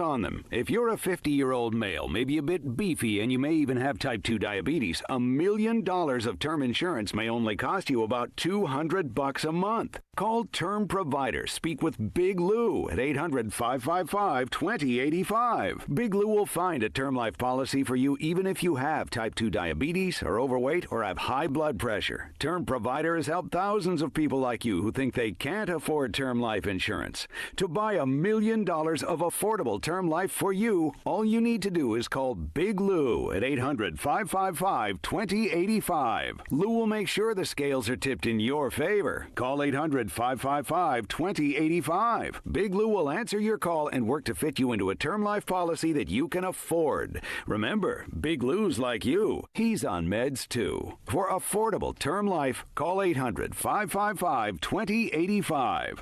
on them. If you're a 50-year-old male, maybe a bit beefy, and you may even have type 2 diabetes, $1 million of term insurance may only cost you about $200 a month. Call Term Provider. Speak with Big Lou at 800-555-2085. Big Lou will find a term life policy for you even if you have type 2 diabetes, are overweight, or have high blood pressure. Term Provider has helped thousands of people like you who think they can't afford term life insurance. To buy $1 million of affordable term life for you, all you need to do is call Big Lou at 800-555-2085. Lou will make sure the scales are tipped in your favor. Call 800-555-2085. Big Lou will answer your call and work to fit you into a term life policy that you can afford. Remember, Big Lou's like you. He's on meds too. For affordable term life, call 800-555-2085.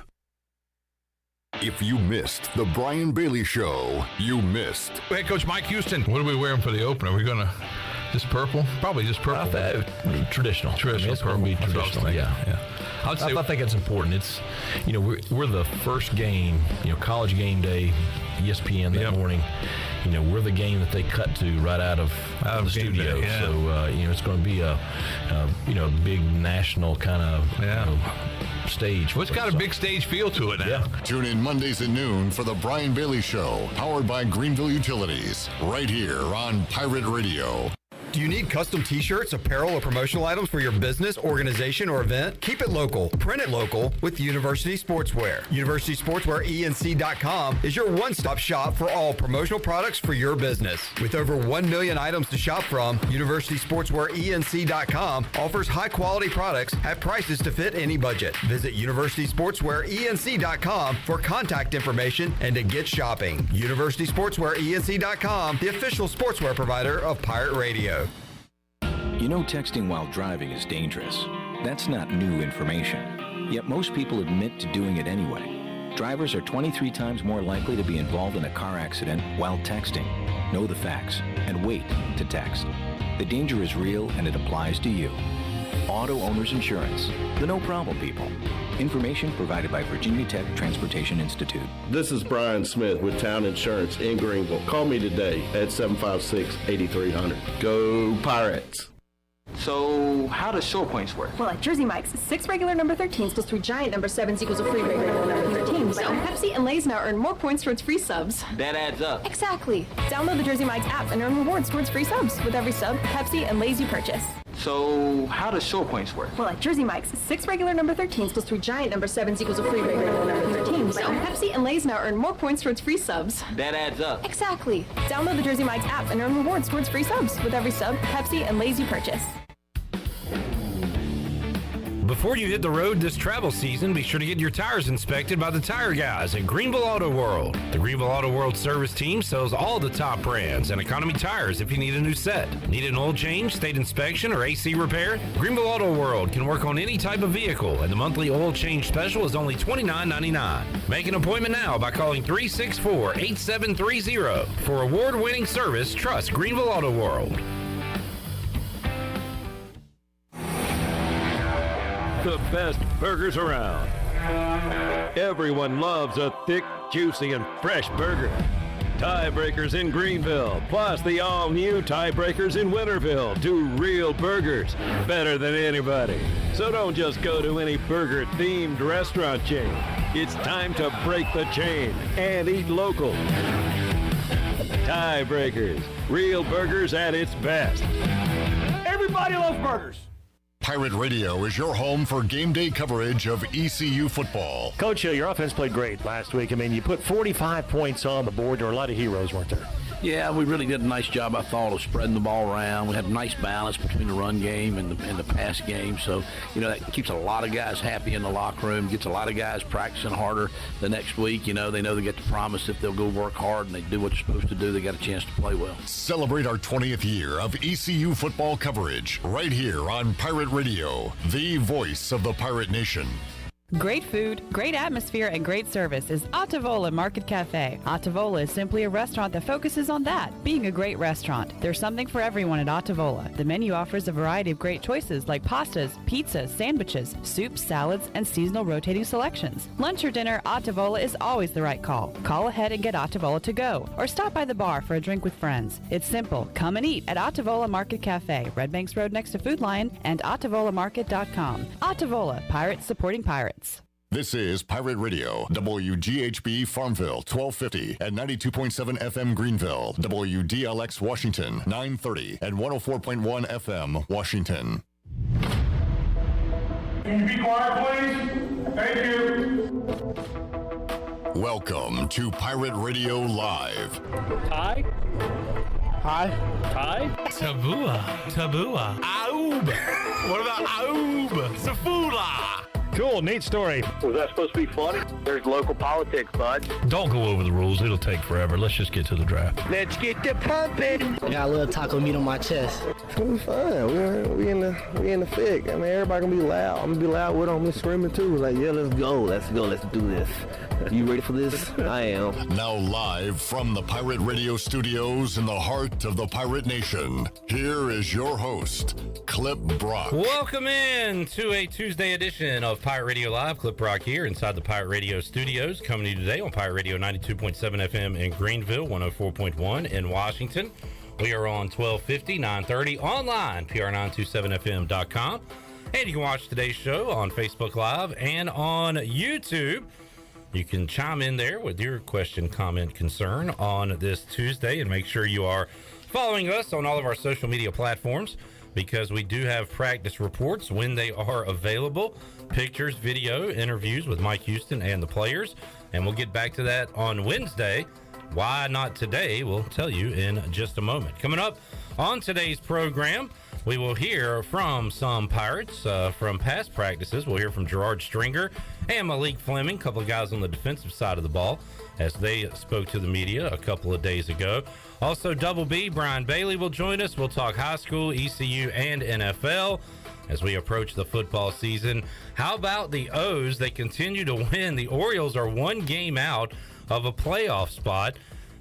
If you missed the Brian Bailey Show, you missed. Head Coach Mike Houston, what are we wearing for the opener? Are we going to just purple? Probably just purple. Traditional. Traditional. It's going to be traditional. Yeah. I think it's important. It's, we're the first game, college game day, ESPN that morning. We're the game that they cut to right out of the studio. Day, So, it's going to be a big national kind of stage. Well, it's got a big stage feel to it now. Yeah. Tune in Mondays at noon for the Brian Bailey Show, powered by Greenville Utilities, right here on Pirate Radio. Do you need custom t-shirts, apparel, or promotional items for your business, organization, or event? Keep it local. Print it local with University Sportswear. University Sportswear ENC.com is your one-stop shop for all promotional products for your business. With over 1 million items to shop from, University Sportswear ENC.com offers high-quality products at prices to fit any budget. Visit University Sportswear ENC.com for contact information and to get shopping. University Sportswear ENC.com, the official sportswear provider of Pirate Radio. Texting while driving is dangerous. That's not new information. Yet most people admit to doing it anyway. Drivers are 23 times more likely to be involved in a car accident while texting. Know the facts and wait to text. The danger is real and it applies to you. Auto Owners Insurance. The no problem people. Information provided by Virginia Tech Transportation Institute. This is Brian Smith with Town Insurance in Greenville. Call me today at 756-8300. Go Pirates! So, how does show points work? Well, at Jersey Mike's, 6 regular number 13s plus 3 giant number 7s equals a free regular number 13. So, Pepsi and Lay's now earn more points towards free subs. That adds up. Exactly. Download the Jersey Mike's app and earn rewards towards free subs with every sub, Pepsi, and Lay's you purchase. So, how does show points work? Well, at Jersey Mike's, 6 regular number 13s plus 3 giant number 7s equals a free regular number 13. So, Pepsi and Lay's now earn more points towards free subs. That adds up. Exactly. Download the Jersey Mike's app and earn rewards towards free subs with every sub, Pepsi, and Lay's you purchase. Before you hit the road this travel season, be sure to get your tires inspected by the tire guys at Greenville Auto World. The Greenville Auto World service team sells all the top brands and economy tires if you need a new set. Need an oil change, state inspection, or AC repair? Greenville Auto World can work on any type of vehicle, and the monthly oil change special is only $29.99. Make an appointment now by calling 364-8730. For award-winning service, trust Greenville Auto World. The best burgers around. Everyone loves a thick, juicy, and fresh burger. Tiebreakers in Greenville, plus the all-new Tiebreakers in Winterville, do real burgers better than anybody. So don't just go to any burger-themed restaurant chain. It's time to break the chain and eat local. Tiebreakers, real burgers at its best. Everybody loves burgers. Pirate Radio is your home for game day coverage of ECU football. Coach, your offense played great last week. I mean, you put 45 points on the board. There were a lot of heroes, weren't there? Yeah, we really did a nice job, I thought, of spreading the ball around. We had a nice balance between the run game and the pass game. So, that keeps a lot of guys happy in the locker room, gets a lot of guys practicing harder the next week. They know they get the promise if they'll go work hard and they do what they're supposed to do, they got a chance to play well. Celebrate our 20th year of ECU football coverage right here on Pirate Radio, the voice of the Pirate Nation. Great food, great atmosphere, and great service is Ottavola Market Cafe. Ottavola is simply a restaurant that focuses on that, being a great restaurant. There's something for everyone at Ottavola. The menu offers a variety of great choices like pastas, pizzas, sandwiches, soups, salads, and seasonal rotating selections. Lunch or dinner, Ottavola is always the right call. Call ahead and get Ottavola to go, or stop by the bar for a drink with friends. It's simple. Come and eat at Ottavola Market Cafe, Red Banks Road next to Food Lion, and OttavolaMarket.com. Ottavola, pirates supporting pirates. This is Pirate Radio, WGHB Farmville, 1250 and 92.7 FM Greenville, WDLX Washington, 930 and 104.1 FM Washington. Can you be quiet, please? Thank you. Welcome to Pirate Radio Live. Hi. Tabua. Aoub. What about Aoub? Safula. Cool, neat story. Was that supposed to be funny? There's local politics, bud. Don't go over the rules. It'll take forever. Let's just get to the draft. Let's get the pumping. I got a little taco meat on my chest. It's gonna be fun. We in the thick. I mean, everybody gonna be loud. I'm gonna be loud with them. I'm screaming too. Like, yeah, let's go. Let's do this. You ready for this? I am. Now live from the Pirate Radio studios in the heart of the Pirate Nation, here is your host, Clip Brock. Welcome in to a Tuesday edition of Pirate Radio Live. Clip Brock here inside the Pirate Radio studios, coming to you today on Pirate Radio 92.7 FM in Greenville, 104.1 in Washington. We are on 1250, 930, online, pr927fm.com. And you can watch today's show on Facebook Live and on YouTube. You can chime in there with your question, comment, concern on this Tuesday, and make sure you are following us on all of our social media platforms, because we do have practice reports when they are available, pictures, video, interviews with Mike Houston and the players, and we'll get back to that on Wednesday. Why not today? We'll tell you in just a moment. Coming up on today's program, we will hear from some Pirates from past practices. We'll hear from Gerard Stringer and Malik Fleming, a couple of guys on the defensive side of the ball, as they spoke to the media a couple of days ago. Also, Double B, Brian Bailey will join us. We'll talk high school, ECU, and NFL as we approach the football season. How about the O's? They continue to win. The Orioles are one game out of a playoff spot.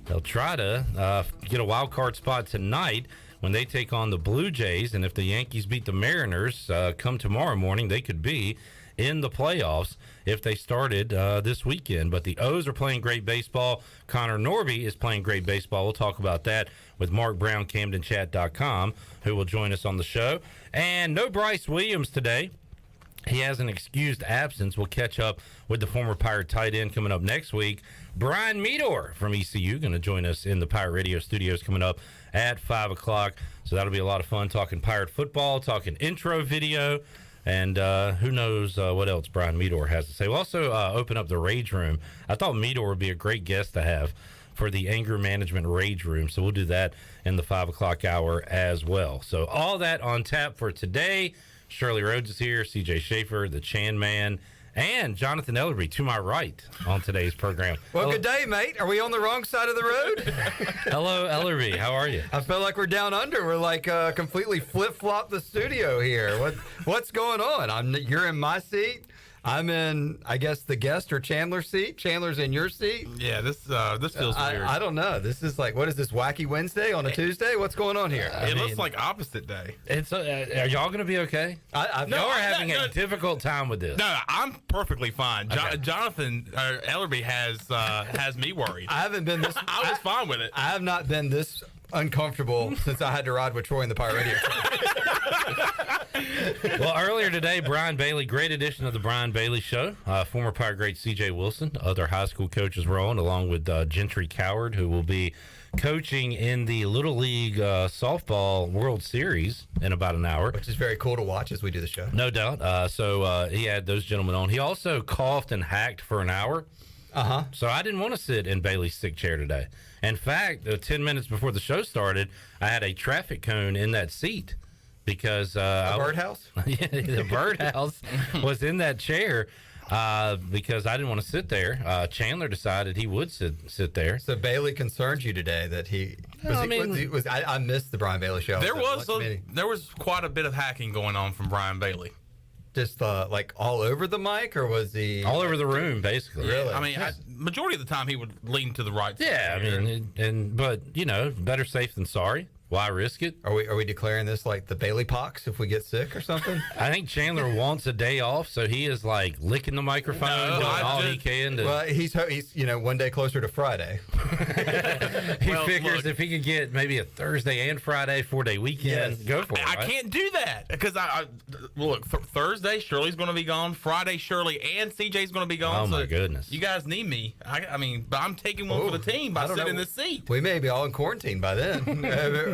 They'll try to get a wild card spot tonight when they take on the Blue Jays, and if the Yankees beat the Mariners come tomorrow morning, they could be in the playoffs if they started this weekend. But the O's are playing great baseball. Connor Norby is playing great baseball. We'll talk about that with Mark Brown, CamdenChat.com, who will join us on the show. And no Bryce Williams today. He has an excused absence. We'll catch up with the former Pirate tight end coming up next week. Brian Meador from ECU going to join us in the Pirate Radio studios coming up at 5 o'clock. So that'll be a lot of fun, talking Pirate football, talking intro video, and who knows what else Brian Meador has to say. We'll also open up the Rage Room. I thought Meador would be a great guest to have for the Anger Management Rage Room. So we'll do that in the 5 o'clock hour as well. So all that on tap for today. Shirley Rhodes is here, CJ Schaefer, the Chan Man, and Jonathan Ellerbe to my right on today's program. Well, Hello. Good day, mate. Are we on the wrong side of the road? Hello, Ellerbe. How are you? I feel like we're down under. We're like completely flip-flop the studio here. What's going on? You're in my seat. I'm in, I guess, the guest or Chandler seat. Chandler's in your seat. Yeah, this feels weird. I don't know. This is like, what is this, Wacky Wednesday on a Tuesday? What's going on here? It looks like opposite day. It's are y'all going to be okay? Y'all are having a difficult time with this. No, I'm perfectly fine. Okay. Jonathan Ellerbe has me worried. I haven't been this. I was fine with it. I have not been this uncomfortable since I had to ride with Troy in the Pirate Radio. Well, earlier today, Brian Bailey, great edition of the Brian Bailey Show. Former Pirate great C.J. Wilson, other high school coaches were on, along with Gentry Coward, who will be coaching in the Little League Softball World Series in about an hour. Which is very cool to watch as we do the show. No doubt. So he had those gentlemen on. He also coughed and hacked for an hour. Uh-huh. So I didn't want to sit in Bailey's sick chair today. In fact, 10 minutes before the show started, I had a traffic cone in that seat because a birdhouse? Yeah, the birdhouse was in that chair because I didn't want to sit there. Chandler decided he would sit there. So Bailey concerned you today that he I missed the Brian Bailey show. There was quite a bit of hacking going on from Brian Bailey. Just like all over the mic, or was he all over the room, basically? Really? I mean, majority of the time he would lean to the right. Yeah, I mean, but better safe than sorry. Why risk it? Are we declaring this like the Bailey Pox if we get sick or something? I think Chandler wants a day off, so he is like licking the microphone, doing all he can. Well, he's one day closer to Friday. He figures if he could get maybe a Thursday and Friday 4-day weekend, go for it. I can't do that because Thursday Shirley's going to be gone. Friday Shirley and CJ's going to be gone. Oh my goodness! You guys need me. I mean, but I'm taking one for the team by sitting in this seat. We may be all in quarantine by then.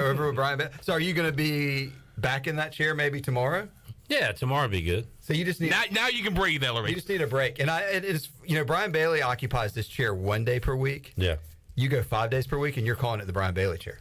Over with Brian. So are you going to be back in that chair maybe tomorrow? Yeah, tomorrow will be good. So you just need now you can breathe, Ellerbe. You just need a break. And it is Brian Bailey occupies this chair 1 day per week. Yeah. You go 5 days per week, and you're calling it the Brian Bailey chair.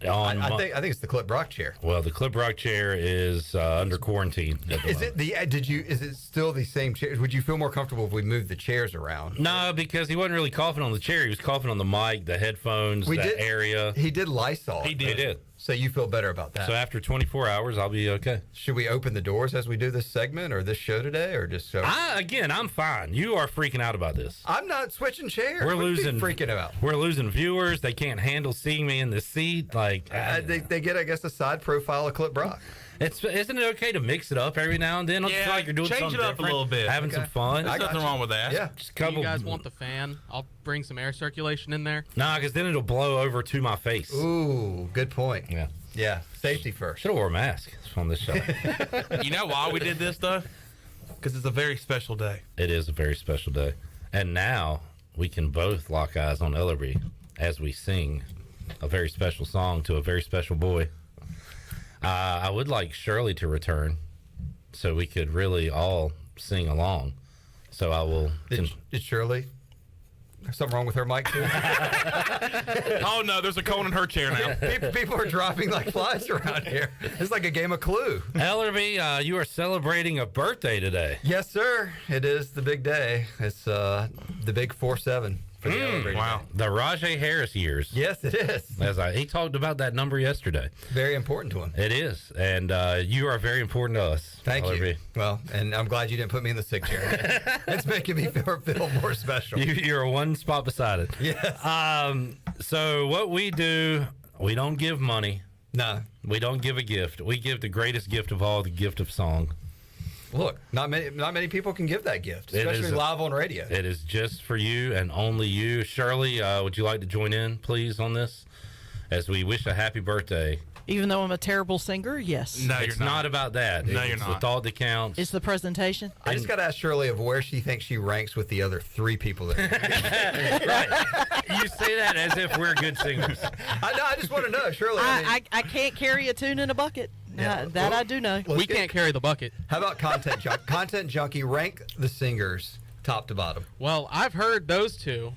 I think it's the Clip Brock chair. Well, the Clip Brock chair is under quarantine. Is it still the same chair? Would you feel more comfortable if we moved the chairs around? No, because he wasn't really coughing on the chair. He was coughing on the mic, the headphones, area. He did Lysol. He did. So you feel better about that? So after 24 hours, I'll be okay. Should we open the doors as we do this segment or this show today, or just so? I'm fine. You are freaking out about this. I'm not switching chairs. We're losing freaking out. We're losing viewers. They can't handle seeing me in the seat. Like they get, I guess, a side profile of Clip Brock. Isn't it okay to mix it up every now and then? Don't you feel like you're doing change something it up different, a little bit, having some fun. There's nothing wrong with that. Yeah, just a Do couple. you guys want the fan? I'll bring some air circulation in there. Nah, because then it'll blow over to my face. Ooh, good point. Yeah. Safety first. Should have wore a mask on this show. You know why we did this though? Because it's a very special day. It is a very special day, and now we can both lock eyes on Ellerbe as we sing a very special song to a very special boy. I would like Shirley to return so we could really all sing along. So I will. Did Shirley? There's something wrong with her mic too. Oh no, there's a cone in her chair now. People are dropping like flies around here. It's like a game of Clue. Ellerbe, you are celebrating a birthday today. Yes, sir. It is the big day. It's the big 4-7. Wow. The Rajay Harris years. Yes, it is. He talked about that number yesterday. Very important to him. It is. And you are very important to us. Thank you. Well, and I'm glad you didn't put me in the sick chair. It's making me feel more special. You're one spot beside it. Yes. So what we do, we don't give money. No. We don't give a gift. We give the greatest gift of all, the gift of song. Look, not many people can give that gift, especially live on radio. It is just for you and only you. Shirley, would you like to join in, please, on this? As we wish a happy birthday. Even though I'm a terrible singer, yes. No, it's not about that. No, it's you're not. the thought that counts. It's the presentation. I just got to ask Shirley of where she thinks she ranks with the other 3 people that Right. You say that as if we're good singers. I just want to know, Shirley. I can't carry a tune in a bucket. Yeah. That I do know. We can't carry the bucket. How about Content Junkie? Rank the singers top to bottom. Well, I've heard those two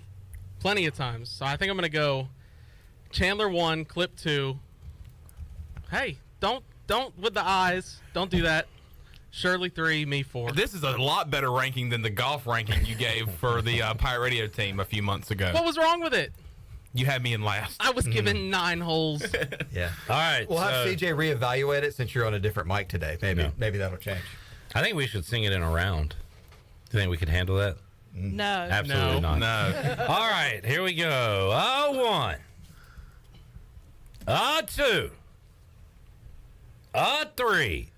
plenty of times, so I think I'm going to go Chandler 1, Clip 2. Hey, don't with the eyes. Don't do that. Shirley 3, me 4. This is a lot better ranking than the golf ranking you gave for the Pirate Radio team a few months ago. What was wrong with it? You had me in last. I was given 9 holes. Yeah. All right. We'll have CJ reevaluate it since you're on a different mic today. Maybe that'll change. I think we should sing it in a round. Do you think we could handle that? No. Absolutely not. No. All right, here we go. 1. 2. 3.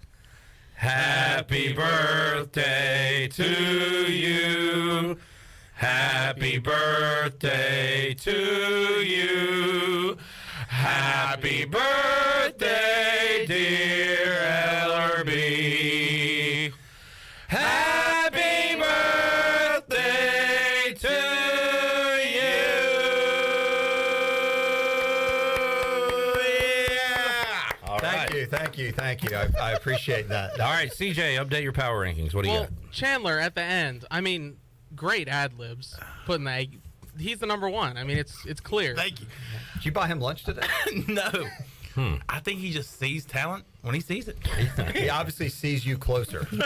Happy birthday to you. Happy birthday to you. Happy birthday, dear Ellerbe. Happy birthday to you. Yeah. All right. Thank you. I appreciate that. All right, CJ, update your power rankings. What do you got? Chandler at the end. I mean, great ad libs. Putting that, he's the number 1. I mean, it's clear. Thank you. Did you buy him lunch today? No. I think he just sees talent when he sees it. He obviously sees you closer to him.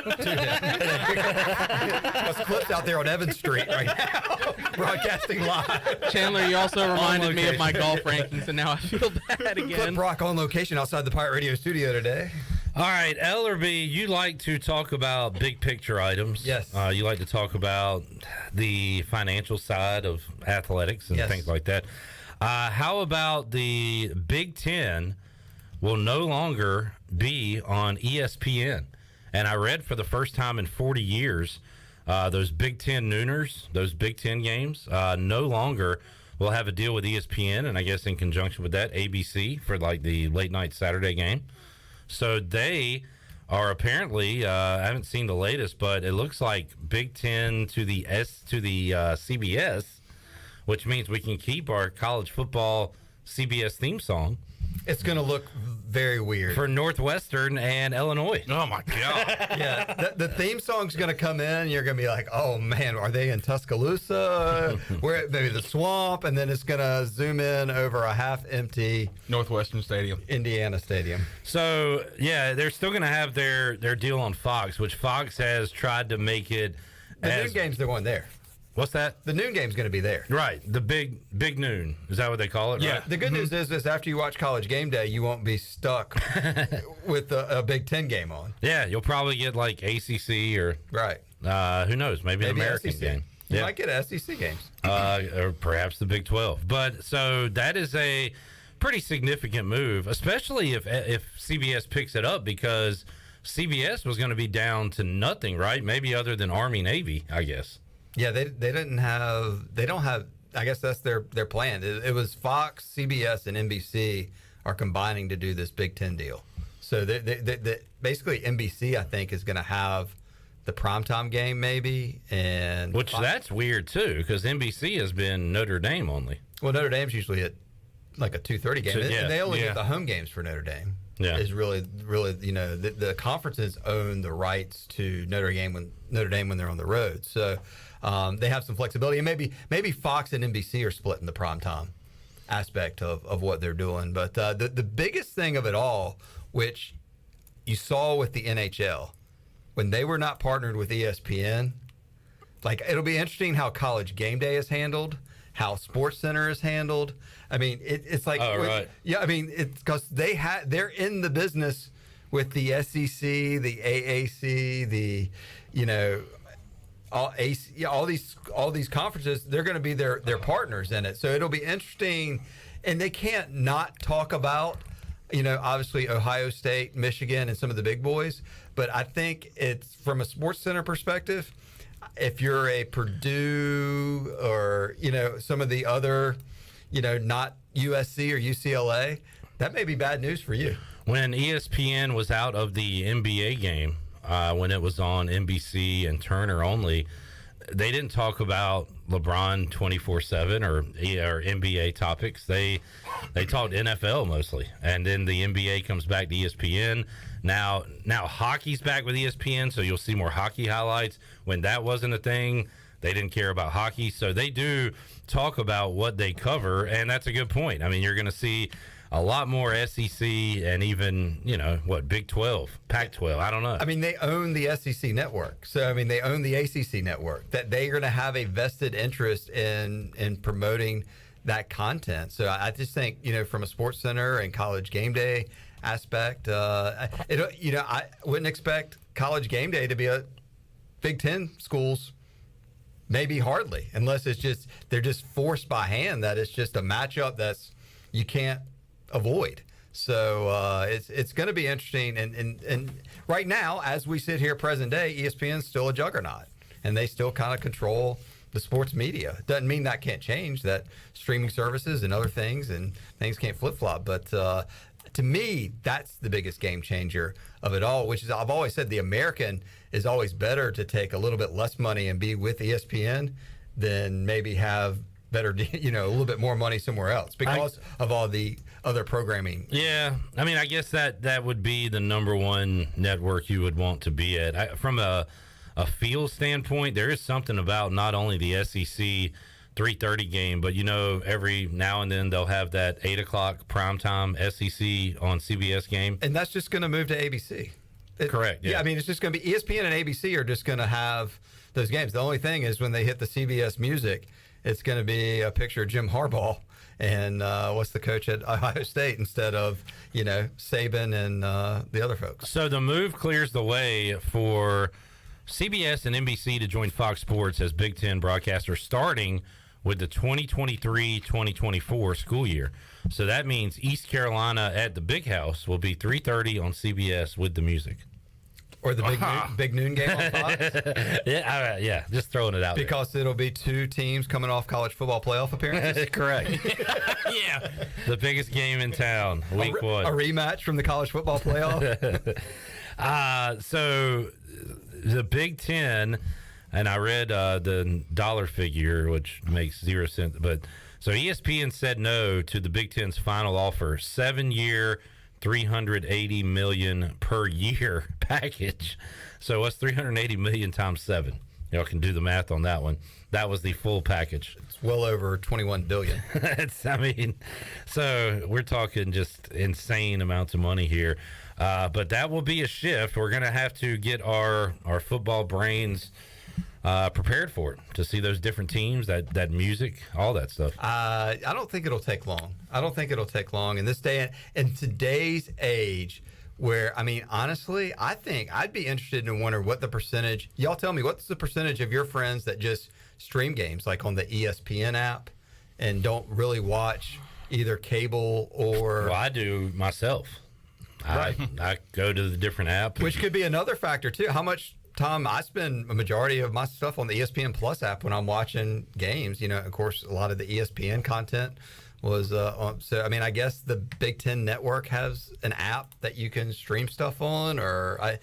There's clips out there on Evans Street right now, broadcasting live. Chandler, you also reminded me of my golf rankings, and now I feel bad again. Clip Brock on location outside the Pirate Radio studio today. All right, Ellerbe, you like to talk about big picture items. Yes. You like to talk about the financial side of athletics and things like that. How about the Big Ten will no longer be on ESPN? And I read for the first time in 40 years, those Big Ten nooners, those Big Ten games, no longer will have a deal with ESPN. And I guess in conjunction with that, ABC for like the late night Saturday game. So they are apparently, I haven't seen the latest, but it looks like Big Ten to the CBS, which means we can keep our college football CBS theme song. It's going to look very weird for Northwestern and Illinois. Oh my God! Yeah, the theme song's going to come in. And you're going to be like, "Oh man, are they in Tuscaloosa? Where maybe the swamp?" And then it's going to zoom in over a half-empty Northwestern Stadium, Indiana Stadium. So yeah, they're still going to have their deal on Fox, which Fox has tried to make it. The noon games, they're going there. What's that? The noon game's going to be there. Right. The big noon. Is that what they call it? Yeah. Right? The good news is after you watch College Game Day, you won't be stuck with a Big Ten game on. Yeah, you'll probably get like ACC or who knows? Maybe an American SEC. game. You might get SEC games. Or perhaps the Big 12. But so that is a pretty significant move, especially if CBS picks it up, because CBS was going to be down to nothing, right? Maybe other than Army Navy, I guess. Yeah, they don't have. I guess that's their plan. It was Fox, CBS, and NBC are combining to do this Big Ten deal. So they basically NBC, I think, is going to have the primetime game maybe, and which that's weird too, because NBC has been Notre Dame only. Well, Notre Dame's usually at like a 2:30 game. So, and they only get the home games for Notre Dame. Yeah, is really the conferences own the rights to Notre Dame when they're on the road. So. They have some flexibility, and maybe Fox and NBC are splitting the primetime aspect of what they're doing. But the biggest thing of it all, which you saw with the NHL, when they were not partnered with ESPN, like it'll be interesting how College Game Day is handled, how SportsCenter is handled. I mean, it's like, yeah, I mean, it's because they're in the business with the SEC, the AAC, all these conferences. They're going to be their partners in it, so it'll be interesting. And they can't not talk about, obviously Ohio State, Michigan, and some of the big boys. But I think it's from a SportsCenter perspective. If you're a Purdue or some of the other, not USC or UCLA, that may be bad news for you. When ESPN was out of the NBA game. When it was on NBC and Turner only, they didn't talk about LeBron 24/7 or NBA topics. They talked NFL mostly, and then the NBA comes back to ESPN. Now hockey's back with ESPN, so you'll see more hockey highlights. When that wasn't a thing, they didn't care about hockey, so they do talk about what they cover, and that's a good point. I mean, you're going to see a lot more SEC and even, Big 12, Pac-12. I don't know. I mean, they own the SEC network. So, I mean, they own the ACC network. That they're going to have a vested interest in promoting that content. So I just think, from a SportsCenter and College Game Day aspect, I wouldn't expect College Game Day to be a Big Ten schools. Maybe hardly, unless they're just forced by hand that it's just a matchup that's you can't avoid. So it's going to be interesting. And right now, as we sit here present day, ESPN's still a juggernaut, and they still kind of control the sports media. Doesn't mean that can't change, that streaming services and other things can't flip-flop. But to me, that's the biggest game changer of it all, which is, I've always said, the American is always better to take a little bit less money and be with ESPN than maybe have better, a little bit more money somewhere else because of all the other programming. Yeah. I mean, I guess that would be the number one network you would want to be at. From a field standpoint, there is something about not only the SEC 3:30 game, but every now and then they'll have that 8 o'clock primetime SEC on CBS game. And that's just going to move to ABC. Correct. Yeah. I mean, it's just going to be ESPN and ABC are just going to have those games. The only thing is when they hit the CBS music, it's going to be a picture of Jim Harbaugh and what's the coach at Ohio State instead of Saban and the other folks. So the move clears the way for CBS and NBC to join Fox Sports as Big Ten broadcasters starting with the 2023-2024 school year. So that means East Carolina at the Big House will be 3:30 on CBS with the music. Or the big noon game on Fox? Yeah, just throwing it out because it'll be two teams coming off college football playoff appearances? Correct. Yeah. The biggest game in town, week one. A rematch from the college football playoff? So the Big Ten, and I read the dollar figure, which makes 0 cents, but so ESPN said no to the Big Ten's final offer, 7-year, $380 million per year package. So what's $380 million times 7? Y'all can do the math on that one. That was the full package. It's well over $21 billion. So we're talking just insane amounts of money here. But that will be a shift. We're going to have to get our football brains prepared for it, to see those different teams, that music, all that stuff. I don't think it'll take long. In this day, in today's age, where, I mean, honestly, I think I'd be interested in wondering what the percentage, y'all tell me, what's the percentage of your friends that just stream games, like on the ESPN app, and don't really watch either cable or... Well, I do myself. Right. I go to the different app. Which could be another factor, too. How much time I spend a majority of my stuff on the ESPN Plus app when I'm watching games. Of course, a lot of the ESPN content was so. I mean, I guess the Big Ten Network has an app that you can stream stuff on, or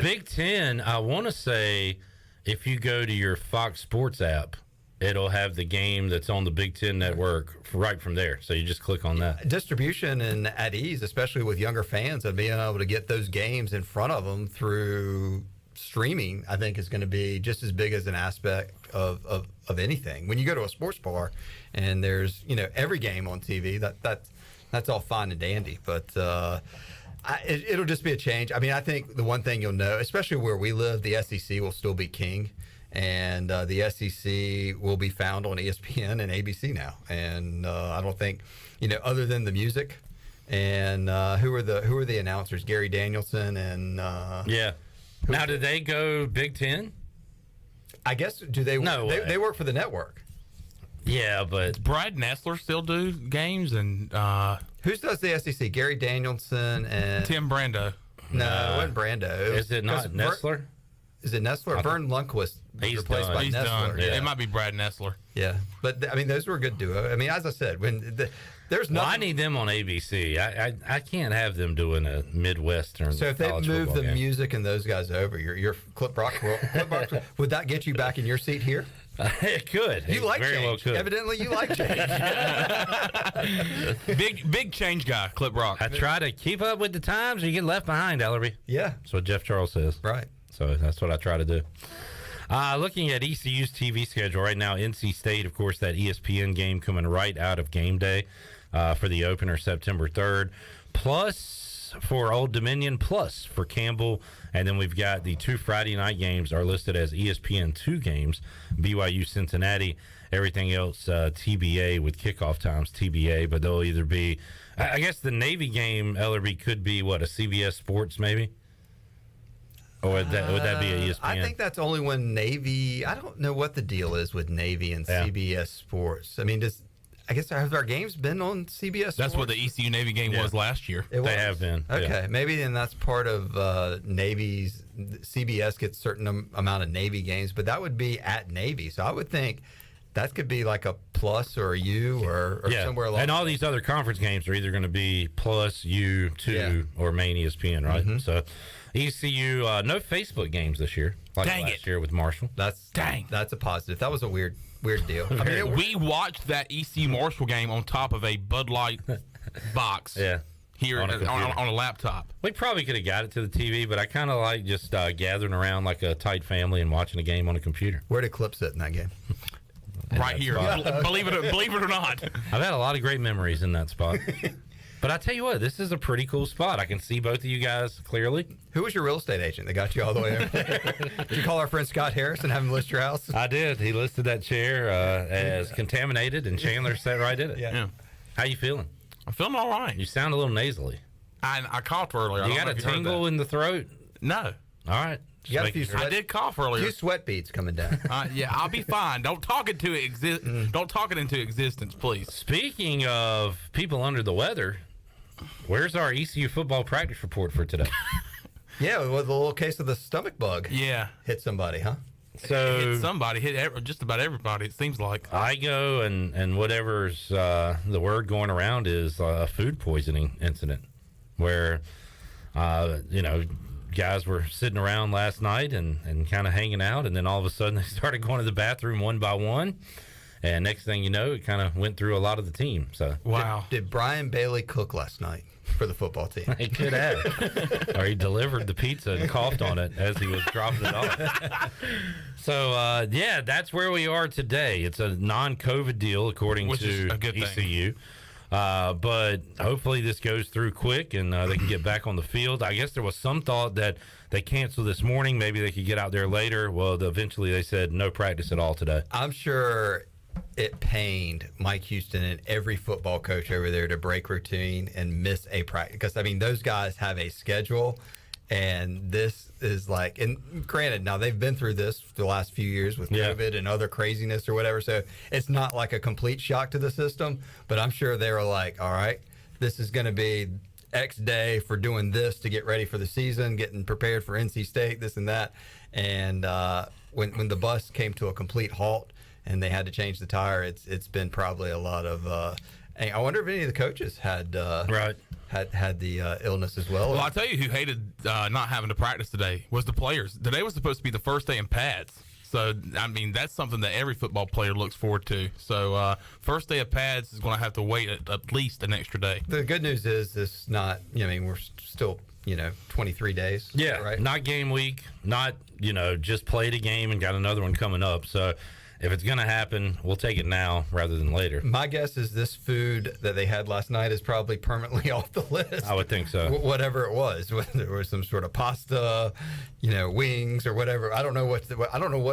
Big Ten. I want to say if you go to your Fox Sports app, it'll have the game that's on the Big Ten Network right from there. So you just click on that. Distribution and at ease, especially with younger fans, of being able to get those games in front of them through streaming, I think is going to be just as big as an aspect of anything. When you go to a sports bar and there's every game on TV, that's all fine and dandy, but it'll just be a change. I mean, I think the one thing you'll know, especially where we live, the SEC will still be king, and the SEC will be found on ESPN and ABC now. And I don't think other than the music and who are the announcers, Gary Danielson and yeah. Now, do they go Big Ten? I guess, do they? No, they work for the network. Yeah, but does Brad Nessler still do games? And who does the SEC? Gary Danielson and Tim Brando. No, it wasn't Brando. Is it not Nessler? Is it Nessler? Vern Lundquist he's replaced done. by He's Nessler. done. Yeah. It might be Brad Nessler. Yeah, but I mean, those were a good duo. I mean, as I said, when there's nothing. Well, I need them on ABC. I can't have them doing a Midwestern. So if they move the game. music and those guys over, your Clip Rock, would that get you back in your seat here? It could. You like very change. well could. Evidently, you like change. big change guy, Clip Rock. I try to keep up with the times, or you get left behind, Ellerbe. Yeah, that's what Jeff Charles says. Right. So that's what I try to do. Looking at ECU's TV schedule right now, NC State, of course, that ESPN game coming right out of game day for the opener September 3rd. Plus for Old Dominion, plus for Campbell. And then we've got the 2 Friday night games are listed as ESPN 2 games, BYU Cincinnati. Everything else TBA with kickoff times TBA, but they'll either be, I guess the Navy game, Ellerbe, could be what, a CBS Sports maybe? Or would that be a ESPN? I think that's only when Navy. I don't know what the deal is with Navy and CBS Sports. I mean, I guess have our games been on CBS Sports? That's what the ECU Navy game was last year. They have been. Okay, maybe then that's part of Navy's. CBS gets a certain amount of Navy games, but that would be at Navy. So I would think that could be like a plus or a U or somewhere along. And all these other conference games are either going to be plus U2 or main ESPN, right? Mm-hmm. So ECU, no Facebook games this year. Like last year with Marshall. That's a positive. That was a weird deal. I mean, we watched that ECU Marshall game on top of a Bud Light box. Yeah. Here on a laptop. We probably could have got it to the TV, but I kind of like just gathering around like a tight family and watching a game on a computer. Where did Clip sit in that game? Right here. Believe it or not. I've had a lot of great memories in that spot. But I tell you what, this is a pretty cool spot. I can see both of you guys clearly. Who was your real estate agent that got you all the way over there? Did you call our friend Scott Harris and have him list your house? I did. He listed that chair as contaminated, and Chandler sat right in it. Yeah. How you feeling? I'm feeling all right. You sound a little nasally. I coughed earlier. You got a tingle in the throat? No. All right. You got a few I did cough earlier. Few sweat beads coming down. Yeah, I'll be fine. Don't talk it into existence, please. Speaking of people under the weather, where's our ECU football practice report for today? Yeah, with a little case of the stomach bug. Yeah. Hit somebody, huh? So hit somebody, just about everybody, it seems like. IGO and whatever's the word going around is a food poisoning incident where, guys were sitting around last night and kind of hanging out, and then all of a sudden they started going to the bathroom one by one, and next thing you know, it kind of went through a lot of the team. So wow. Did Brian Bailey cook last night for the football team? He could have. Or he delivered the pizza and coughed on it as he was dropping it off. So, that's where we are today. It's a non-COVID deal, according Which to is a good ECU. But hopefully this goes through quick and they can get back on the field. I guess there was some thought that they canceled this morning. Maybe they could get out there later. Well, eventually they said no practice at all today. I'm sure it pained Mike Houston and every football coach over there to break routine and miss a practice. Because, I mean, those guys have a schedule. And this is like, and granted, now they've been through this for the last few years with COVID and other craziness or whatever. So it's not like a complete shock to the system, but I'm sure they were like, all right, this is going to be X day for doing this to get ready for the season, getting prepared for NC State, this and that. And when the bus came to a complete halt and they had to change the tire, it's been probably a lot of, I wonder if any of the coaches had had the illness as well. Well, I'll tell you who hated not having to practice today was the players. Today was supposed to be the first day in pads. So, I mean, that's something that every football player looks forward to. So, first day of pads is going to have to wait at least an extra day. The good news is it's not, we're still, 23 days. Yeah, right? Not game week, not, just played a game and got another one coming up. So, if it's going to happen, we'll take it now rather than later. My guess is this food that they had last night is probably permanently off the list. I would think so. Whatever it was, whether it was some sort of pasta, wings or whatever. I don't know what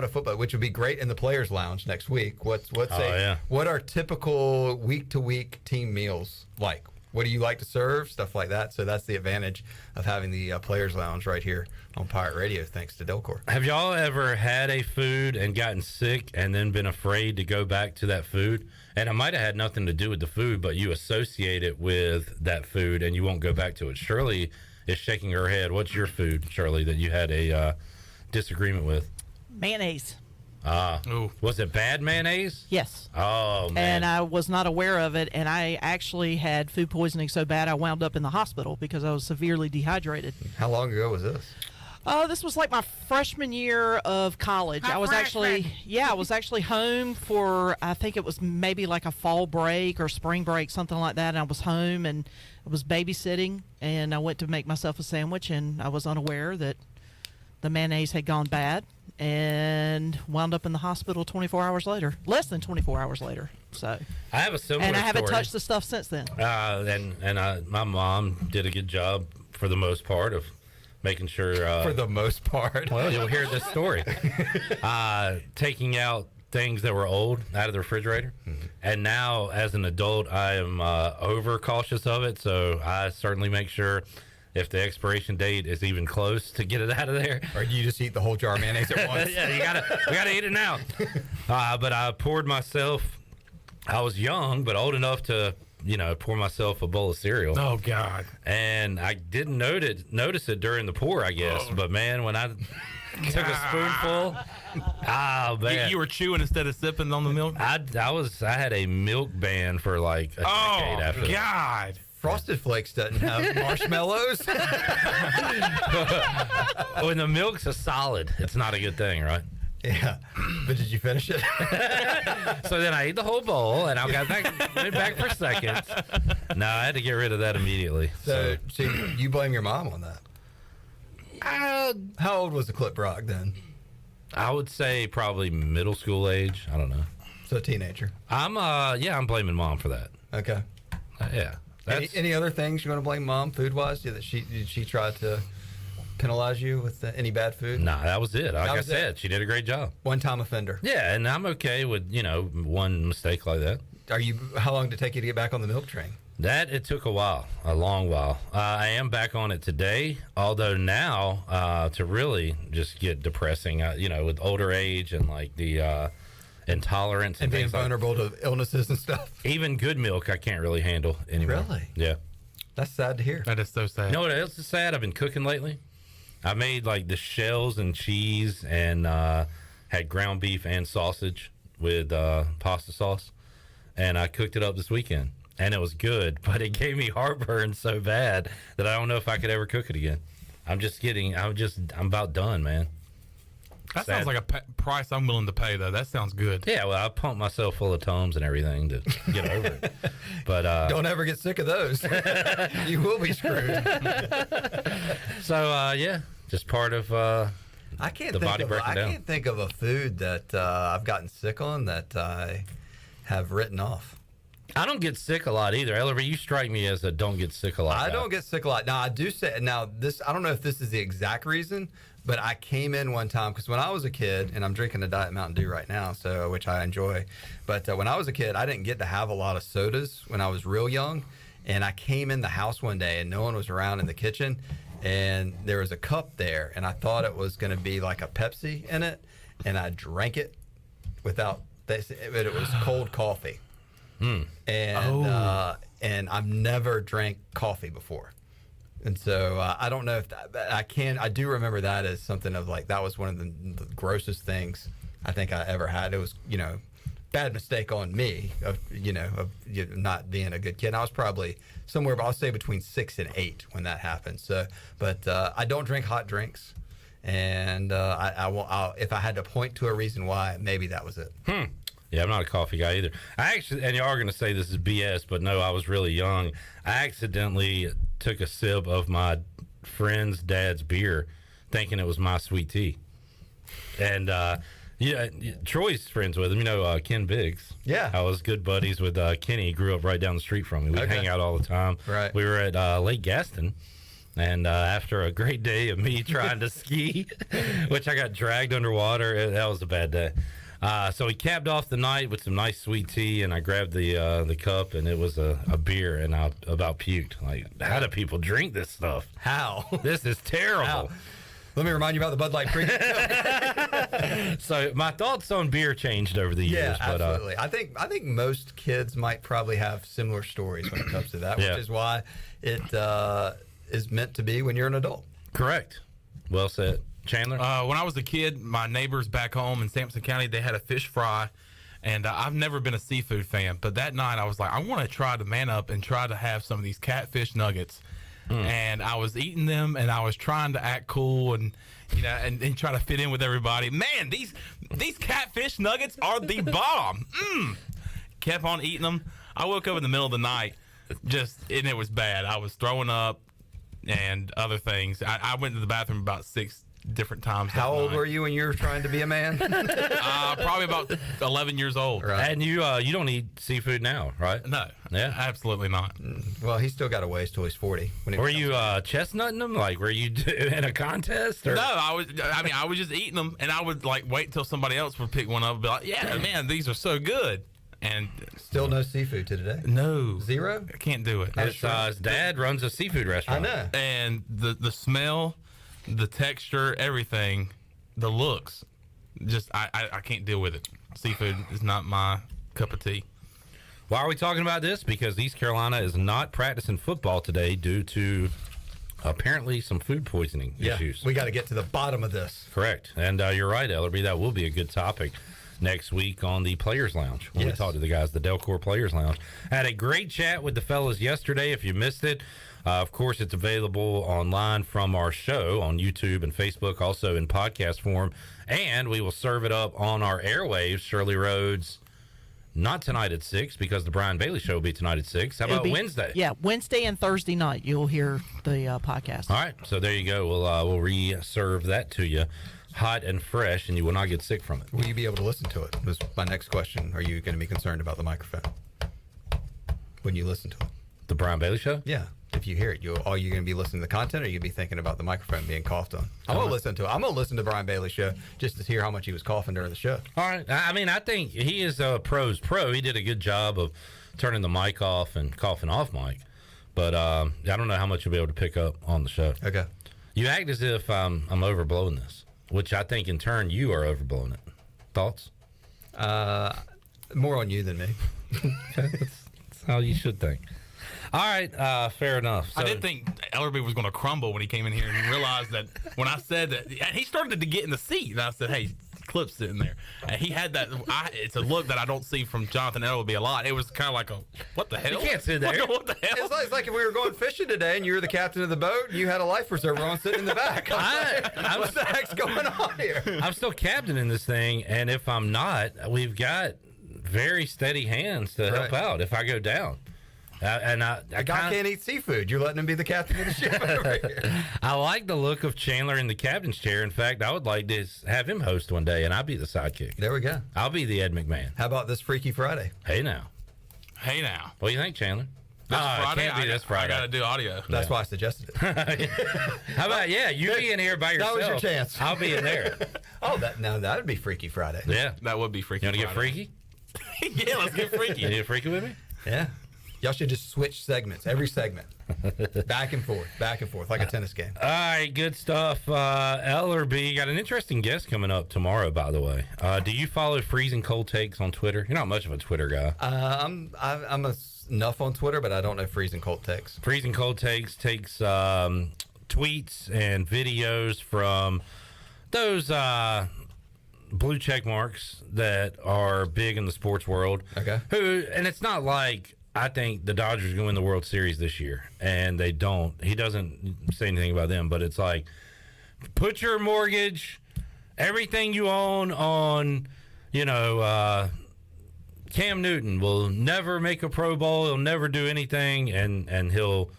a football, which would be great in the players' lounge next week. What are typical week to week team meals like? What do you like to serve? Stuff like that. So that's the advantage of having the players' lounge right here on Pirate Radio, thanks to Delcor. Have y'all ever had a food and gotten sick and then been afraid to go back to that food? And it might have had nothing to do with the food, but you associate it with that food and you won't go back to it. Shirley is shaking her head. What's your food, Shirley, that you had a disagreement with? Mayonnaise. Was it bad mayonnaise? Yes. Oh, man. And I was not aware of it, and I actually had food poisoning so bad I wound up in the hospital because I was severely dehydrated. How long ago was this? This was like my freshman year of college. I was actually home for, I think it was maybe like a fall break or spring break, something like that. And I was home and I was babysitting, and I went to make myself a sandwich, and I was unaware that the mayonnaise had gone bad and wound up in the hospital 24 hours later, less than 24 hours later. So I have a similar and I haven't story. touched the stuff since then. My mom did a good job for the most part of making sure. For the most part. Well, you'll hear this story. Taking out things that were old out of the refrigerator. Mm-hmm. And now, as an adult, I am over cautious of it. So I certainly make sure if the expiration date is even close to get it out of there. Or you just eat the whole jar of mayonnaise at once. Yeah, we gotta eat it now. But I poured myself, I was young, but old enough to, pour myself a bowl of cereal. Oh, God. And I didn't notice it during the pour, I guess. Oh. But, man, when I took a spoonful, man. You were chewing instead of sipping on the milk? I had a milk ban for like a decade after that. God. Frosted Flakes doesn't have marshmallows. When the milk's a solid, it's not a good thing, right? Yeah, but did you finish it? So then I ate the whole bowl, and I went back for seconds. No, I had to get rid of that immediately. So you blame your mom on that? How old was the Clip Rock then? I would say probably middle school age. I don't know. So a teenager. I'm blaming mom for that. Okay. Yeah. Any other things you want to blame Mom food-wise? Did she try to penalize you with any bad food? Nah, that was it. Like I said, she did a great job. One-time offender. Yeah, and I'm okay with, one mistake like that. How long did it take you to get back on the milk train? It took a while, a long while. I am back on it today, although now to really just get depressing, with older age and like the intolerance and being vulnerable to illnesses and stuff. Even good milk I can't really handle anymore. Really? Yeah. That's sad to hear. That is so sad. You know what else is sad? I've been cooking lately. I made like the shells and cheese and had ground beef and sausage with pasta sauce, and I cooked it up this weekend. And it was good, but it gave me heartburn so bad that I don't know if I could ever cook it again. I'm about done, man. That sounds like a price I'm willing to pay, though. That sounds good. Yeah, well, I pumped myself full of Tums and everything to get over it. But don't ever get sick of those. You will be screwed. So, just part of the body breaking down. I can't think of a food that I've gotten sick on that I have written off. I don't get sick a lot either. Ellerbe, you strike me as a don't get sick a lot guy. I don't get sick a lot. Now, I do say, this, I don't know if this is the exact reason, but I came in one time, because when I was a kid, and I'm drinking a Diet Mountain Dew right now, which I enjoy, but when I was a kid, I didn't get to have a lot of sodas when I was real young, and I came in the house one day, and no one was around in the kitchen, and there was a cup there, and I thought it was going to be like a Pepsi in it, and I drank it but it was cold coffee. And I've never drank coffee before, and so I don't know if I do remember that as something of like that was one of the grossest things I think I ever had. It was bad mistake on me of not being a good kid. And I was probably somewhere, I'll say between 6 and 8 when that happened. So, but I don't drink hot drinks, and if I had to point to a reason why, maybe that was it. Yeah, I'm not a coffee guy either. And y'all are going to say this is BS, but no, I was really young. I accidentally took a sip of my friend's dad's beer thinking it was my sweet tea. And, Troy's friends with him, Ken Biggs. Yeah. I was good buddies with Kenny. He grew up right down the street from me. We'd hang out all the time. Right. We were at Lake Gaston. And after a great day of me trying to ski, which I got dragged underwater, that was a bad day. So he capped off the night with some nice sweet tea, and I grabbed the cup, and it was a beer, and I about puked. Like, how do people drink this stuff? How? This is terrible. How? Let me remind you about the Bud Light premium. So my thoughts on beer changed over the years. Yeah, absolutely. I think most kids might probably have similar stories when it comes to that, which is why it is meant to be when you're an adult. Correct. Well said. Chandler? When I was a kid, my neighbors back home in Sampson County, they had a fish fry, and I've never been a seafood fan, but that night I was like, I want to try to man up and try to have some of these catfish nuggets. And I was eating them, and I was trying to act cool and and try to fit in with everybody. Man, these catfish nuggets are the bomb. Kept on eating them. I woke up in the middle of the night, and it was bad. I was throwing up and other things. I went to the bathroom about 6 different times. How old were you when you were trying to be a man? Probably about 11 years old. Right. And you don't eat seafood now, right? No. Yeah. Absolutely not. Well, he's still got a ways till he's 40. Were you chestnutting them? Like, were you in a contest? Or? No, I was just eating them, and I would like wait until somebody else would pick one up and be like, yeah, man, these are so good. And still no seafood to today? No. Zero? I can't do it. His dad runs a seafood restaurant. I know. And the smell, the texture, everything, the looks, I can't deal with it. Seafood is not my cup of tea. Why are we talking about this? Because East Carolina is not practicing football today due to apparently some food poisoning issues. We got to get to the bottom of this. Correct. And you're right, Ellerbe. That will be a good topic next week on the Players Lounge when we talk to the guys, the Delcor Players Lounge. I had a great chat with the fellas yesterday. If you missed it, of course, it's available online from our show on YouTube and Facebook, also in podcast form. And we will serve it up on our airwaves, Shirley Rhodes. Not tonight at 6 because the Brian Bailey Show will be tonight at 6. How about Wednesday? Yeah, Wednesday and Thursday night you'll hear the podcast. All right, so there you go. We'll re-serve that to you, hot and fresh, and you will not get sick from it. Will you be able to listen to it? Was my next question. Are you going to be concerned about the microphone when you listen to it? The Brian Bailey Show? Yeah. If you hear it, are you going to be listening to the content, or are you going to be thinking about the microphone being coughed on? I'm going to listen to it. I'm going to listen to Brian Bailey's show just to hear how much he was coughing during the show. All right. I mean, I think he is a pro's pro. He did a good job of turning the mic off and coughing off mic. But I don't know how much you'll be able to pick up on the show. Okay. You act as if I'm overblowing this, which I think in turn you are overblowing it. Thoughts? More on you than me. Okay, that's how you should think. All right, fair enough. I did think Ellerbe was going to crumble when he came in here and realized that when I said that, he started to get in the seat. And I said, hey, Clip's sitting there. And he had that, it's a look that I don't see from Jonathan Ellerbe a lot. It was kind of like what the hell? You can't sit there. What the hell? It's like if we were going fishing today and you were the captain of the boat and you had a life preserver on sitting in the back. What the heck's going on here? I'm still captaining this thing, and if I'm not, we've got very steady hands to help out if I go down. I can't eat seafood. You're letting him be the captain of the ship over here. I like the look of Chandler in the captain's chair. In fact, I would like to have him host one day, and I'll be the sidekick. There we go. I'll be the Ed McMahon. How about this Freaky Friday? Hey now. What do you think, Chandler? Friday? Can't be this Friday. I got to do audio. That's why I suggested it. How about you be in here by yourself? That was your chance. I'll be in there. That would be Freaky Friday. Yeah, that would be freaky. You want to get freaky? Yeah, let's get freaky. You get freaky with me? Yeah. Y'all should just switch segments, every segment. Back and forth, like a tennis game. All right, good stuff. Ellerbe, got an interesting guest coming up tomorrow, by the way. Do you follow Freezing Cold Takes on Twitter? You're not much of a Twitter guy. I'm enough on Twitter, but I don't know Freezing Cold Takes. Freezing Cold takes tweets and videos from those blue check marks that are big in the sports world. Okay. And it's not like I think the Dodgers are going to win the World Series this year, and they don't. He doesn't say anything about them, but it's like, put your mortgage, everything you own on, Cam Newton will never make a Pro Bowl. He'll never do anything, and he'll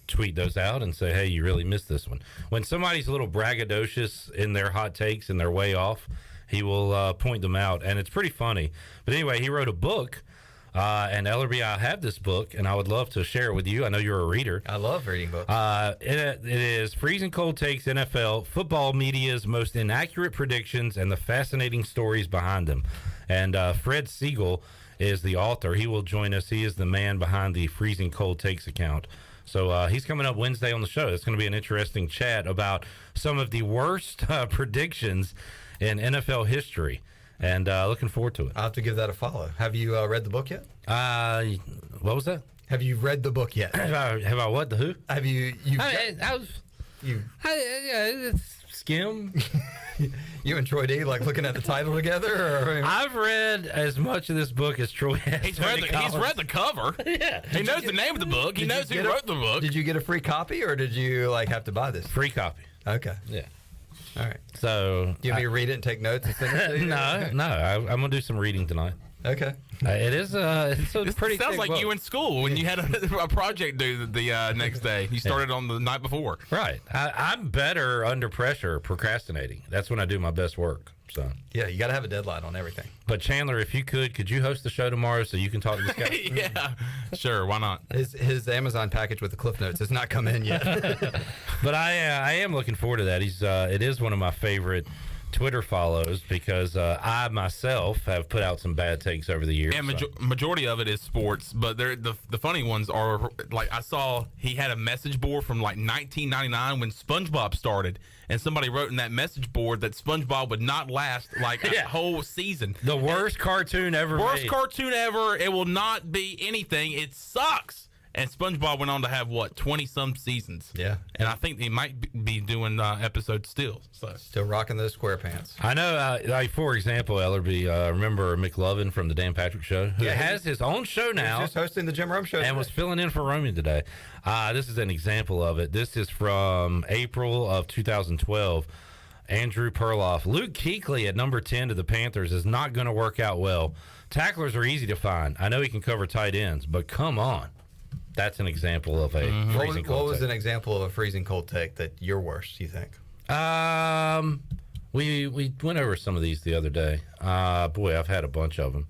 tweet those out and say, hey, you really missed this one. When somebody's a little braggadocious in their hot takes and they're way off, he will point them out, and it's pretty funny. But anyway, he wrote a book. And Ellerbe, I have this book, and I would love to share it with you. I know you're a reader. I love reading books. It is Freezing Cold Takes NFL, football media's most inaccurate predictions and the fascinating stories behind them. And Fred Siegel is the author. He will join us. He is the man behind the Freezing Cold Takes account. So he's coming up Wednesday on the show. It's going to be an interesting chat about some of the worst predictions in NFL history. And looking forward to it. I'll have to give that a follow. Have you read the book yet? What was that? Have you read the book yet? Have I what? The who? Have you? Skim. You and Troy D looking at the title together? I've read as much of this book as Troy has. He's read the cover. Yeah. He knows the name of the book. He knows who wrote the book. Did you get a free copy, or did you have to buy this? Free copy. Okay. Yeah. All right. So do you want me to read it and take notes and send it to you? No. I'm gonna do some reading tonight. Okay. It is. It's a pretty. Sounds like book. you in school when you had a project due the next day. You started on the night before. Right. I'm better under pressure, procrastinating. That's when I do my best work. So yeah, you got to have a deadline on everything. But Chandler, if you could you host the show tomorrow so you can talk to this guy? Yeah, sure. Why not? His Amazon package with the Cliff Notes has not come in yet. But I am looking forward to that. It is one of my favorite Twitter follows because I myself have put out some bad takes over the years. Yeah, majority of it is sports, but the funny ones are like I saw he had a message board from like 1999 when SpongeBob started, and somebody wrote in that message board that SpongeBob would not last like a whole season. The worst cartoon ever. Worst cartoon ever. It will not be anything. It sucks. And SpongeBob went on to have, 20-some seasons. Yeah. And I think he might be doing episodes still. So still rocking those square pants. I know, for example, Ellerbe, remember McLovin from the Dan Patrick Show? Who has his own show now. He's just hosting the Jim Rome Show. And was filling in for Roman today. This is an example of it. This is from April of 2012. Andrew Perloff. Luke Kuechly at number 10 to the Panthers is not going to work out well. Tacklers are easy to find. I know he can cover tight ends, but come on. That's an example of a freezing cold What was take. an example of a freezing cold take that you're worse, you think? We went over some of these the other day. Boy, I've had a bunch of them.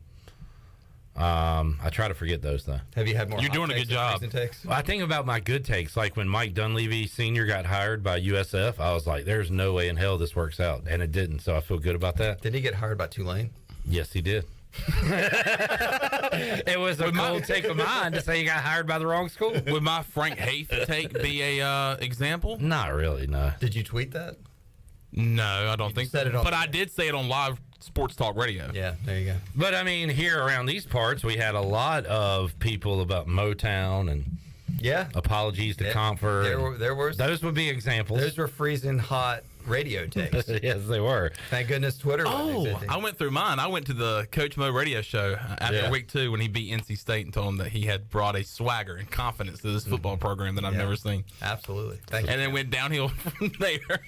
I try to forget those though. Have you had more? You're doing a good job. Well, I think about my good takes, like when Mike Dunleavy Sr. got hired by USF. I was like, "There's no way in hell this works out," and it didn't. So I feel good about that. Didn't he get hired by Tulane? Yes, he did. It was a cold take of mine to say he got hired by the wrong school. Would my Frank Haith take be a example? Not really. No. Did you tweet that? No, I don't think so. said it on- But I did say it on live sports talk radio. Yeah, there you go. But I mean, here around these parts, we had a lot of people about Motown and apologies to Comfort. There were those would be examples. Those were freezing hot radio takes. Yes, they were. Thank goodness Twitter. I went through mine. I went to the Coach Mo radio show after week 2 when he beat NC State and told him that he had brought a swagger and confidence to this football program that I've never seen. Absolutely. Thank you. And then went downhill from there.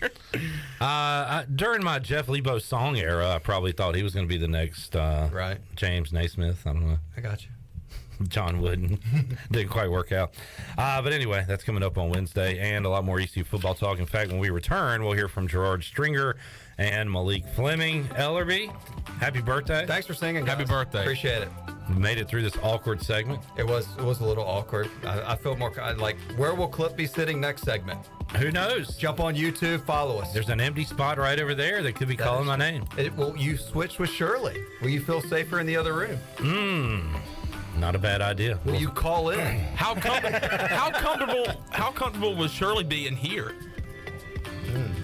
During my Jeff Lebo song era, I probably thought he was going to be the next James Naismith. I don't know. I got you. John Wooden. Didn't quite work out. But anyway, that's coming up on Wednesday, and a lot more ECU football talk. In fact, when we return, we'll hear from Gerard Stringer and Malik Fleming. Ellerbe, happy birthday. Thanks for singing, guys. Happy birthday. Appreciate it. We made it through this awkward segment. It was a little awkward. I feel more like, where will Clip be sitting next segment? Who knows? Jump on YouTube, follow us. There's an empty spot right over there that could be calling my name. Will you switch with Shirley? Will you feel safer in the other room? Not a bad idea. Will you call in? How comfortable would Shirley be in here?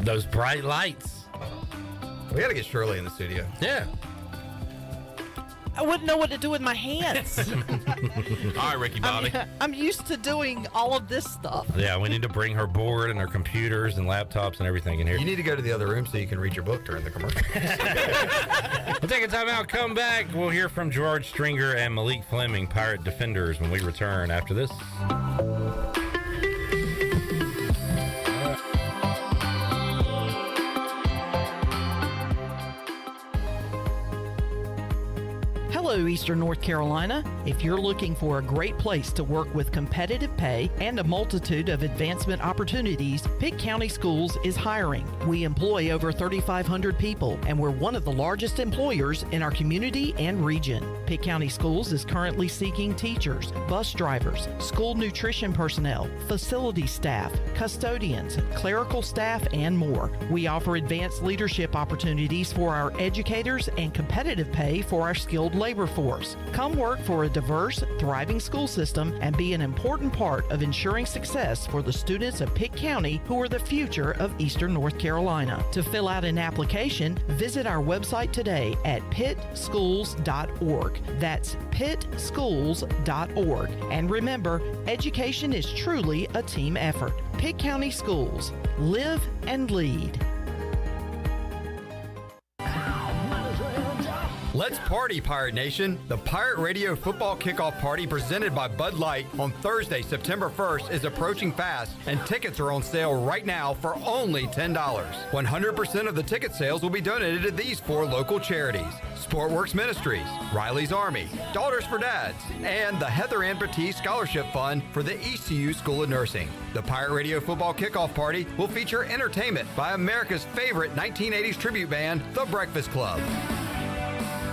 Those bright lights. We got to get Shirley in the studio. Yeah. I wouldn't know what to do with my hands. All right, Ricky Bobby. I'm used to doing all of this stuff. Yeah, we need to bring her board and her computers and laptops and everything in here. You need to go to the other room so you can read your book during the commercial. We'll take a time out, come back. We'll hear from Gerard Stringer and Malik Fleming, Pirate Defenders, when we return after this. Hello, Eastern North Carolina. If you're looking for a great place to work with competitive pay and a multitude of advancement opportunities, Pitt County Schools is hiring. We employ over 3,500 people, and we're one of the largest employers in our community and region. Pitt County Schools is currently seeking teachers, bus drivers, school nutrition personnel, facility staff, custodians, clerical staff, and more. We offer advanced leadership opportunities for our educators and competitive pay for our skilled labor force. Come work for a diverse, thriving school system and be an important part of ensuring success for the students of Pitt County who are the future of Eastern North Carolina. To fill out an application, visit our website today at pittschools.org. That's pittschools.org. And remember, education is truly a team effort. Pitt County Schools. Live and lead. Let's party, Pirate Nation. The Pirate Radio Football Kickoff Party presented by Bud Light on Thursday, September 1st is approaching fast, and tickets are on sale right now for only $10. 100% of the ticket sales will be donated to these 4 local charities: Sportworks Ministries, Riley's Army, Daughters for Dads, and the Heather Ann Batiste Scholarship Fund for the ECU School of Nursing. The Pirate Radio Football Kickoff Party will feature entertainment by America's favorite 1980s tribute band, The Breakfast Club.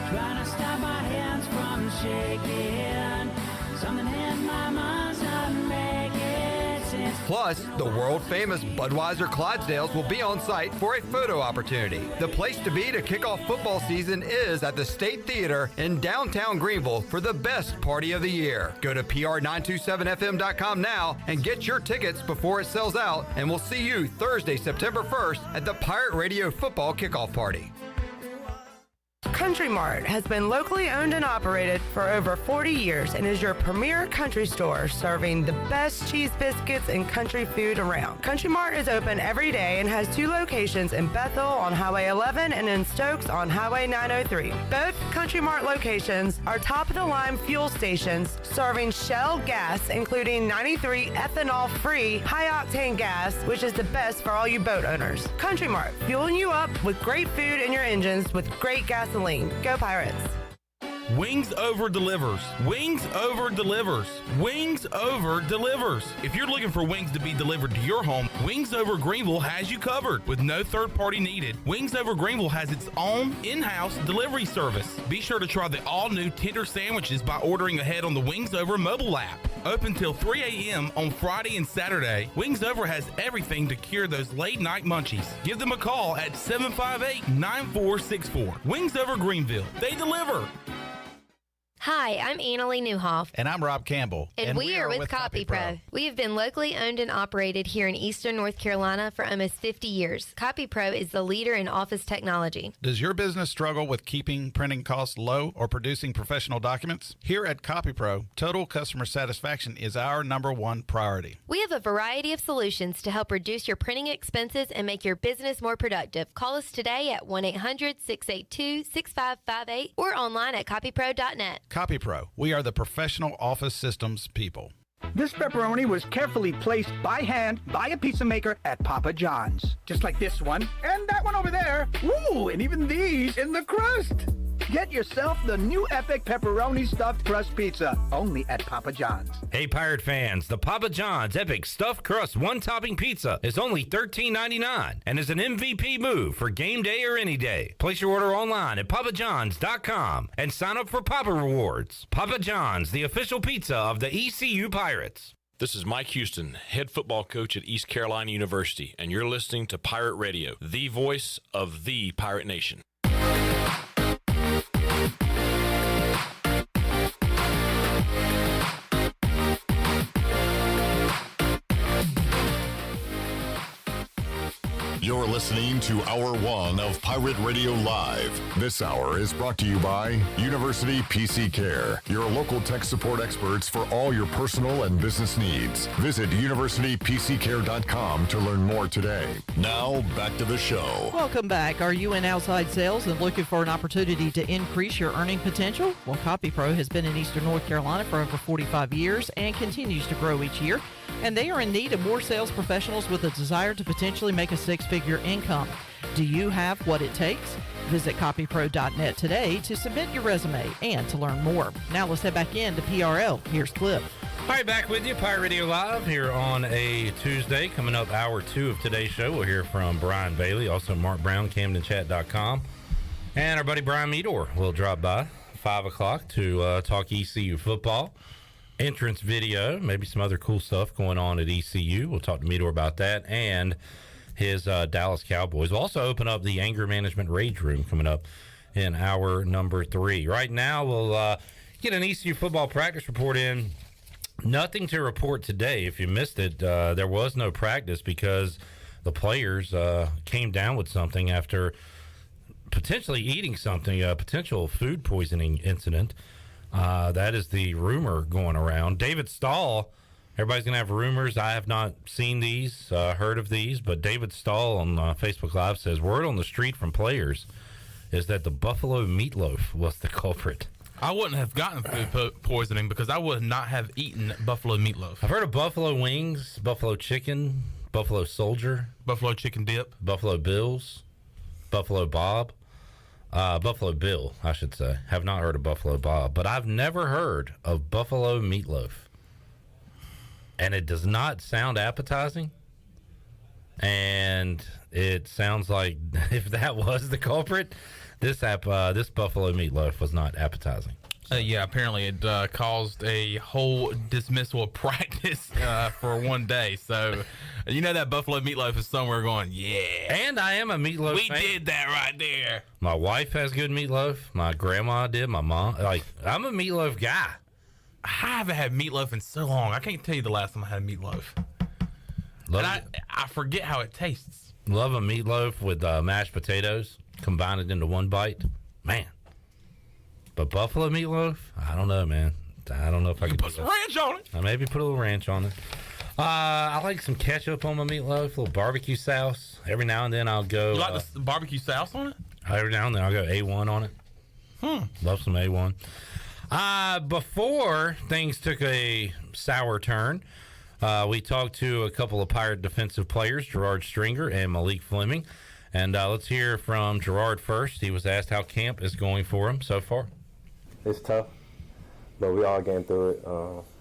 Trying to stop my hands from shaking. Something in my mind's not making sense. Plus, the world-famous Budweiser Clydesdales will be on site for a photo opportunity. The place to be to kick off football season is at the State Theater in downtown Greenville for the best party of the year. Go to pr927fm.com now and get your tickets before it sells out, and we'll see you Thursday, September 1st at the Pirate Radio Football Kickoff Party. Country Mart has been locally owned and operated for over 40 years and is your premier country store serving the best cheese biscuits and country food around. Country Mart is open every day and has 2 locations in Bethel on Highway 11 and in Stokes on Highway 903. Both Country Mart locations are top-of-the-line fuel stations serving Shell gas, including 93 ethanol-free high-octane gas, which is the best for all you boat owners. Country Mart, fueling you up with great food in your engines with great gasoline. Go Pirates! Wings Over delivers. Wings Over delivers. Wings Over delivers. If you're looking for wings to be delivered to your home, Wings Over Greenville has you covered with no third party needed. Wings Over Greenville has its own in-house delivery service. Be sure to try the all-new tender sandwiches by ordering ahead on the Wings Over mobile app. Open till 3 a.m. on Friday and Saturday. Wings Over has everything to cure those late-night munchies. Give them a call at 758-9464. Wings Over Greenville. They deliver. Hi, I'm Annalie Newhoff. And I'm Rob Campbell. And we are with CopyPro. We have been locally owned and operated here in Eastern North Carolina for almost 50 years. CopyPro is the leader in office technology. Does your business struggle with keeping printing costs low or producing professional documents? Here at CopyPro, total customer satisfaction is our #1 priority. We have a variety of solutions to help reduce your printing expenses and make your business more productive. Call us today at 1-800-682-6558 or online at copypro.net. CopyPro, we are the professional office systems people. This pepperoni was carefully placed by hand by a pizza maker at Papa John's. Just like this one, and that one over there. Ooh, and even these in the crust. Get yourself the new Epic Pepperoni Stuffed Crust Pizza, only at Papa John's. Hey, Pirate fans, the Papa John's Epic Stuffed Crust one-topping pizza is only $13.99 and is an MVP move for game day or any day. Place your order online at papajohns.com and sign up for Papa Rewards. Papa John's, the official pizza of the ECU Pirates. This is Mike Houston, head football coach at East Carolina University, and you're listening to Pirate Radio, the voice of the Pirate Nation. You're listening to Hour 1 of Pirate Radio Live. This hour is brought to you by University PC Care, your local tech support experts for all your personal and business needs. Visit universitypccare.com to learn more today. Now, back to the show. Welcome back. Are you in outside sales and looking for an opportunity to increase your earning potential? Well, CopyPro has been in Eastern North Carolina for over 45 years and continues to grow each year. And they are in need of more sales professionals with a desire to potentially make a six-figure income. Do you have what it takes? Visit copypro.net today to submit your resume and to learn more. Now let's head back into PRL. Here's Cliff. All right, back with you, Pirate Radio Live here on a Tuesday. Coming up, hour 2 of today's show, we'll hear from Brian Bailey, also Mark Brown, CamdenChat.com. And our buddy Brian Meador will drop by 5 o'clock to talk ECU football. Entrance video, maybe some other cool stuff going on at ECU. We'll talk to Meador about that and his Dallas Cowboys. We'll also open up the Anger Management Rage Room coming up in hour number 3. Right now, we'll get an ECU football practice report in. Nothing to report today. If you missed it, there was no practice because the players came down with something after potentially eating something, a potential food poisoning incident. That is the rumor going around. David Stahl, everybody's going to have rumors. I have not seen these, heard of these, but David Stahl on Facebook Live says, word on the street from players is that the buffalo meatloaf was the culprit. I wouldn't have gotten food poisoning because I would not have eaten buffalo meatloaf. I've heard of buffalo wings, buffalo chicken, buffalo soldier, buffalo chicken dip, buffalo bills, buffalo bob. Buffalo Bill, I should say. Have not heard of Buffalo Bob, but I've never heard of buffalo meatloaf. And it does not sound appetizing. And it sounds like if that was the culprit, this buffalo meatloaf was not appetizing. Yeah, apparently it caused a whole dismissal of practice for one day. So, you know that buffalo meatloaf is somewhere going, yeah. And I am a meatloaf fan. We did that right there. My wife has good meatloaf. My grandma did. My mom. I'm a meatloaf guy. I haven't had meatloaf in so long. I can't tell you the last time I had meatloaf. I forget how it tastes. Love a meatloaf with mashed potatoes. Combine it into one bite. Man. But buffalo meatloaf, I don't know, man. I don't know if I can put some ranch on it. I maybe put a little ranch on it. I like some ketchup on my meatloaf, a little barbecue sauce. Every now and then I'll go. You like the barbecue sauce on it? Every now and then I'll go A1 on it. Love some A1. Before things took a sour turn, we talked to a couple of Pirate defensive players, Gerard Stringer and Malik Fleming. And let's hear from Gerard first. He was asked how camp is going for him so far. it's tough, but we all getting through it.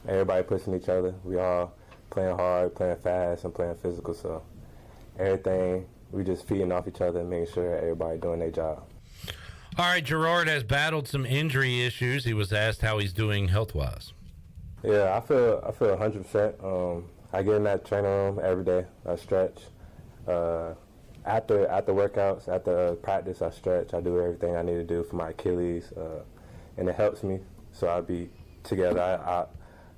Everybody pushing each other. We all playing hard, playing fast, and playing physical. So everything, we just feeding off each other and making sure everybody doing their job. All right, Gerard has battled some injury issues. He was asked how he's doing health-wise. Yeah, I feel 100%. I get in that training room every day. I stretch. After workouts, after practice, I stretch. I do everything I need to do for my Achilles, and it helps me. So I be together.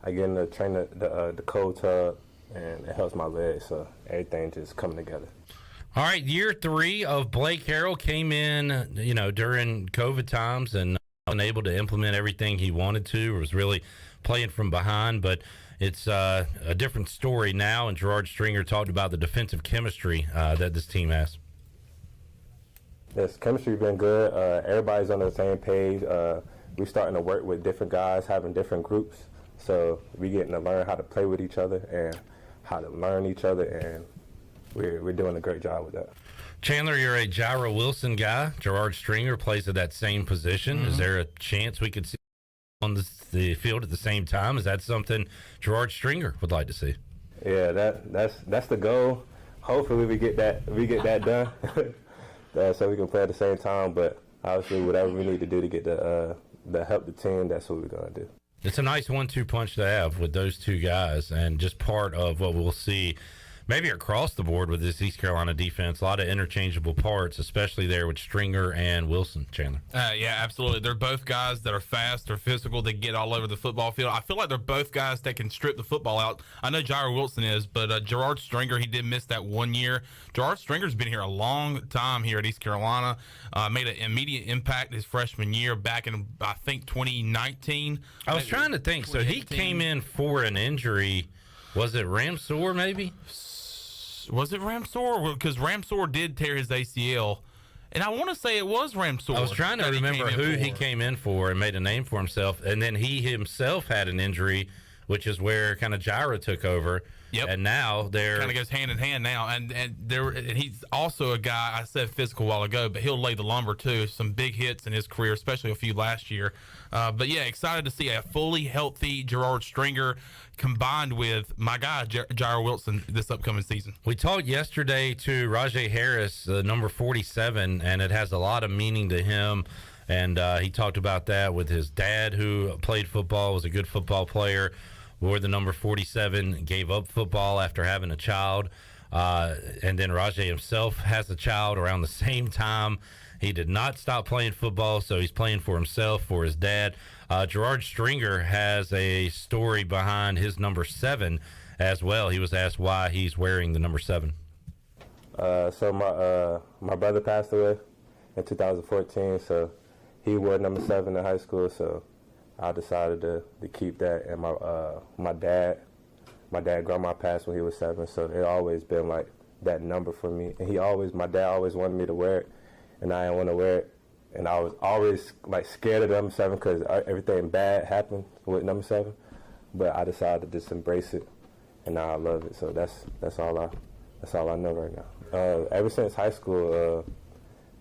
I get in the train, the cold tub, and it helps my legs. So everything just coming together. All right, year 3 of Blake Harrell came in, during COVID times and unable to implement everything he wanted to. Was really playing from behind, but it's a different story now. And Gerard Stringer talked about the defensive chemistry that this team has. Yes, chemistry's been good. Everybody's on the same page. We're starting to work with different guys, having different groups. So we're getting to learn how to play with each other and how to learn each other, and we're doing a great job with that. Chandler, you're a Jairo Wilson guy. Gerard Stringer plays at that same position. Is there a chance we could see on the field at the same time? Is that something Gerard Stringer would like to see? Yeah, that's the goal. Hopefully we get that done, so we can play at the same time. But obviously, whatever we need to do to get the help the team, that's what we're gonna do. It's a nice 1-2 punch to have with those two guys, and just part of what we'll see maybe across the board with this East Carolina defense. A lot of interchangeable parts, especially there with Stringer and Wilson. Chandler. Yeah, absolutely. They're both guys that are fast, they're physical, they get all over the football field. I feel like they're both guys that can strip the football out. I know Jairo Wilson is, but Gerard Stringer, he did miss that 1 year. Gerard Stringer's been here a long time here at East Carolina. Made an immediate impact his freshman year back in, I think, 2019. I was trying to think. So he came in for an injury. Was it Ramsor maybe? Was it Ramsor? Because Ramsor did tear his ACL, and I want to say it was Ramsor. I was trying to remember who he came in for and made a name for himself, and then he himself had an injury, which is where kind of Jairo took over. Yep. And now they're kind of goes hand in hand now, and he's also a guy. I said physical a while ago, but he'll lay the lumber too. Some big hits in his career, especially a few last year. But yeah, excited to see a fully healthy Gerard Stringer combined with my guy Jairo Wilson this upcoming season. We talked yesterday to Rajay Harris, number 47, and it has a lot of meaning to him. And he talked about that with his dad, who played football, was a good football player. Wore the number 47, gave up football after having a child. And then Rajay himself has a child around the same time. He did not stop playing football, so he's playing for himself, for his dad. Gerard Stringer has a story behind his number 7 as well. He was asked why he's wearing the number 7. So my brother passed away in 2014, so he wore number 7 in high school, so I decided to keep that. And my dad grandma passed when he was 7, so it always been like that number for me. And my dad always wanted me to wear it, and I didn't want to wear it. And I was always like scared of number 7 because everything bad happened with number 7. But I decided to just embrace it, and now I love it. So that's all I know right now. Ever since high school,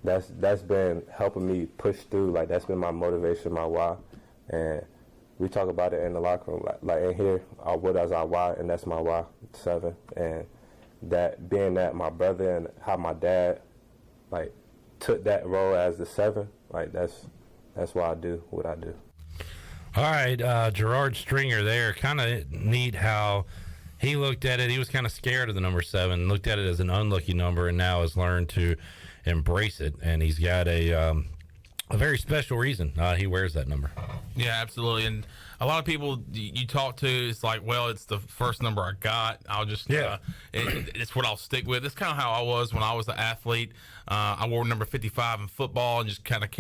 that's been helping me push through. Like that's been my motivation, my why. And we talk about it in the locker room, like in here, what is our why, and that's my why, 7. And that being that my brother and how my dad like took that role as the 7, like that's why I do what I do. All right, Gerard Stringer there, kind of neat how he looked at it. He was kind of scared of the number 7, looked at it as an unlucky number, and now has learned to embrace it. And he's got a very special reason he wears that number. Yeah, absolutely. And a lot of people you talk to, it's like, well, it's the first number I got. I'll just, it's what I'll stick with. It's kind of how I was when I was an athlete. I wore number 55 in football and just kind of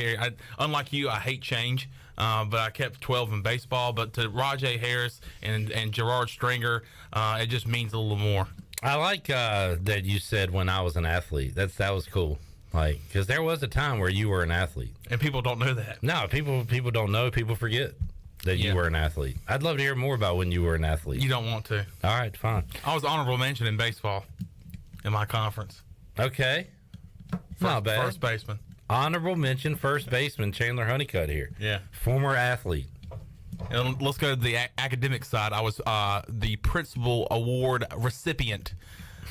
unlike you, I hate change. But I kept 12 in baseball. But to Rajay Harris and Gerard Stringer, it just means a little more. I like that you said when I was an athlete. That was cool. Like, because there was a time where you were an athlete, and people don't know that. No, people don't know. People forget that you were an athlete. I'd love to hear more about when you were an athlete. You don't want to. All right, fine. I was honorable mention in baseball in my conference. Okay, not bad. First baseman. Honorable mention first baseman Chandler Honeycutt here. Yeah. Former athlete. And let's go to the academic side. I was the principal award recipient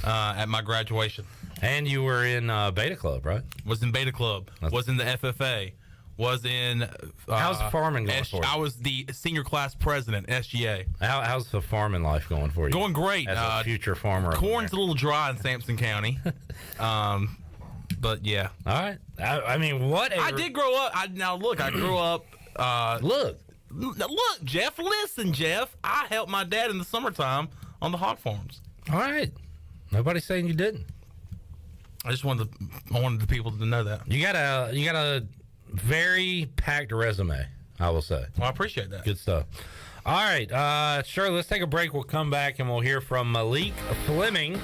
at my graduation. And you were in Beta Club, right? Was in Beta Club. Was in the FFA. Was in... how's farming going for you? I was the senior class president, SGA. How's the farming life going for you? Going great. As a future farmer. Corn's a little dry in Sampson County. But, yeah. All right. I mean, what... I did grow up... I grew up... Look, Jeff, listen, Jeff. I helped my dad in the summertime on the hog farms. All right. Nobody's saying you didn't. I wanted the people to know that. You got a very packed resume, I will say. Well, I appreciate that. Good stuff. All right, sure, let's take a break. We'll come back and we'll hear from Malik Fleming.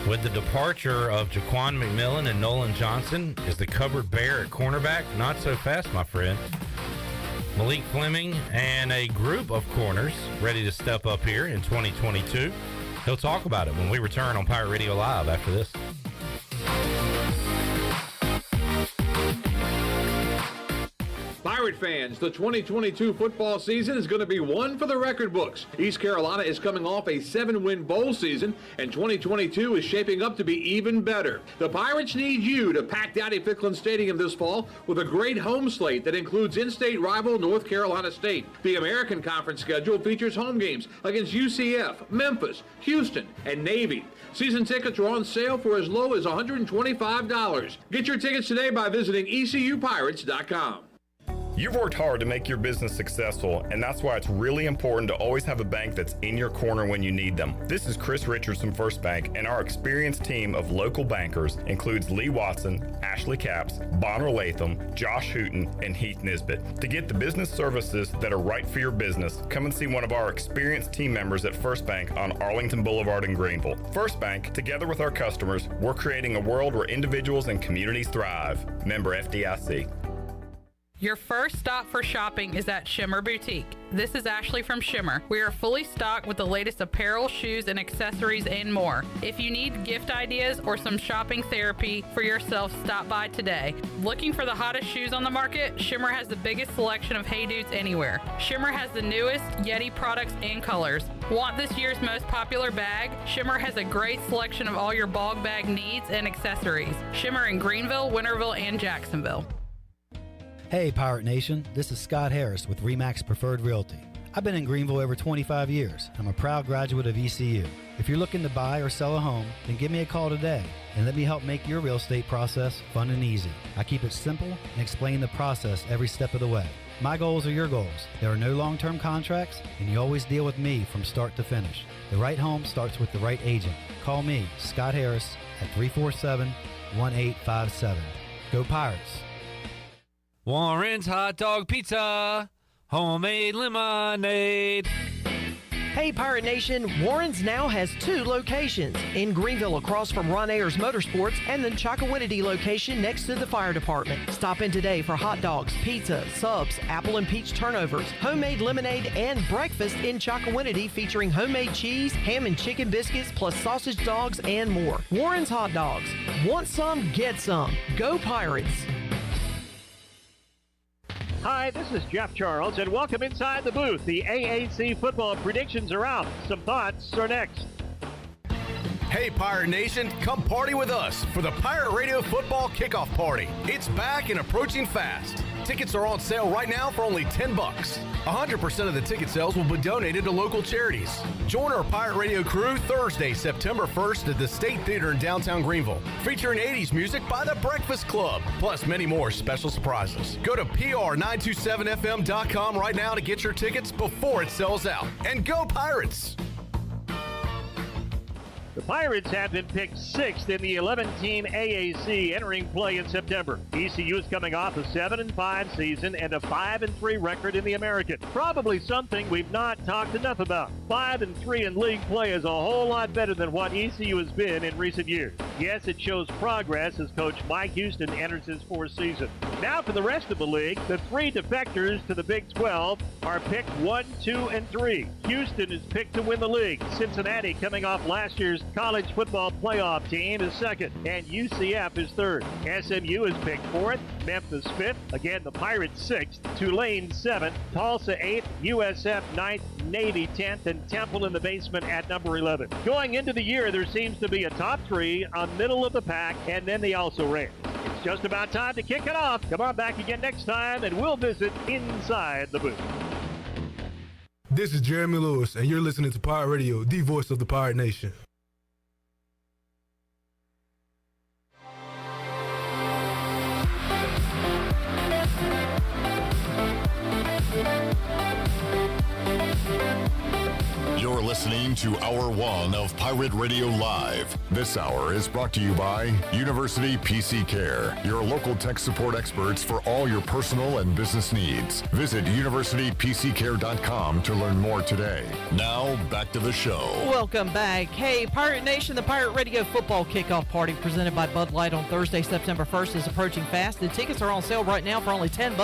With the departure of Jaquan McMillan and Nolan Johnson, is the cupboard bare at cornerback? Not so fast, my friend. Malik Fleming and a group of corners ready to step up here in 2022. He'll talk about it when we return on Pirate Radio Live after this. Pirate fans, the 2022 football season is going to be one for the record books. East Carolina is coming off a 7-win bowl season, and 2022 is shaping up to be even better. The Pirates need you to pack Dowdy-Ficklin Stadium this fall with a great home slate that includes in-state rival North Carolina State. The American Conference schedule features home games against UCF, Memphis, Houston, and Navy. Season tickets are on sale for as low as $125. Get your tickets today by visiting ECUPirates.com. You've worked hard to make your business successful, and that's why it's really important to always have a bank that's in your corner when you need them. This is Chris Richards from First Bank, and our experienced team of local bankers includes Lee Watson, Ashley Capps, Bonner Latham, Josh Hooten, and Heath Nisbet. To get the business services that are right for your business, come and see one of our experienced team members at First Bank on Arlington Boulevard in Greenville. First Bank, together with our customers, we're creating a world where individuals and communities thrive. Member FDIC. Your first stop for shopping is at Shimmer Boutique. This is Ashley from Shimmer. We are fully stocked with the latest apparel, shoes, and accessories and more. If you need gift ideas or some shopping therapy for yourself, stop by today. Looking for the hottest shoes on the market? Shimmer has the biggest selection of Hey Dudes anywhere. Shimmer has the newest Yeti products and colors. Want this year's most popular bag? Shimmer has a great selection of all your bog bag needs and accessories. Shimmer in Greenville, Winterville, and Jacksonville. Hey Pirate Nation, this is Scott Harris with RE/MAX Preferred Realty. I've been in Greenville over 25 years. I'm a proud graduate of ECU. If you're looking to buy or sell a home, then give me a call today and let me help make your real estate process fun and easy. I keep it simple and explain the process every step of the way. My goals are your goals. There are no long-term contracts, and you always deal with me from start to finish. The right home starts with the right agent. Call me, Scott Harris, at 347-1857. Go Pirates! Warren's Hot Dog Pizza, homemade lemonade. Hey Pirate Nation, Warren's now has 2 locations. In Greenville across from Ron Ayers Motorsports and the Chocowinity location next to the fire department. Stop in today for hot dogs, pizza, subs, apple and peach turnovers, homemade lemonade, and breakfast in Chocowinity featuring homemade cheese, ham and chicken biscuits, plus sausage dogs and more. Warren's Hot Dogs. Want some? Get some. Go Pirates! Hi, this is Jeff Charles, and welcome inside the booth. The AAC football predictions are out. Some thoughts are next. Hey, Pirate Nation, come party with us for the Pirate Radio Football Kickoff Party. It's back and approaching fast. Tickets are on sale right now for only $10. 100% of the ticket sales will be donated to local charities. Join our Pirate Radio crew Thursday, September 1st at the State Theater in downtown Greenville, featuring 80s music by The Breakfast Club, plus many more special surprises. Go to PR927fm.com right now to get your tickets before it sells out. And go Pirates! The Pirates have been picked 6th in the 11-team AAC entering play in September. ECU is coming off a 7-5 season and a 5-3 record in the American. Probably something we've not talked enough about. 5-3 in league play is a whole lot better than what ECU has been in recent years. Yes, it shows progress as Coach Mike Houston enters his fourth season. Now for the rest of the league, the 3 defectors to the Big 12 are picked 1, 2, and 3. Houston is picked to win the league. Cincinnati, coming off last year's college football playoff team, is second, and UCF is third. SMU is picked 4th, Memphis 5th, again the Pirates 6th, Tulane 7th, Tulsa 8th, USF 9th, Navy 10th, and Temple in the basement at number 11. Going into the year, there seems to be a top 3, a middle of the pack, and then the also-rans. It's just about time to kick it off. Come on back again next time, and we'll visit Inside the Booth. This is Jeremy Lewis, and you're listening to Pirate Radio, the voice of the Pirate Nation. You're listening to Hour 1 of Pirate Radio Live. This hour is brought to you by University PC Care, your local tech support experts for all your personal and business needs. Visit universitypccare.com to learn more today. Now, back to the show. Welcome back. Hey, Pirate Nation, the Pirate Radio football kickoff party presented by Bud Light on Thursday, September 1st is approaching fast. The tickets are on sale right now for only $10.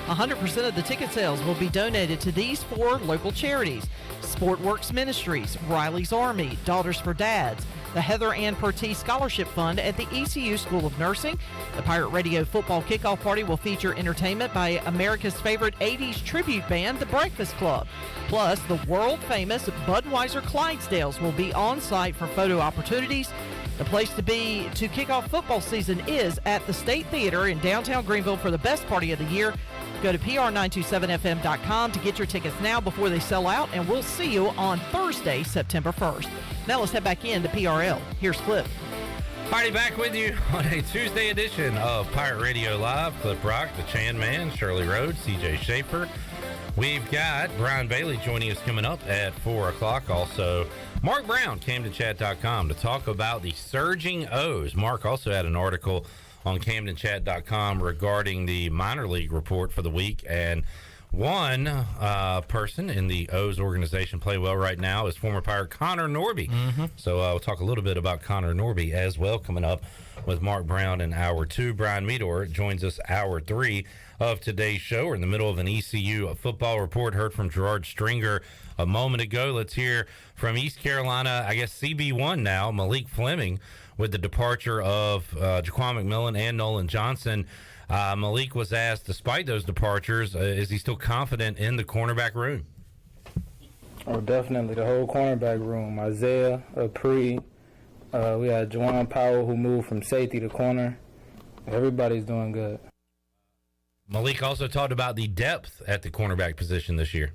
100% of the ticket sales will be donated to these 4 local charities: Sportworks Ministries, Riley's Army, Daughters for Dads, the Heather Ann Pertee Scholarship Fund at the ECU School of Nursing. The Pirate Radio football kickoff party will feature entertainment by America's favorite 80s tribute band, The Breakfast Club. Plus, the world-famous Budweiser Clydesdales will be on site for photo opportunities. The place to be to kick off football season is at the State Theater in downtown Greenville for the best party of the year. Go to pr927fm.com to get your tickets now before they sell out, and we'll see you on Thursday, September 1st. Now let's head back into PRL. Here's Clip. Alrighty, back with you on a Tuesday edition of Pirate Radio Live. Clip Rock, the Chan Man, Shirley Rhodes, CJ Schaefer. We've got Brian Bailey joining us coming up at 4 o'clock. Also, Mark Brown, CamdenChat.com, to talk about the surging O's. Mark also had an article on CamdenChat.com regarding the minor league report for the week, and one person in the O's organization playing well right now is former Pirate Connor Norby. So we'll talk a little bit about Connor Norby as well coming up with Mark Brown in Hour 2. Brian Meador joins us Hour 3 of today's show. We're in the middle of an ECU football report. Heard from Gerard Stringer a moment ago. Let's hear from East Carolina, I guess CB1 now, Malik Fleming, with the departure of Jaquan McMillan and Nolan Johnson. Malik was asked, despite those departures, is he still confident in the cornerback room? Oh, definitely. The whole cornerback room. Isaiah, Apri, we had Juwan Powell, who moved from safety to corner. Everybody's doing good. Malik also talked about the depth at the cornerback position this year.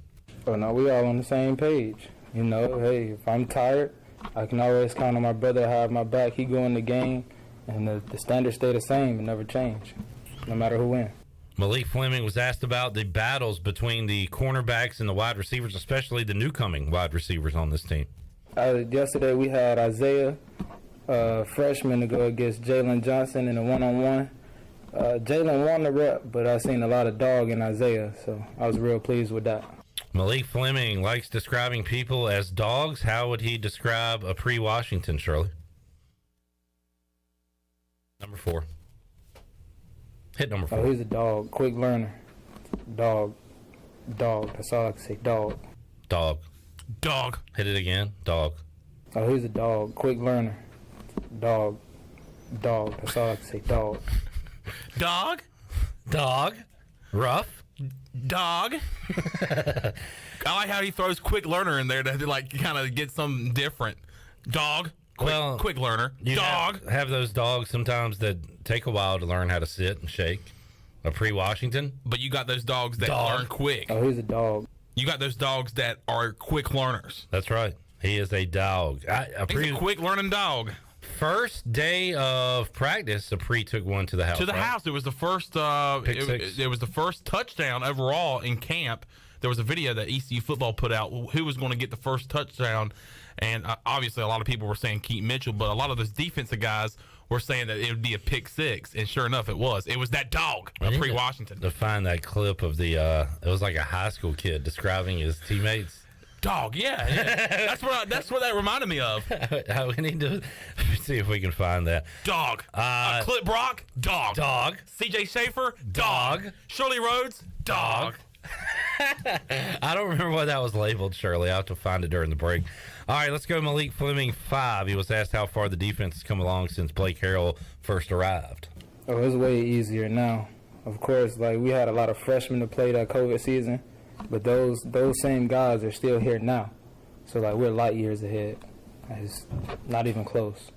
Oh, no, we all on the same page. You know, hey, if I'm tired, I can always count on my brother to have my back. He go in the game, and the standards stay the same and never change, no matter who wins. Malik Fleming was asked about the battles between the cornerbacks and the wide receivers, especially the newcoming wide receivers on this team. Yesterday we had Isaiah, freshman, to go against Jalen Johnson in a one-on-one. Jalen won the rep, but I seen a lot of dog in Isaiah, so I was real pleased with that. Malik Fleming likes describing people as dogs. How would he describe a pre-Washington, Shirley? Number 4. Hit number 4. Oh, he's a dog. Quick learner. Dog. That's all I can say. Dog. Dog. Hit it again. Dog. Oh, he's a dog. Quick learner. Dog. That's all I can say. Dog. Dog. Rough. Dog. I like how he throws quick learner in there to like kind of get something different. Dog. Quick learner. Dog. Have those dogs sometimes that take a while to learn how to sit and shake. A pre-Washington. But you got those dogs that learn quick. Oh, he's a dog. You got those dogs that are quick learners. That's right. He is a dog. He's a quick learning dog. First day of practice, Apri took one to the house. It was the first. It was the first touchdown overall in camp. There was a video that ECU football put out. Who was going to get the first touchdown? And obviously, a lot of people were saying Keaton Mitchell, but a lot of those defensive guys were saying that it would be a pick six. And sure enough, it was. It was that dog, Apri Washington. To find that clip of the, it was like a high school kid describing his teammates. Dog, yeah. That's what that reminded me of. We need to see if we can find that. Dog. Clip Brock, dog. Dog. CJ Schaefer, dog. Shirley Rhodes, dog. I don't remember what that was labeled, Shirley. I'll have to find it during the break. All right, let's go Malik Fleming 5. He was asked how far the defense has come along since Blake Harrell first arrived. Oh, it's way easier now. Of course, like we had a lot of freshmen to play that COVID season, but those same guys are still here now. So like we're light years ahead. It's not even close.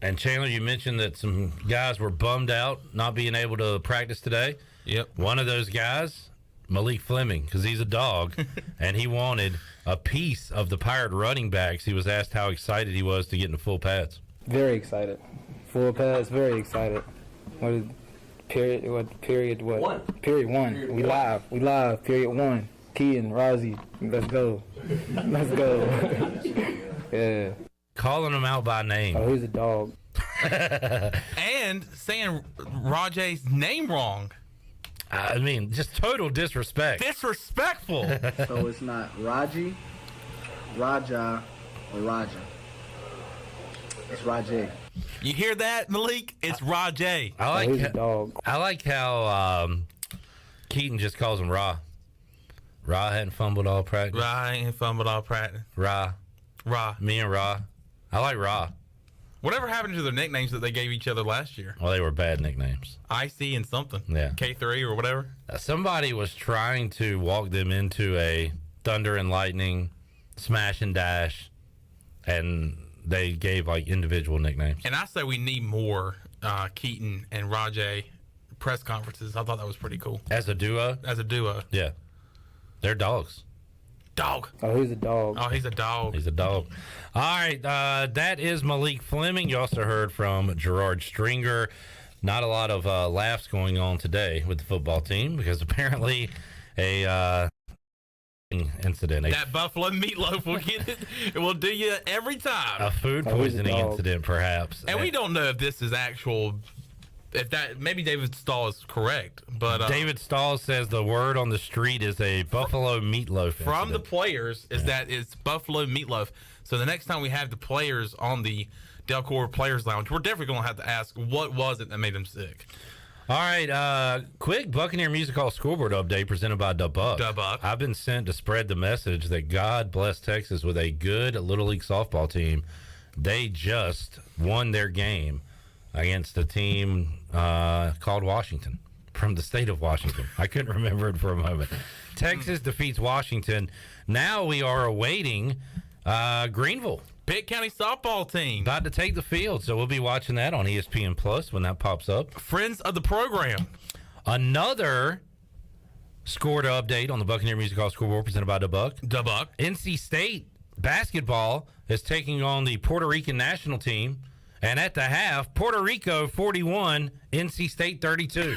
And Chandler, you mentioned that some guys were bummed out not being able to practice today. Yep. One of those guys, Malik Fleming, because he's a dog, and he wanted a piece of the Pirate running backs. He was asked how excited he was to get into full pads. Very excited. Full pads, very excited. Period one. Period one. We live. Period one. Key and Rozzy, let's go. Yeah. Calling him out by name. Oh, he's a dog. And saying Rajay's name wrong. I mean, just total disrespect. Disrespectful. So it's not Raji, Raja, or Raja. It's Rajay. You hear that, Malik? It's Rajay. He's a dog. I like how Keaton just calls him Ra. Ra hadn't fumbled all practice. Ra. Me and Ra. I like Ra. Whatever happened to the nicknames that they gave each other last year? Well, they were bad nicknames. Icy and something. Yeah. K3 or whatever. Somebody was trying to walk them into a Thunder and Lightning, Smash and Dash, and they gave like individual nicknames. And I say we need more Keaton and Rajay press conferences. I thought that was pretty cool. As a duo? Yeah. They're dogs. Dog. Oh, he's a dog. Oh, he's a dog. He's a dog. All right, that is Malik Fleming. You also heard from Gerard Stringer. Not a lot of laughs going on today with the football team because apparently a incident. That buffalo meatloaf will get it. It will do you every time. A food poisoning incident, perhaps. And we don't know if this is actual. If that maybe David Stahl is correct, but David Stahl says the word on the street is a buffalo meatloaf from incident. the players is that it's buffalo meatloaf. So the next time we have the players on the Delcor Players Lounge, we're definitely going to have to ask what was it that made them sick. All right, quick Buccaneer Music Hall scoreboard update presented by DeBuck. DeBuck. I've been sent to spread the message that God bless Texas with a good Little League softball team. They just won their game against a team called Washington, from the state of Washington. I couldn't remember it for a moment. Texas defeats Washington. Now we are awaiting Greenville. Pitt County softball team. About to take the field, so we'll be watching that on ESPN Plus when that pops up. Friends of the program. Another score to update on the Buccaneer Music Hall scoreboard presented by DeBuck. DeBuck. NC State basketball is taking on the Puerto Rican national team. And at the half, Puerto Rico 41, NC State 32.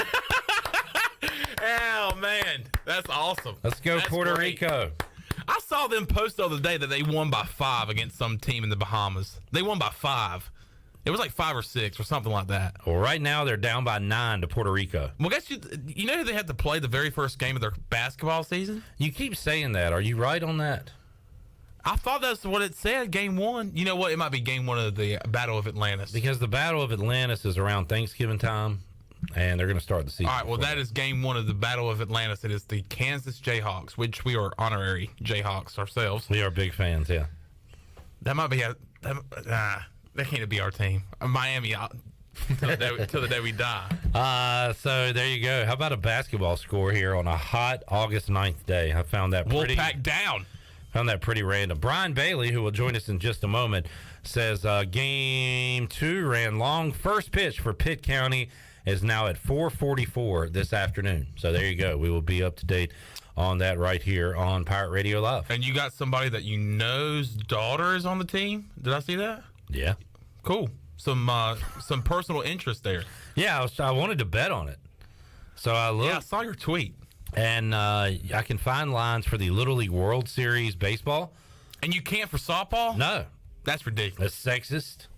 Oh, man. That's awesome. Let's go, That's Puerto great. Rico. I saw them post the other day that they won by 5 against some team in the Bahamas. They won by 5. It was like 5 or 6 or something like that. Well, right now they're down by 9 to Puerto Rico. Well, guess you know who they had to play the very first game of their basketball season? You keep saying that. Are you right on that? I thought that's what it said, game 1. You know what? It might be game 1 of the Battle of Atlantis. Because the Battle of Atlantis is around Thanksgiving time, and they're going to start the season. All right, well, that is game 1 of the Battle of Atlantis. It is the Kansas Jayhawks, which we are honorary Jayhawks ourselves. We are big fans, yeah. That might be that can't be our team. Miami till the day we die. So there you go. How about a basketball score here on a hot August 9th day? I found that pretty... Wolfpack down. Found that pretty random. Brian Bailey, who will join us in just a moment, says game 2 ran long. First pitch for Pitt County is now at 4:44 this afternoon. So there you go. We will be up to date on that right here on Pirate Radio Live. And you got somebody that you know's daughter is on the team? Did I see that? Yeah. Cool. Some personal interest there. Yeah, I wanted to bet on it. So I looked. Yeah, I saw your tweet. And I can find lines for the Little League World Series baseball. And you can't for softball? No. That's ridiculous. That's sexist.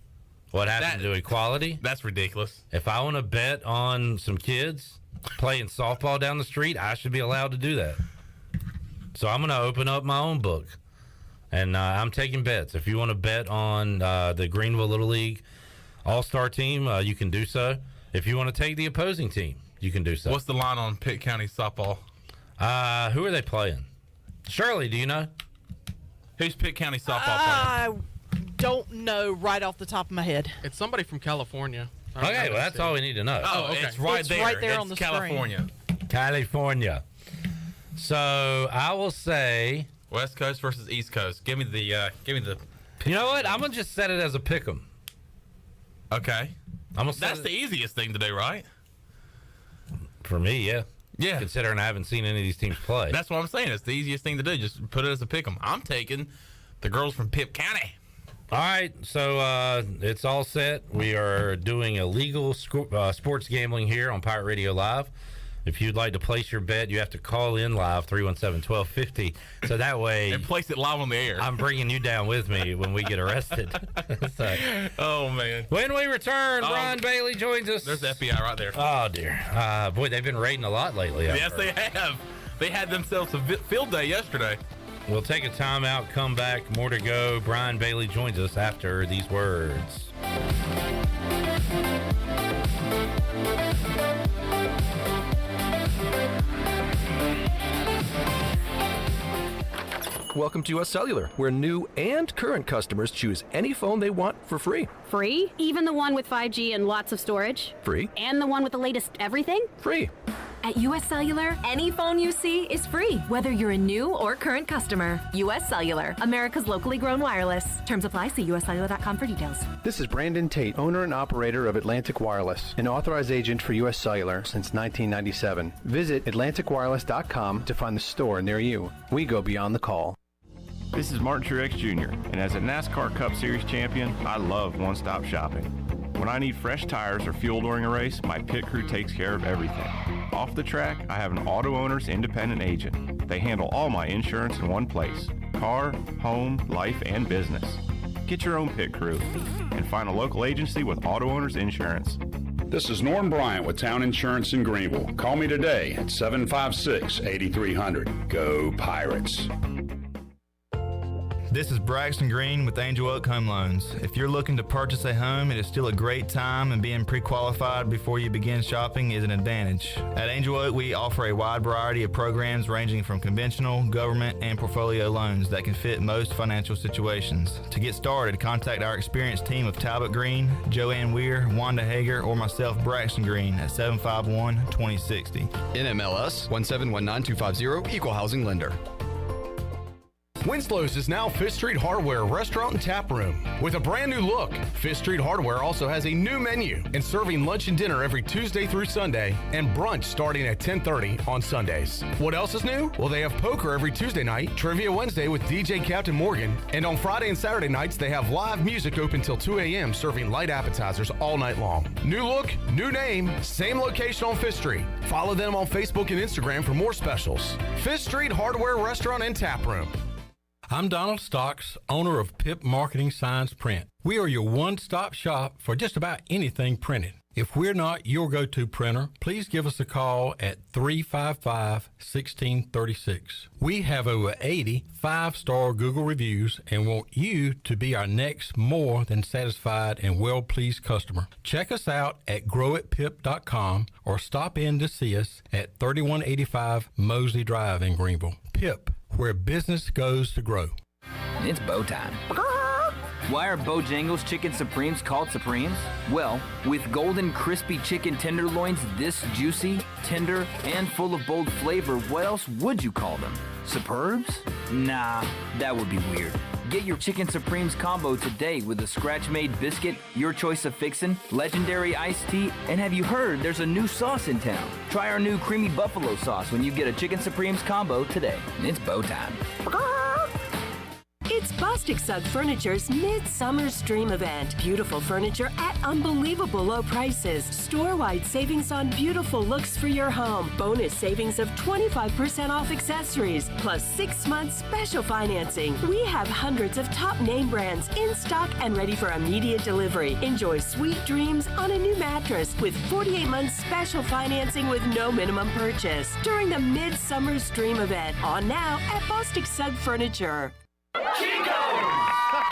What happened to equality? That's ridiculous. If I want to bet on some kids playing softball down the street, I should be allowed to do that. So I'm going to open up my own book. And I'm taking bets. If you want to bet on the Greenville Little League All-Star team, you can do so. If you want to take the opposing team, you can do so. What's the line on Pitt County softball? Who are they playing? Shirley, do you know? Who's Pitt County softball playing? I don't know right off the top of my head. It's somebody from California. Okay, well, that's all we need to know. Oh, okay. It's right there. Right there it's on the California. screen. California. So I will say West Coast versus East Coast. Give me the. You know what? I'm gonna just set it as a pick'em. Okay. That's the easiest thing to do, right? For me, yeah. Yeah. Considering I haven't seen any of these teams play. That's what I'm saying. It's the easiest thing to do. Just put it as a pick'em. I'm taking the girls from Pitt County. All right, so it's all set. We are doing illegal sports gambling here on Pirate Radio Live. If you'd like to place your bet, you have to call in live, 317-1250. So that way... And place it live on the air. I'm bringing you down with me when we get arrested. Oh, man. When we return, Brian Bailey joins us. There's the FBI right there. Oh, dear. Boy, they've been raiding a lot lately. Yes, they have. They had themselves a field day yesterday. We'll take a timeout, come back, more to go. Brian Bailey joins us after these words. Welcome to US Cellular, where new and current customers choose any phone they want for free. Free? Even the one with 5G and lots of storage? Free. And the one with the latest everything? Free. At US Cellular, any phone you see is free, whether you're a new or current customer. US Cellular, America's locally grown wireless. Terms apply. See uscellular.com for details. This is Brandon Tate, owner and operator of Atlantic Wireless, an authorized agent for US Cellular since 1997. Visit atlanticwireless.com to find the store near you. We go beyond the call. This is Martin Truex Jr., and as a NASCAR Cup Series champion, I love one-stop shopping. When I need fresh tires or fuel during a race, my pit crew takes care of everything. Off the track, I have an Auto Owners Independent Agent. They handle all my insurance in one place: car, home, life, and business. Get your own pit crew and find a local agency with Auto Owners Insurance. This is Norm Bryant with Town Insurance in Greenville. Call me today at 756-8300. Go Pirates. This is Braxton Green with Angel Oak Home Loans. If you're looking to purchase a home, it is still a great time, and being pre-qualified before you begin shopping is an advantage. At Angel Oak, we offer a wide variety of programs ranging from conventional, government, and portfolio loans that can fit most financial situations. To get started, contact our experienced team of Talbot Green, Joanne Weir, Wanda Hager, or myself, Braxton Green, at 751-2060. NMLS 1719250, Equal Housing Lender. Winslow's is now Fifth Street Hardware Restaurant and Tap Room. With a brand new look, Fifth Street Hardware also has a new menu and serving lunch and dinner every Tuesday through Sunday and brunch starting at 10:30 on Sundays. What else is new? Well, they have poker every Tuesday night, Trivia Wednesday with DJ Captain Morgan, and on Friday and Saturday nights they have live music open till 2 a.m. serving light appetizers all night long. New look, new name, same location on Fifth Street. Follow them on Facebook and Instagram for more specials. Fifth Street Hardware Restaurant and Tap Room. I'm Donald Stocks, owner of Pip Marketing Signs Print. We are your one-stop shop for just about anything printed. If we're not your go-to printer, please give us a call at 355-1636. We have over 80 5-star Google reviews and want you to be our next more than satisfied and well-pleased customer. Check us out at growatpip.com or stop in to see us at 3185 Mosley Drive in Greenville. Pip, where business goes to grow. It's bow time. Why are Bojangles Chicken Supremes called Supremes? Well, with golden crispy chicken tenderloins this juicy, tender, and full of bold flavor, what else would you call them? Superbs? Nah, that would be weird. Get your Chicken Supremes combo today with a scratch-made biscuit, your choice of fixin', legendary iced tea, and have you heard there's a new sauce in town? Try our new creamy buffalo sauce when you get a Chicken Supremes combo today. It's bow time. It's Bostic Sugg Furniture's Midsummer's Dream event. Beautiful furniture at unbelievable low prices. Store-wide savings on beautiful looks for your home. Bonus savings of 25% off accessories, plus 6 months special financing. We have hundreds of top name brands in stock and ready for immediate delivery. Enjoy sweet dreams on a new mattress with 48 months special financing with no minimum purchase during the Midsummer's Dream event. On now at Bostic Sugg Furniture. Chico!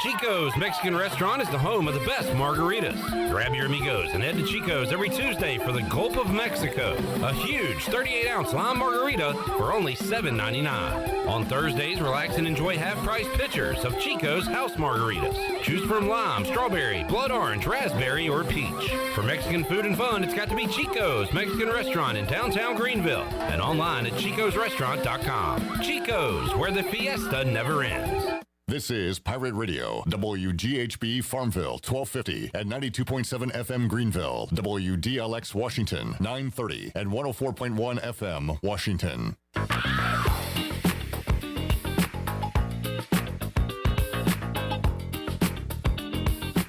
Chico's Mexican Restaurant is the home of the best margaritas. Grab your amigos and head to Chico's every Tuesday for the Gulf of Mexico, a huge 38-ounce lime margarita for only $7.99. On Thursdays, relax and enjoy half-price pitchers of Chico's house margaritas. Choose from lime, strawberry, blood orange, raspberry, or peach. For Mexican food and fun, it's got to be Chico's Mexican Restaurant in downtown Greenville and online at chicosrestaurant.com. Chico's, where the fiesta never ends. This is Pirate Radio, WGHB Farmville, 1250 at 92.7 FM Greenville, WDLX Washington, 930 and 104.1 FM Washington.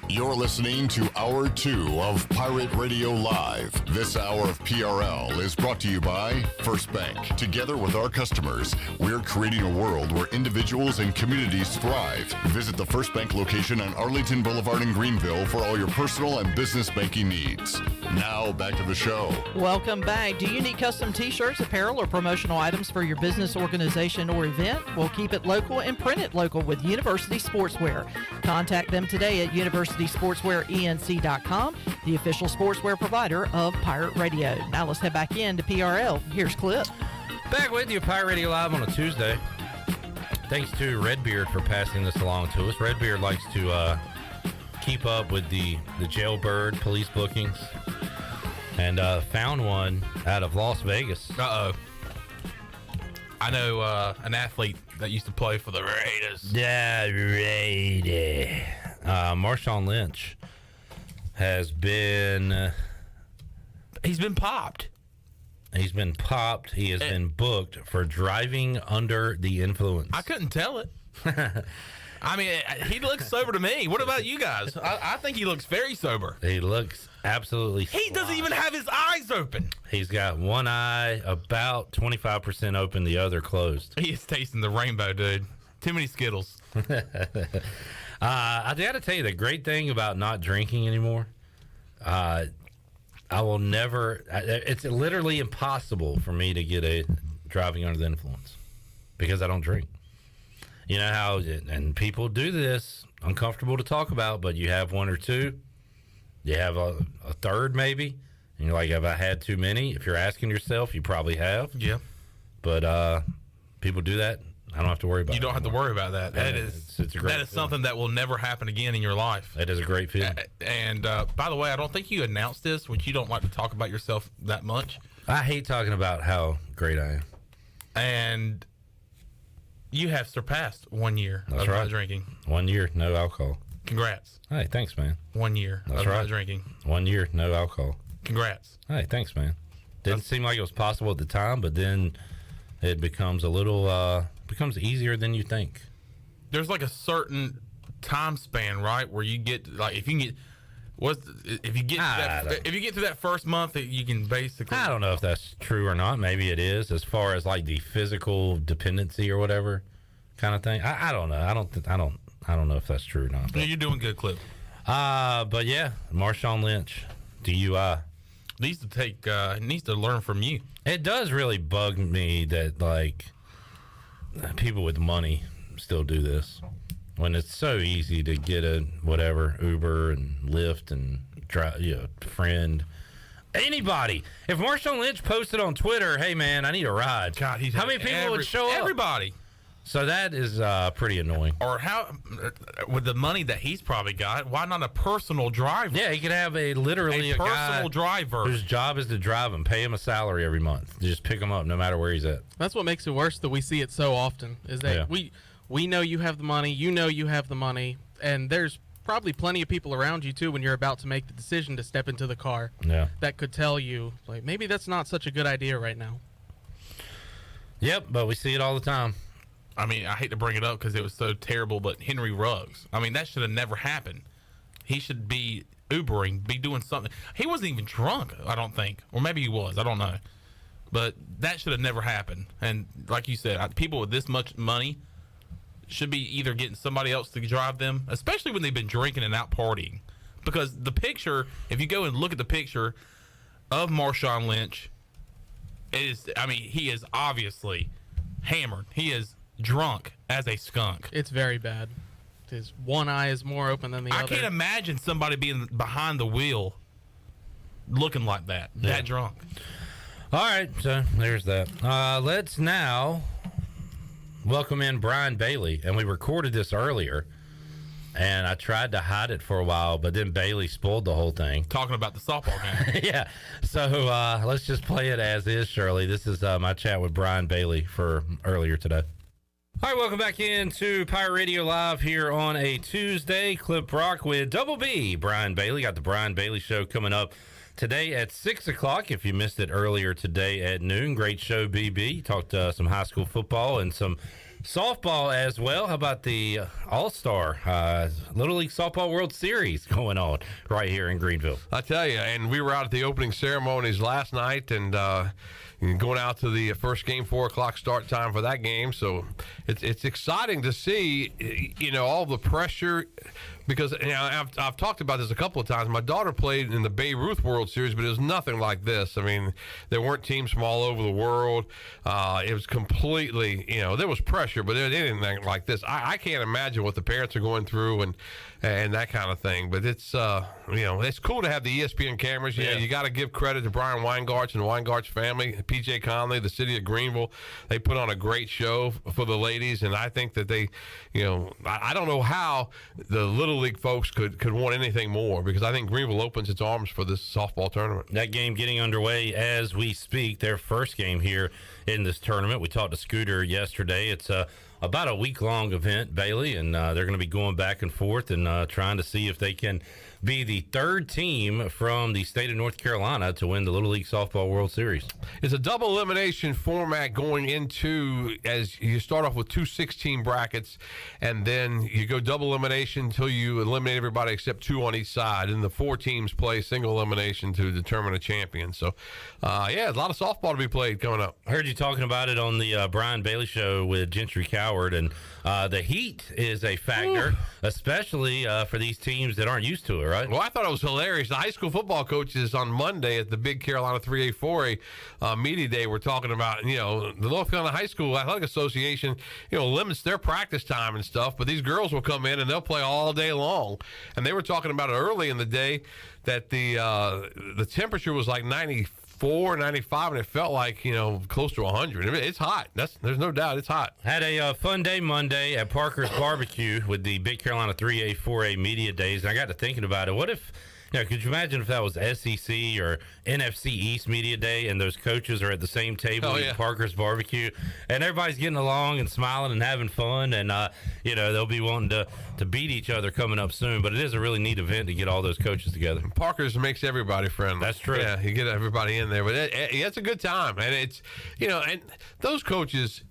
You're listening to Hour 2 of Pirate Radio Live. This hour of PRL is brought to you by First Bank. Together with our customers, we're creating a world where individuals and communities thrive. Visit the First Bank location on Arlington Boulevard in Greenville for all your personal and business banking needs. Now, back to the show. Welcome back. Do you need custom t-shirts, apparel, or promotional items for your business, organization, or event? We'll keep it local and print it local with University Sportswear. Contact them today at universitysportswearenc.com, the official sportswear provider of Pirate Radio. Now let's head back into PRL. Here's Clip. Back with you, Pirate Radio Live on a Tuesday. Thanks to Redbeard for passing this along to us. Redbeard likes to keep up with the jailbird police bookings, and found one out of Las Vegas. I know an athlete that used to play for the Raiders. The Raiders. Marshawn Lynch has been... he's been popped. He's been popped. He has been booked for driving under the influence. I couldn't tell it. I mean, he looks sober to me. What about you guys? I think he looks very sober. He looks absolutely He doesn't even have his eyes open. He's got one eye about 25% open, the other closed. He is tasting the rainbow, dude. Too many Skittles. I got to tell you, the great thing about not drinking anymore, I will never... it's literally impossible for me to get a driving under the influence because I don't drink. You know how, and people do this, uncomfortable to talk about, but you have one or two, you have a third maybe, and you're like, have I had too many? If you're asking yourself, you probably have. Yeah. But people do that. I don't have to worry about it. You don't have to worry about that. That is a great something that will never happen again in your life. It is a great feeling. And by the way, I don't think you announced this, which you don't like to talk about yourself that much. I hate talking about how great I am. And you have surpassed 1 year of not drinking. 1 year, no alcohol. Congrats. Hey, thanks, man. 1 year of not drinking. 1 year, no alcohol. Congrats. Hey, thanks, man. Didn't seem like it was possible at the time, but then it becomes a little, becomes easier than you think. There's like a certain time span, right, where you get, like, if you can get, if you get to that first month, you can basically. I don't know if that's true or not. Maybe it is, as far as like the physical dependency or whatever kind of thing. I don't know. I don't know if that's true or not. But. You're doing good, Clip. But yeah, Marshawn Lynch, DUI. Needs to learn from you. It does really bug me that like people with money still do this when it's so easy to get a whatever Uber and Lyft and drive, friend, anybody. If Marshawn Lynch posted on Twitter, "Hey man, I need a ride," God, how many people would show up? Everybody. So that is pretty annoying. Or how, with the money that he's probably got, why not a personal driver? Yeah, he could have a personal driver whose job is to drive him, pay him a salary every month, just pick him up no matter where he's at. That's what makes it worse that we see it so often. Is that we know you have the money, you know you have the money, and there's probably plenty of people around you too when you're about to make the decision to step into the car. Yeah, that could tell you like maybe that's not such a good idea right now. Yep, but we see it all the time. I mean, I hate to bring it up because it was so terrible, but Henry Ruggs, I mean, that should have never happened. He should be Ubering, be doing something. He wasn't even drunk, I don't think. Or maybe he was, I don't know. But that should have never happened. And like you said, people with this much money should be either getting somebody else to drive them, especially when they've been drinking and out partying. Because the picture, if you go and look at the picture of Marshawn Lynch, he is obviously hammered. He is drunk as a skunk. It's very bad. His one eye is more open than the other. I can't imagine somebody being behind the wheel looking like that, that drunk. All right, so there's that. Let's now welcome in Brian Bailey. And we recorded this earlier, and I tried to hide it for a while, but then Bailey spoiled the whole thing. Talking about the softball game. Yeah, so let's just play it as is, Shirley. This is my chat with Brian Bailey for earlier today. All right, welcome back into Pirate Radio Live here on a Tuesday. Clip Rock with Double B. Brian Bailey. Got the Brian Bailey Show coming up today at 6 o'clock. If you missed it earlier today at noon, great show, BB. Talked some high school football and some softball as well. How about the All-Star Little League Softball World Series going on right here in Greenville? I tell you, and we were out at the opening ceremonies last night, and going out to the first game, 4 o'clock start time for that game. So it's exciting to see, all the pressure. Because I've talked about this a couple of times. My daughter played in the Babe Ruth World Series, but it was nothing like this. I mean, there weren't teams from all over the world. It was completely, there was pressure, but there wasn't anything like this. I can't imagine what the parents are going through and that kind of thing. But it's, it's cool to have the ESPN cameras. You got to give credit to Brian Weingarts and the Weingarts family, PJ Conley, the city of Greenville. They put on a great show for the ladies, and I think that they, I don't know how the Little League folks could want anything more, because I think Greenville opens its arms for this softball tournament. That game getting underway as we speak, their first game here in this tournament. We talked to Scooter yesterday. It's about a week-long event, Bailey, and they're going to be going back and forth and trying to see if they can be the third team from the state of North Carolina to win the Little League Softball World Series. It's a double elimination format going into, as you start off with 2 16 brackets, and then you go double elimination until you eliminate everybody except 2 on each side, and the 4 teams play single elimination to determine a champion. So, a lot of softball to be played coming up. I heard you talking about it on the Brian Bailey Show with Gentry Coward, and the heat is a factor, especially for these teams that aren't used to it, right? Well, I thought it was hilarious. The high school football coaches on Monday at the Big Carolina 3A 4A Media Day were talking about, the North Carolina High School Athletic Association, limits their practice time and stuff, but these girls will come in and they'll play all day long. And they were talking about it early in the day that the temperature was like 94, 95, and it felt like, close to 100. It's hot. There's no doubt it's hot. Had a fun day Monday at Parker's Barbecue with the Big Carolina 3A, 4A Media Days, and I got to thinking about it. What if, could you imagine if that was SEC or NFC East Media Day and those coaches are at the same table at Parker's Barbecue and everybody's getting along and smiling and having fun, and, they'll be wanting to beat each other coming up soon, but it is a really neat event to get all those coaches together. Parker's makes everybody friendly. That's true. Yeah, you get everybody in there, but it's a good time, and it's, and those coaches,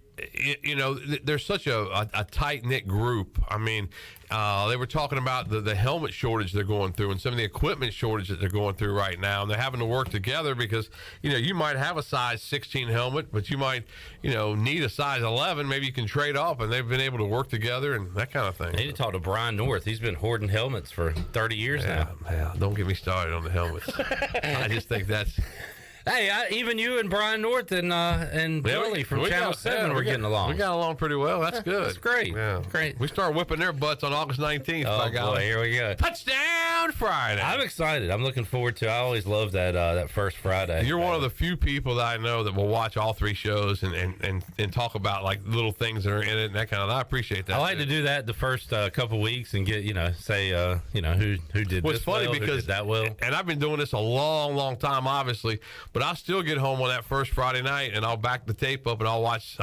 they're such a tight-knit group. I mean, they were talking about the helmet shortage they're going through and some of the equipment shortage that they're going through right now, and they're having to work together because, you might have a size 16 helmet, but you might, need a size 11. Maybe you can trade off, and they've been able to work together and that kind of thing. I need to talk to Brian North. He's been hoarding helmets for 30 years now. Yeah, don't get me started on the helmets. I just think that's... Hey, even you and Brian North and Billy from Channel 7 were getting along. We got along pretty well. That's good. That's great. Yeah. Great. We start whipping their butts on August 19th. Oh, boy, here we go. Touchdown Friday. I'm excited. I'm looking forward to it. I always love that first Friday. You're one of the few people that I know that will watch all 3 shows and talk about, like, little things that are in it and that kind of thing. I appreciate that. I like to do that the first couple weeks and get, say, who did this funny well, because, who did that well. And I've been doing this a long, long time, obviously, but I still get home on that first Friday night and I'll back the tape up and I'll watch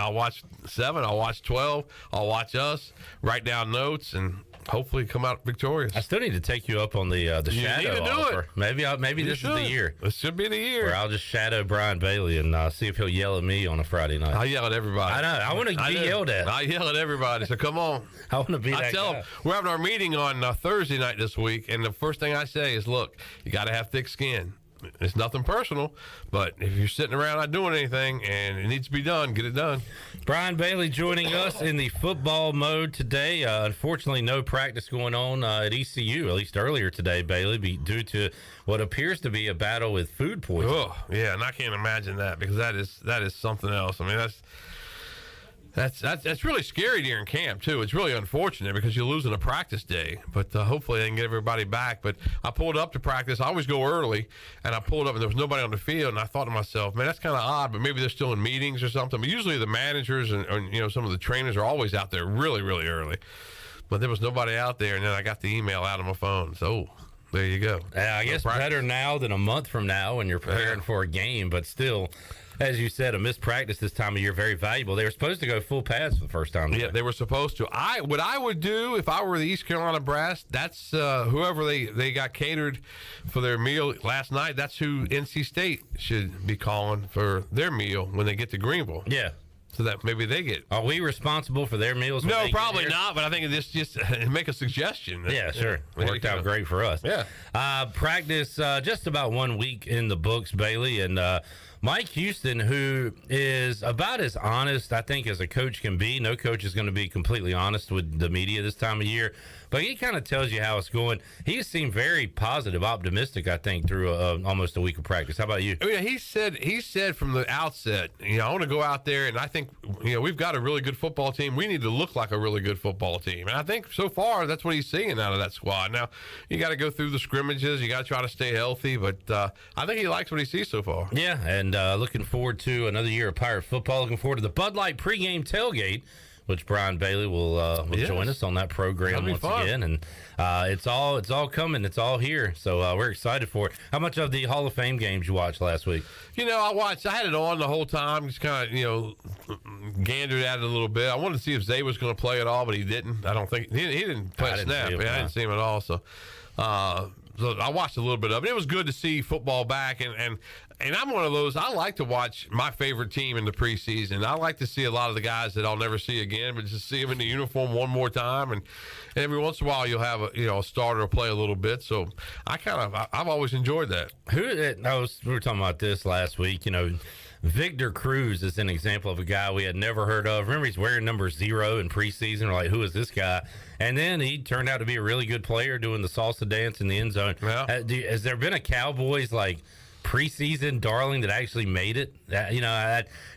7, I'll watch 12, I'll watch us, write down notes, and hopefully come out victorious. I still need to take you up on the shadow offer. Maybe this is the year. This should be the year. Where I'll just shadow Brian Bailey and see if he'll yell at me on a Friday night. I'll yell at everybody. I know. I want to be yelled at. I yell at everybody. So come on. I want to be that tell guy. them we're having our meeting on Thursday night this week, and the first thing I say is, look, you got to have thick skin. It's nothing personal, but if you're sitting around not doing anything and it needs to be done, get it done. Brian Bailey joining us in the football mode today. Unfortunately, no practice going on at ECU, at least earlier today, Bailey, due to what appears to be a battle with food poisoning. Oh, yeah, and I can't imagine that because that is something else. I mean, That's really scary during camp too. It's really unfortunate because you're losing a practice day, but hopefully they can get everybody back. But I pulled up to practice. I always go early, and I pulled up and there was nobody on the field. And I thought to myself, man, that's kind of odd. But maybe they're still in meetings or something. But usually the managers and some of the trainers are always out there really, really early. But there was nobody out there, and then I got the email out of my phone. So there you go. I guess better now than a month from now when you're preparing for a game, but still. As you said, a missed practice this time of year, very valuable. They were supposed to go full pads for the first time. Yeah, they were supposed to. What I would do if I were the East Carolina Brass, that's whoever they got catered for their meal last night, that's who NC State should be calling for their meal when they get to Greenville. Yeah. So that maybe they get. Are we responsible for their meals? No, probably not. But I think it's just make a suggestion. Yeah, sure. Worked out great for us. Yeah. Practice just about 1 week in the books, Bailey, and Mike Houston, who is about as honest, I think, as a coach can be. No coach is going to be completely honest with the media this time of year, but he kind of tells you how it's going. He seemed very positive, optimistic, I think, through almost a week of practice. How about you? Yeah, he said from the outset, I want to go out there, and I think, we've got a really good football team. We need to look like a really good football team. And I think so far that's what he's seeing out of that squad. Now, you got to go through the scrimmages. You got to try to stay healthy, but I think he likes what he sees so far. Yeah, and looking forward to another year of Pirate football. Looking forward to the Bud Light pregame tailgate, which Brian Bailey will join us on that program once again. And it's all coming. It's all here. So we're excited for it. How much of the Hall of Fame games you watched last week? I had it on the whole time. Just kind of, gandered at it a little bit. I wanted to see if Zay was going to play at all, but he didn't. I don't think he didn't play a snap. I didn't see him at all. So I watched a little bit of it. It was good to see football back, and I'm one of those. I like to watch my favorite team in the preseason. I like to see a lot of the guys that I'll never see again, but just see them in the uniform one more time. And every once in a while, you'll have a starter play a little bit. So I've always enjoyed that. We were talking about this last week. Victor Cruz is an example of a guy we had never heard of. Remember, he's wearing number 0 in preseason. We're like, who is this guy? And then he turned out to be a really good player doing the salsa dance in the end zone. Yeah. Has there been a Cowboys preseason darling that actually made it?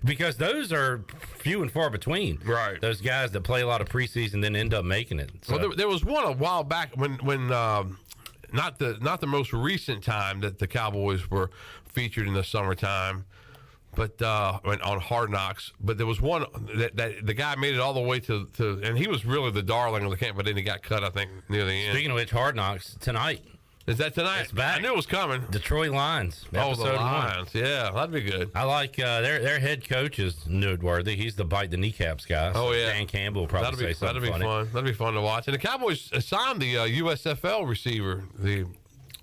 Because those are few and far between. Right. Those guys that play a lot of preseason then end up making it. So. Well, there was one a while back when not the most recent time that the Cowboys were featured in the summertime. But on Hard Knocks, but there was one that the guy made it all the way to, and he was really the darling of the camp, but then he got cut, I think, near the end. Speaking of which, Hard Knocks tonight. Is that tonight? It's back. I knew it was coming. Detroit Lions. Oh, the Lions. Lions. Yeah, that'd be good. I like their head coach is noteworthy. He's the bite the kneecaps guy. So Dan Campbell will probably say something funny. Fun. That'd be fun to watch. And the Cowboys signed the USFL receiver, the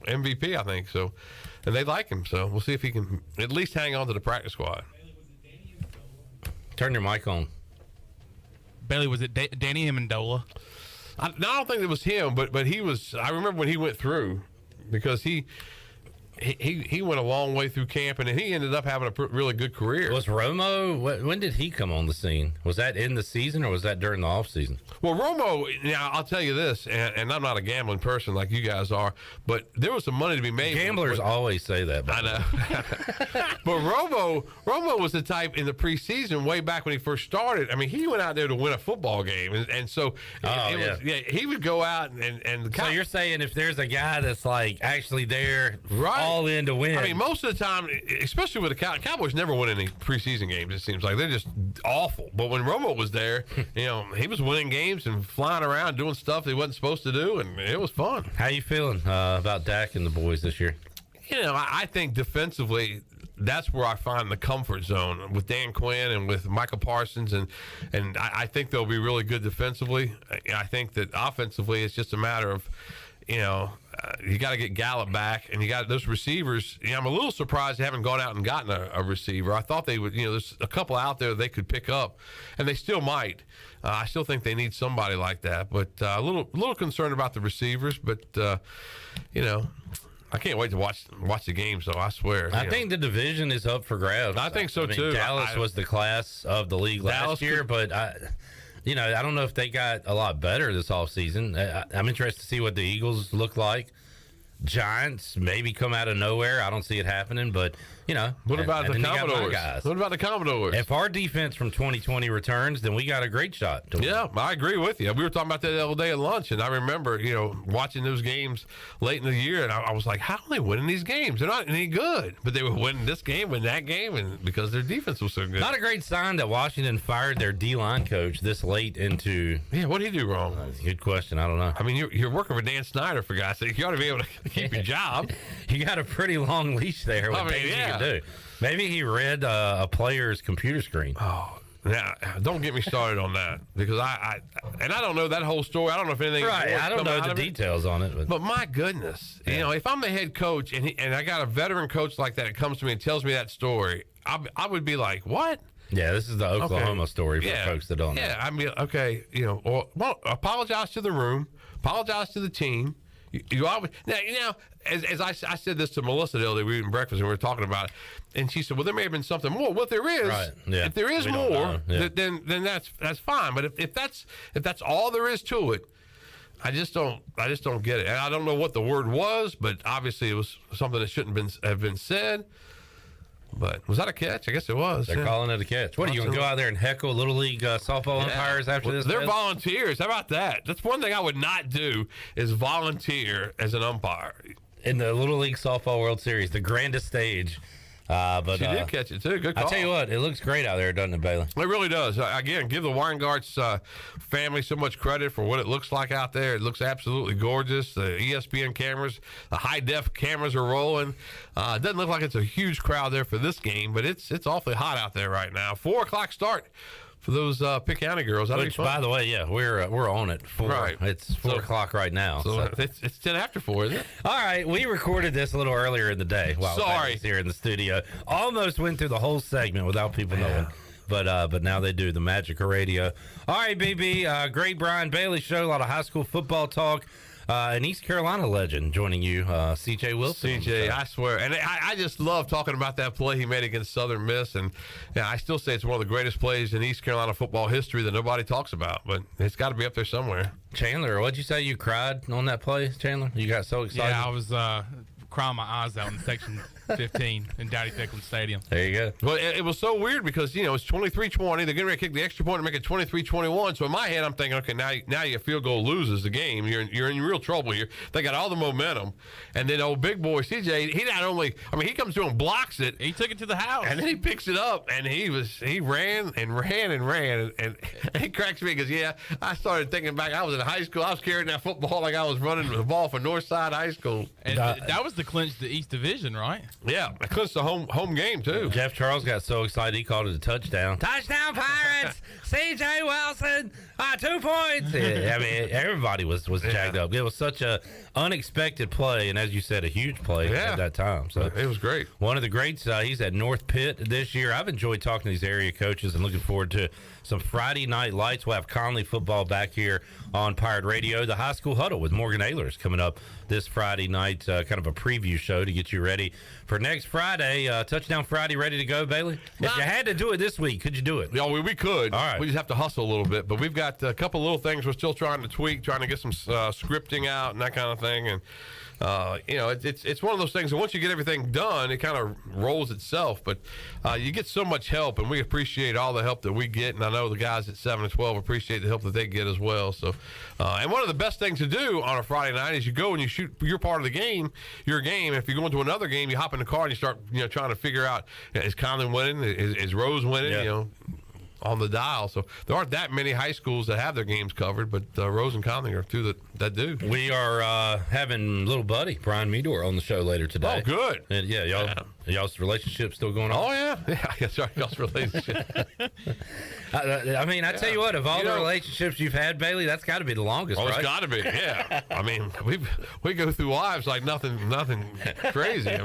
MVP, I think. So. And they like him, so we'll see if he can at least hang on to the practice squad. Turn your mic on. Bailey, was it Danny Amendola? I don't think it was him, but he was. I remember when he went through because he went a long way through camp, and he ended up having a really good career. Was Romo, when did he come on the scene? Was that in the season, or was that during the offseason? Well, Romo, now I'll tell you this, and I'm not a gambling person like you guys are, but there was some money to be made. Gamblers always say that. I know. But Romo was the type in the preseason way back when he first started. I mean, he went out there to win a football game, and so he would go out and so you're saying if there's a guy that's actually there, right, all in to win. I mean, most of the time, especially with the Cowboys, never win any preseason games. It seems like they're just awful. But when Romo was there, he was winning games and flying around doing stuff he wasn't supposed to do, and it was fun. How you feeling about Dak and the boys this year? I think defensively, that's where I find the comfort zone with Dan Quinn and with Michael Parsons, and I think they'll be really good defensively. I think that offensively, it's just a matter of, you got to get Gallup back, and you got those receivers. I'm a little surprised they haven't gone out and gotten a receiver. I thought they would. There's a couple out there they could pick up, and they still might. I still think they need somebody like that, but a little concerned about the receivers. But I can't wait to watch the games, though. I swear. I think the division is up for grabs. I think so too. Dallas was the class of the league last year, but I don't know if they got a lot better this offseason. I'm interested to see what the Eagles look like. Giants maybe come out of nowhere. I don't see it happening, but what about the Commodores? What about the Commodores? If our defense from 2020 returns, then we got a great shot to win. Yeah, I agree with you. We were talking about that the other day at lunch, and I remember, watching those games late in the year, and I was like, how are they winning these games? They're not any good, but they were winning this game, winning that game, and because their defense was so good. Not a great sign that Washington fired their D-line coach this late into. Yeah, what did he do wrong? Good question. I don't know. I mean, you're working with Dan Snyder, for God's sake. You ought to be able to keep your job. You got a pretty long leach there. With things you can do. Maybe he read a player's computer screen. Oh, now don't get me started on that, because I don't know that whole story. I don't know if anything. Right, I don't know the details on it. But my goodness, if I'm the head coach and I got a veteran coach like that comes to me and tells me that story, I would be like, what? Yeah, this is the Oklahoma story for folks that don't know. Yeah, I mean, okay, apologize to the room, apologize to the team. You always now, as I said this to Melissa the other day, we were eating breakfast and we were talking about it, and she said, "Well, there may have been something more." Well, if there is, if there is more, then that's fine. But if that's all there is to it, I just don't get it. And I don't know what the word was, but obviously it was something that shouldn't have been said. But was that a catch? I guess it was. They're calling it a catch. What, are you going to go out there and heckle Little League softball umpires after this? They're volunteers. How about that? That's one thing I would not do, is volunteer as an umpire. In the Little League Softball World Series, the grandest stage. But she did catch it, too. Good call. I tell you what, it looks great out there, doesn't it, Bailey? It really does. Again, give the Weingarts family so much credit for what it looks like out there. It looks absolutely gorgeous. The ESPN cameras, the high-def cameras are rolling. It doesn't look like it's a huge crowd there for this game, but it's awfully hot out there right now. 4 o'clock start for those Pitt County girls. Which, by the way, we're on it. Right. It's 4 o'clock right now. So it's 10 after 4, isn't it? All right. We recorded this a little earlier in the day while I was here in the studio. Almost went through the whole segment without people knowing. But now they do, the magic of radio. All right, BB. Great Brian Bailey show. A lot of high school football talk. An East Carolina legend joining you, C.J. Wilson. C.J., I swear. And I just love talking about that play he made against Southern Miss. And I still say it's one of the greatest plays in East Carolina football history that nobody talks about. But it's got to be up there somewhere. Chandler, what'd you say? You cried on that play, Chandler? You got so excited? Yeah, I was crying my eyes out in section 15 in Dowdy Ficklin Stadium. There you go. Well, it was so weird because, it's 23-20. They're getting ready to kick the extra point and make it 23-21. So in my head, I'm thinking, okay, now your field goal loses the game. You're in real trouble here. They got all the momentum. And then old big boy CJ, he comes through and blocks it. He took it to the house. And then he picks it up, and he ran. And it cracks me because, I started thinking back. I was in high school. I was carrying that football like I was running the ball for Northside High School. And that was to clinch the East Division, right? Yeah, it clinched the home game, too. Jeff Charles got so excited he called it a touchdown. Touchdown, Pirates! C.J. Wilson, 2 points! Yeah, everybody was jacked up. It was such a unexpected play, and as you said, a huge play at that time. So it was great. One of the greats. He's at North Pitt this year. I've enjoyed talking to these area coaches and looking forward to some Friday night lights. We'll have Conley football back here on Pirate Radio. The high school huddle with Morgan Ehlers coming up this Friday night. Kind of a preview show to get you ready for next Friday. Touchdown Friday, ready to go, Bailey? If you had to do it this week, could you do it? Yeah, we could. All right. We just have to hustle a little bit. But we've got a couple little things we're still trying to tweak, trying to get some scripting out and that kind of thing. And it's one of those things that once you get everything done, it kind of rolls itself. But you get so much help, and we appreciate all the help that we get. And I know the guys at 7 and 12 appreciate the help that they get as well. So, and one of the best things to do on a Friday night is you go and you shoot your part of the game, your game. If you go into another game, you hop in the car and you start trying to figure out, is Conley winning? Is Rose winning? Yeah. On the dial. So there aren't that many high schools that have their games covered, but Rose and Conley are two that do. We are having little buddy Brian Meador on the show later today. Oh, good. And y'all's relationship still going on? Oh, yeah. That's right. Y'all's relationship. I tell you what, of all the relationships you've had, Bailey, that's got to be the longest, right? It's got to be, yeah. We go through lives like nothing crazy.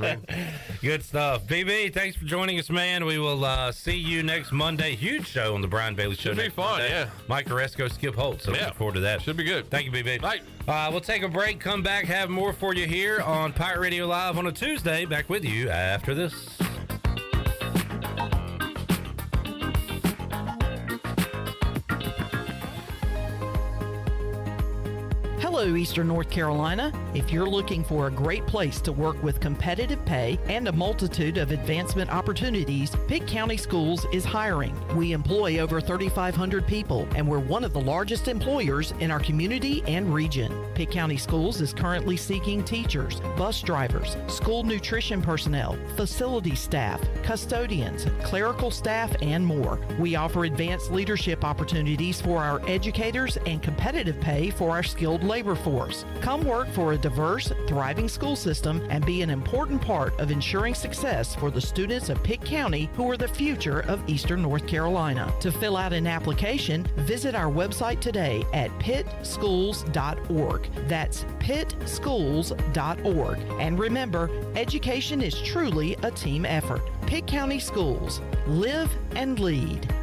Good stuff. BB, thanks for joining us, man. We will see you next Monday. Huge show on the Brian Bailey Show. Should be fun, Monday. yeah. Mike Oresco, Skip Holt. So look forward to that. Should be good. Thank you, BB. Bye. We'll take a break, come back, have more for you here on Pirate Radio Live on a Tuesday. Back with you after this. Hello, Eastern North Carolina. If you're looking for a great place to work with competitive pay and a multitude of advancement opportunities, Pitt County Schools is hiring. We employ over 3,500 people, and we're one of the largest employers in our community and region. Pitt County Schools is currently seeking teachers, bus drivers, school nutrition personnel, facility staff, custodians, clerical staff, and more. We offer advanced leadership opportunities for our educators and competitive pay for our skilled labor force. Come work for a diverse, thriving school system and be an important part of ensuring success for the students of Pitt County who are the future of Eastern North Carolina. To fill out an application, visit our website today at pittschools.org. That's pittschools.org. And remember, education is truly a team effort. Pitt County Schools. Live and lead.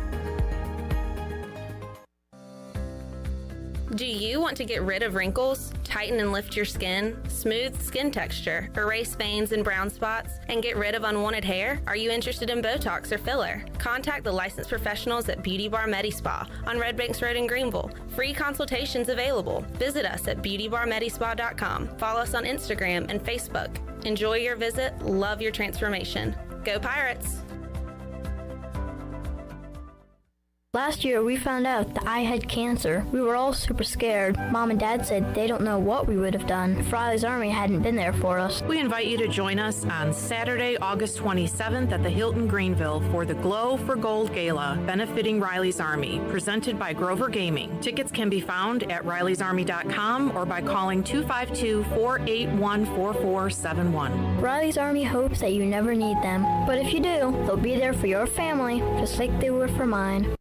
Do you want to get rid of wrinkles, tighten and lift your skin, smooth skin texture, erase veins and brown spots, and get rid of unwanted hair? Are you interested in Botox or filler? Contact the licensed professionals at Beauty Bar Medispa on Red Banks Road in Greenville. Free consultations available. Visit us at beautybarmedispa.com. Follow us on Instagram and Facebook. Enjoy your visit. Love your transformation. Go Pirates! Last year, we found out that I had cancer. We were all super scared. Mom and Dad said they don't know what we would have done if Riley's Army hadn't been there for us. We invite you to join us on Saturday, August 27th at the Hilton Greenville for the Glow for Gold Gala, benefiting Riley's Army, presented by Grover Gaming. Tickets can be found at rileysarmy.com or by calling 252-481-4471. Riley's Army hopes that you never need them, but if you do, they'll be there for your family, just like they were for mine.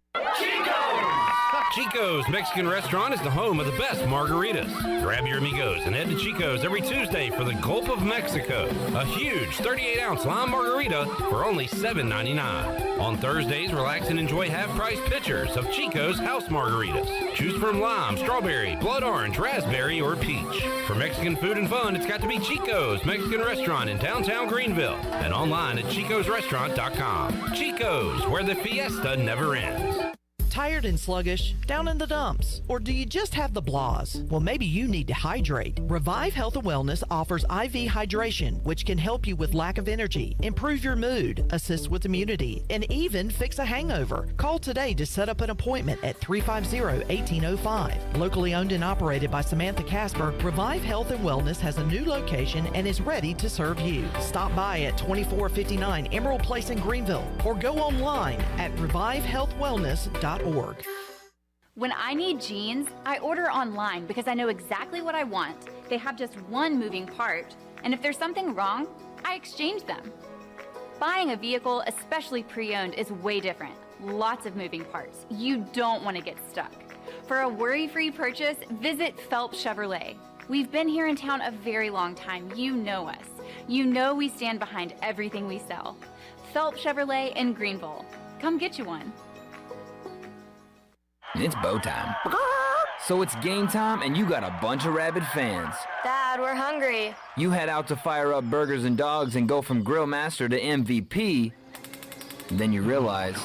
Chico's Mexican Restaurant is the home of the best margaritas. Grab your amigos and head to Chico's every Tuesday for the Gulf of Mexico, a huge 38-ounce lime margarita for only $7.99. On Thursdays, relax and enjoy half-price pitchers of Chico's house margaritas. Choose from lime, strawberry, blood orange, raspberry, or peach. For Mexican food and fun, it's got to be Chico's Mexican Restaurant in downtown Greenville and online at chicosrestaurant.com. Chico's, where the fiesta never ends. Tired and sluggish? Down in the dumps? Or do you just have the blahs? Well, maybe you need to hydrate. Revive Health and Wellness offers IV hydration, which can help you with lack of energy, improve your mood, assist with immunity, and even fix a hangover. Call today to set up an appointment at 350-1805. Locally owned and operated by Samantha Casper, Revive Health and Wellness has a new location and is ready to serve you. Stop by at 2459 Emerald Place in Greenville or go online at revivehealthwellness.org. When I need jeans, I order online because I know exactly what I want. They have just one moving part, and if there's something wrong, I exchange them. Buying a vehicle, especially pre-owned, is way different. Lots of moving parts. You don't want to get stuck. For a worry-free purchase, visit Phelps Chevrolet. We've been here in town a very long time. You know us. You know we stand behind everything we sell. Phelps Chevrolet in Greenville. Come get you one. It's bow time. So it's game time and you got a bunch of rabid fans. Dad, we're hungry. You head out to fire up burgers and dogs and go from grill master to MVP. And then you realize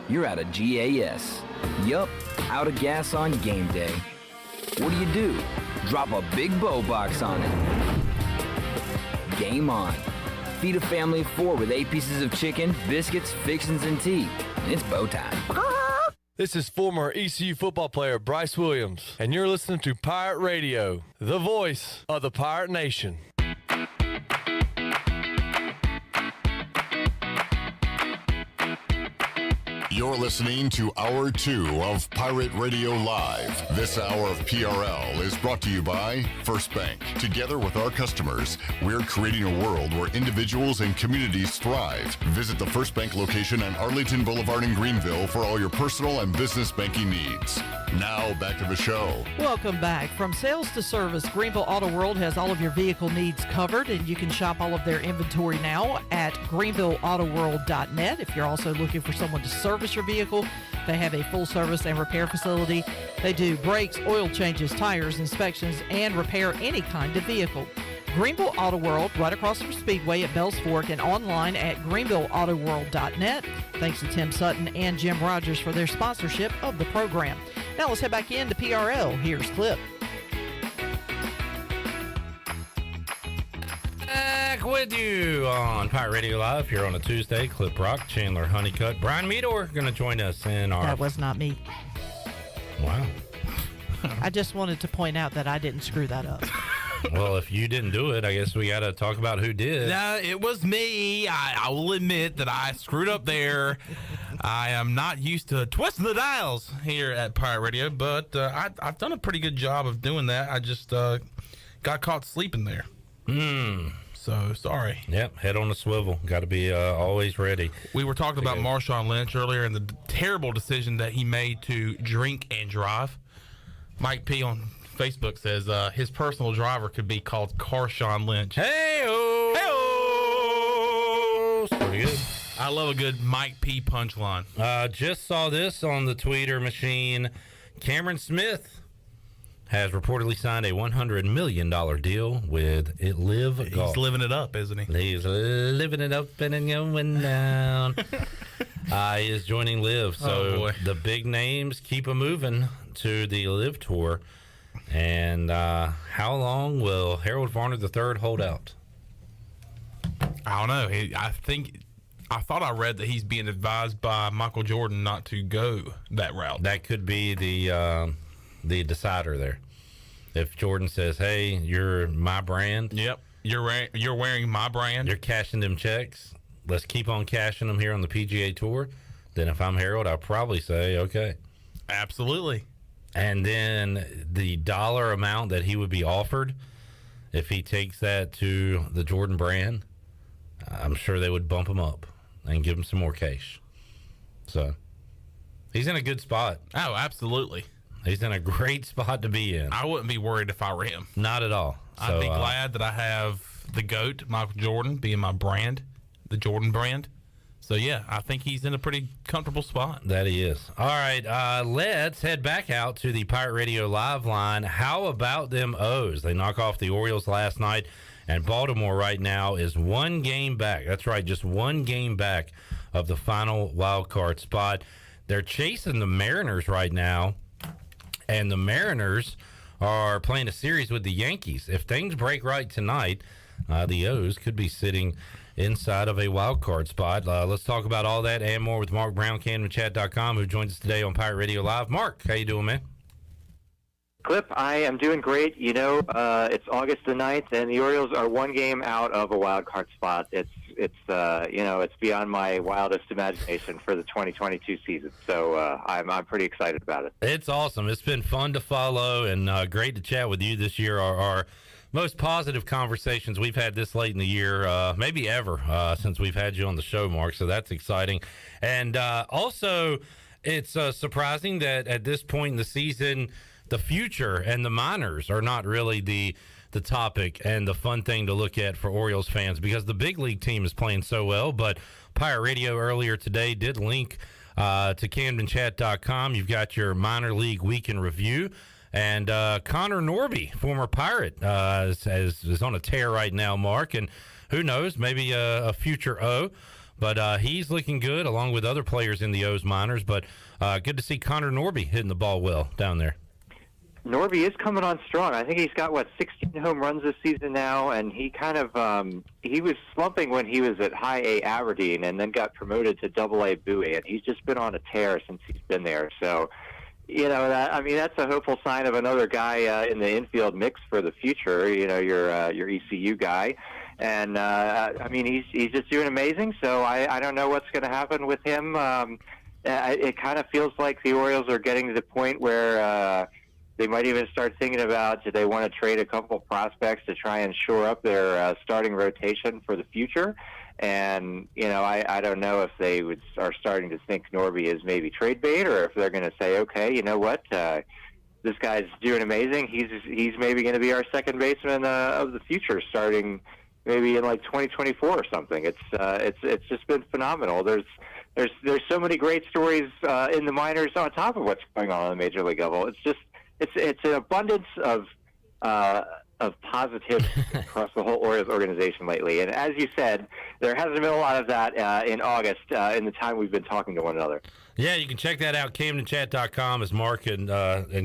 you're out of gas. Yup, out of gas on game day. What do? Drop a big bow box on it. Game on. Feed a family of 4 with 8 pieces of chicken, biscuits, fixins, and tea. It's bow time. This is former ECU football player Bryce Williams, and you're listening to Pirate Radio, the voice of the Pirate Nation. You're listening to Hour 2 of Pirate Radio Live. This hour of PRL is brought to you by First Bank. Together with our customers, we're creating a world where individuals and communities thrive. Visit the First Bank location on Arlington Boulevard in Greenville for all your personal and business banking needs. Now, back to the show. Welcome back. From sales to service, Greenville Auto World has all of your vehicle needs covered, and you can shop all of their inventory now at greenvilleautoworld.net. If you're also looking for someone to service your vehicle, they have a full service and repair facility. They do brakes, oil changes, tires, inspections, and repair any kind of vehicle. Greenville Auto World, right across from Speedway at Bells Fork, and online at greenvilleautoworld.net. Thanks to Tim Sutton and Jim Rogers for their sponsorship of the program. Now let's head back into PRL. Here's Clip. Back with you on Pirate Radio Live here on a Tuesday. Clip Rock, Chandler Honeycutt, Brian Meador going to join us in our... That was not me. Wow. I just wanted to point out that I didn't screw that up. Well, if you didn't do it, I guess we got to talk about who did. No, it was me. I will admit that I screwed up there. I am not used to twisting the dials here at Pirate Radio, but I've done a pretty good job of doing that. I just got caught sleeping there. So, sorry. Yep, head on the swivel. Got to be always ready. We were talking about Marshawn Lynch earlier and the terrible decision that he made to drink and drive. Mike P. on Facebook says his personal driver could be called Carshawn Lynch. Hey-o! Hey-o! Pretty good. I love a good Mike P. punchline. Just saw this on the Twitter machine. Cameron Smith has reportedly signed a $100 million deal with Live Golf. He's living it up, isn't he? He's living it up and going down. He is joining Live. So the big names keep a moving to the Live Tour. And how long will Harold Varner III hold out? I don't know. I thought I read that he's being advised by Michael Jordan not to go that route. That could be the decider there. If Jordan says, "Hey, you're my brand." Yep. You're wearing my brand. You're cashing them checks. Let's keep on cashing them here on the PGA Tour. Then if I'm Harold, I'll probably say, "Okay." Absolutely. And then the dollar amount that he would be offered if he takes that to the Jordan brand, I'm sure they would bump him up and give him some more cash. So he's in a good spot. Oh, absolutely. He's in a great spot to be in. I wouldn't be worried if I were him. Not at all. I'd be glad that I have the GOAT, Michael Jordan, being my brand, the Jordan brand. So, yeah, I think he's in a pretty comfortable spot. That he is. All right, let's head back out to the Pirate Radio Live line. How about them O's? They knock off the Orioles last night, and Baltimore right now is one game back. That's right, just one game back of the final wild card spot. They're chasing the Mariners right now, and the Mariners are playing a series with the Yankees. If things break right tonight, the O's could be sitting inside of a wild card spot. Let's talk about all that and more with Mark Brown, CamdenChat.com, who joins us today on Pirate Radio Live. Mark, how you doing, man? Clip, I am doing great. You know, it's August the 9th, and the Orioles are one game out of a wild card spot. It's beyond my wildest imagination for the 2022 season. So I'm pretty excited about it. It's awesome. It's been fun to follow and great to chat with you this year. Our most positive conversations we've had this late in the year, maybe ever, since we've had you on the show, Mark. So that's exciting. And also, it's surprising that at this point in the season, the future and the minors are not really the topic and the fun thing to look at for Orioles fans, because the big league team is playing so well. But Pirate Radio earlier today did link to CamdenChat.com. You've got your minor league week in review. And Connor Norby, former Pirate, is on a tear right now, Mark. And who knows, maybe a future O. But he's looking good, along with other players in the O's minors. But good to see Connor Norby hitting the ball well down there. Norby is coming on strong. I think he's got, 16 home runs this season now, and he kind of he was slumping when he was at High A Aberdeen and then got promoted to Double A Bowie, and he's just been on a tear since he's been there. So, you know, that's a hopeful sign of another guy in the infield mix for the future. You know, your ECU guy, and he's just doing amazing. So I don't know what's going to happen with him. It kind of feels like the Orioles are getting to the point where they might even start thinking about, do they want to trade a couple prospects to try and shore up their starting rotation for the future? And, you know, I don't know if they are starting to think Norby is maybe trade bait, or if they're going to say, okay, you know what, this guy's doing amazing. He's maybe going to be our second baseman of the future, starting maybe in 2024 or something. It's just been phenomenal. There's so many great stories in the minors on top of what's going on the major league level. It's an abundance of of positivity across the whole Orioles organization lately. And as you said, there hasn't been a lot of that in August in the time we've been talking to one another. Yeah, you can check that out, CamdenChat.com, as Mark and